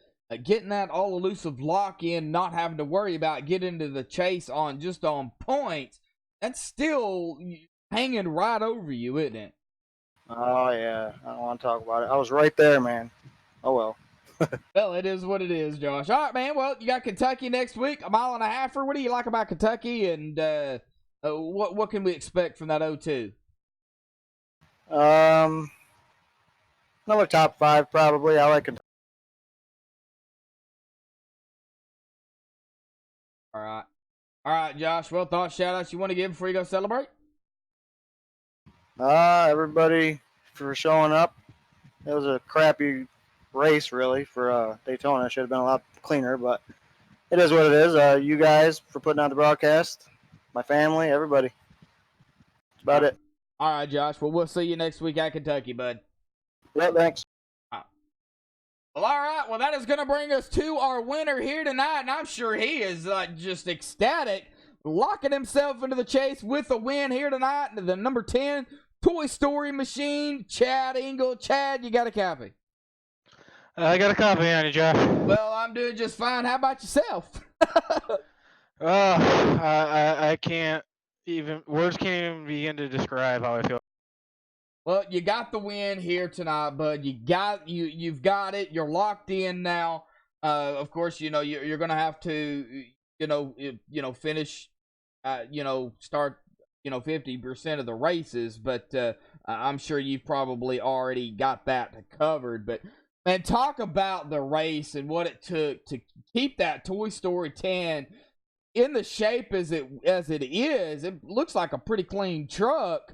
getting that all elusive lock in, not having to worry about getting into the chase on points, that's still hanging right over you, isn't it? Oh yeah, I don't want to talk about it. I was right there, man. Oh well. Well, it is what it is, Josh. All right, man. Well, you got Kentucky next week, a mile and a halfer. What do you like about Kentucky, and what can we expect from that O2? Another top 5 probably. I like Kentucky. All right, Josh. Well, thoughts, shout-outs you want to give before you go celebrate? Everybody for showing up. It was a crappy race, really, for Daytona. It should have been a lot cleaner, but it is what it is. You guys for putting out the broadcast, my family, everybody. That's about it. All right, Josh. Well, we'll see you next week at Kentucky, bud. Yeah, thanks. Well, all right. Well, that is going to bring us to our winner here tonight, and I'm sure he is just ecstatic, locking himself into the chase with a win here tonight. The number 10 Toy Story machine, Chad Engel. Chad, you got a copy? I got a copy on you, Josh. Well, I'm doing just fine. How about yourself? I can't even, words can't even begin to describe how I feel. Well, you got the win here tonight, bud. You've got it. You're locked in now. Of course, you're gonna have to, finish, start, 50% of the races, but I'm sure you've probably already got that covered. But man, talk about the race and what it took to keep that Toy Story 10 in the shape as it is. It looks like a pretty clean truck.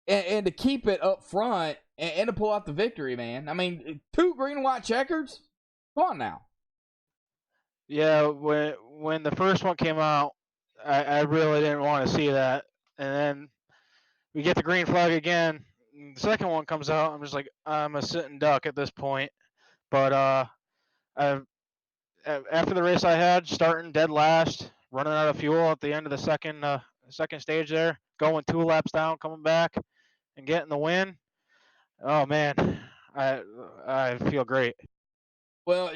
And to keep it up front and to pull out the victory, man. I mean, 2 green and white checkers? Come on now. Yeah, when the first one came out, I really didn't want to see that. And then we get the green flag again. The second one comes out. I'm just like, I'm a sitting duck at this point. But after the race I had, starting dead last, running out of fuel at the end of the second stage there, going 2 laps down, coming back, and getting the win. Oh man, I feel great. Well,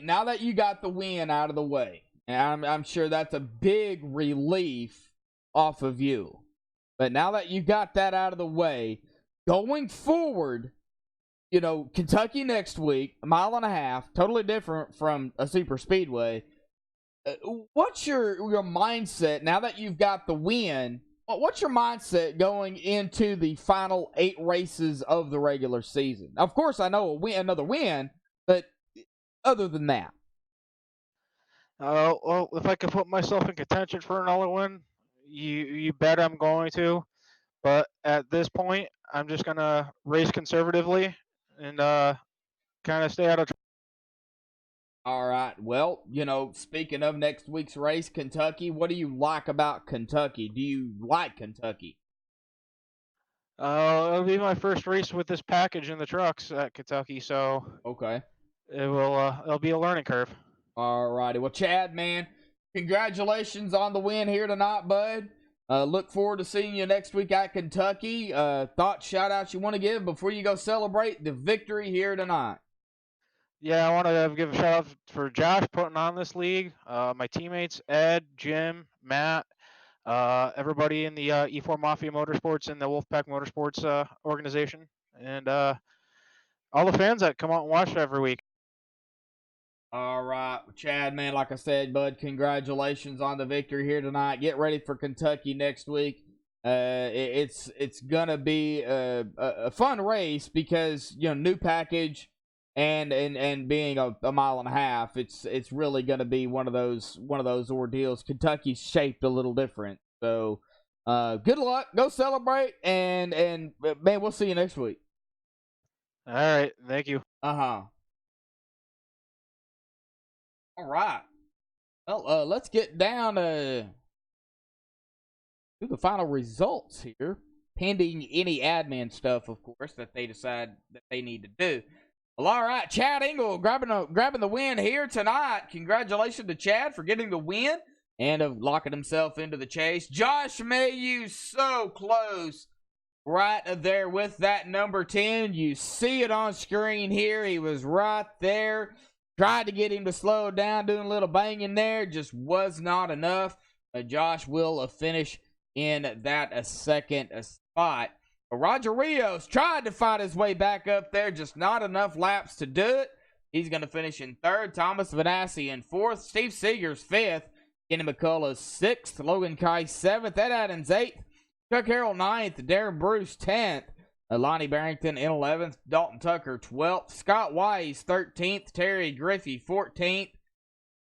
now that you got the win out of the way, and I'm sure that's a big relief off of you. But now that you got that out of the way, going forward, Kentucky next week, 1.5 miles, totally different from a super speedway. What's your mindset now that you've got the win? What's your mindset going into the final 8 races of the regular season? Of course, I know another win, but other than that. Well, if I can put myself in contention for another one, you bet I'm going to. But at this point, I'm just gonna race conservatively and kind of stay out of trouble. All right. Well, speaking of next week's race, Kentucky, what do you like about Kentucky? Do you like Kentucky? It'll be my first race with this package in the trucks at Kentucky, so okay, it'll be a learning curve. All righty. Well, Chad, man, congratulations on the win here tonight, bud. Look forward to seeing you next week at Kentucky. Thoughts, shout-outs you want to give before you go celebrate the victory here tonight? Yeah, I want to give a shout-out for Josh putting on this league, my teammates, Ed, Jim, Matt, everybody in the E4 Mafia Motorsports and the Wolfpack Motorsports organization, and all the fans that come out and watch every week. All right, Chad, man, like I said, bud, congratulations on the victory here tonight. Get ready for Kentucky next week. It's gonna be a fun race because new package and being a 1.5 miles. It's really gonna be one of those ordeals. Kentucky's shaped a little different, so good luck. Go celebrate, and man, we'll see you next week. All right, thank you. All right. Well, let's get down to the final results here, pending any admin stuff, of course, that they decide that they need to do. Well, all right, Chad Engel grabbing the win here tonight. Congratulations to Chad for getting the win and of locking himself into the chase. Josh Mayhew, so close, right there with that number 10. You see it on screen here. He was right there. Tried to get him to slow down, doing a little banging there. Just was not enough. Josh will finish in that second spot. But Roger Rios tried to fight his way back up there. Just not enough laps to do it. He's going to finish in 3rd. Thomas Vanassi in 4th. Steve Seegers 5th. Kenny McCullough 6th. Logan Kai 7th. Ed Adams 8th. Chuck Harrell 9th. Darren Bruce 10th. Lonnie Barrington in 11th, Dalton Tucker 12th, Scott Wise 13th, Terry Griffey 14th,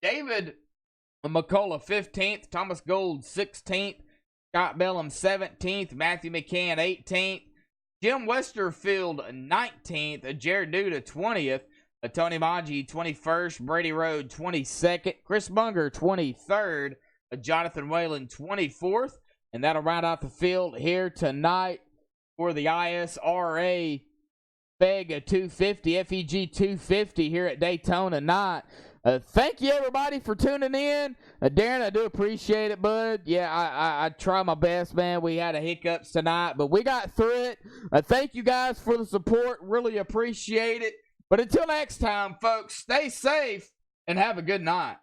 David McCullough 15th, Thomas Gold 16th, Scott Bellum 17th, Matthew McCann 18th, Jim Westerfield 19th, Jared Duda 20th, Tony Maggi 21st, Brady Road 22nd, Chris Munger 23rd, Jonathan Whalen 24th, and that'll round out the field here tonight for the ISRA FEG 250, FEG 250 here at Daytona night. Thank you, everybody, for tuning in. Darren, I do appreciate it, bud. Yeah, I try my best, man. We had a hiccups tonight, but we got through it. Thank you guys for the support. Really appreciate it. But until next time, folks, stay safe and have a good night.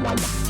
Wow.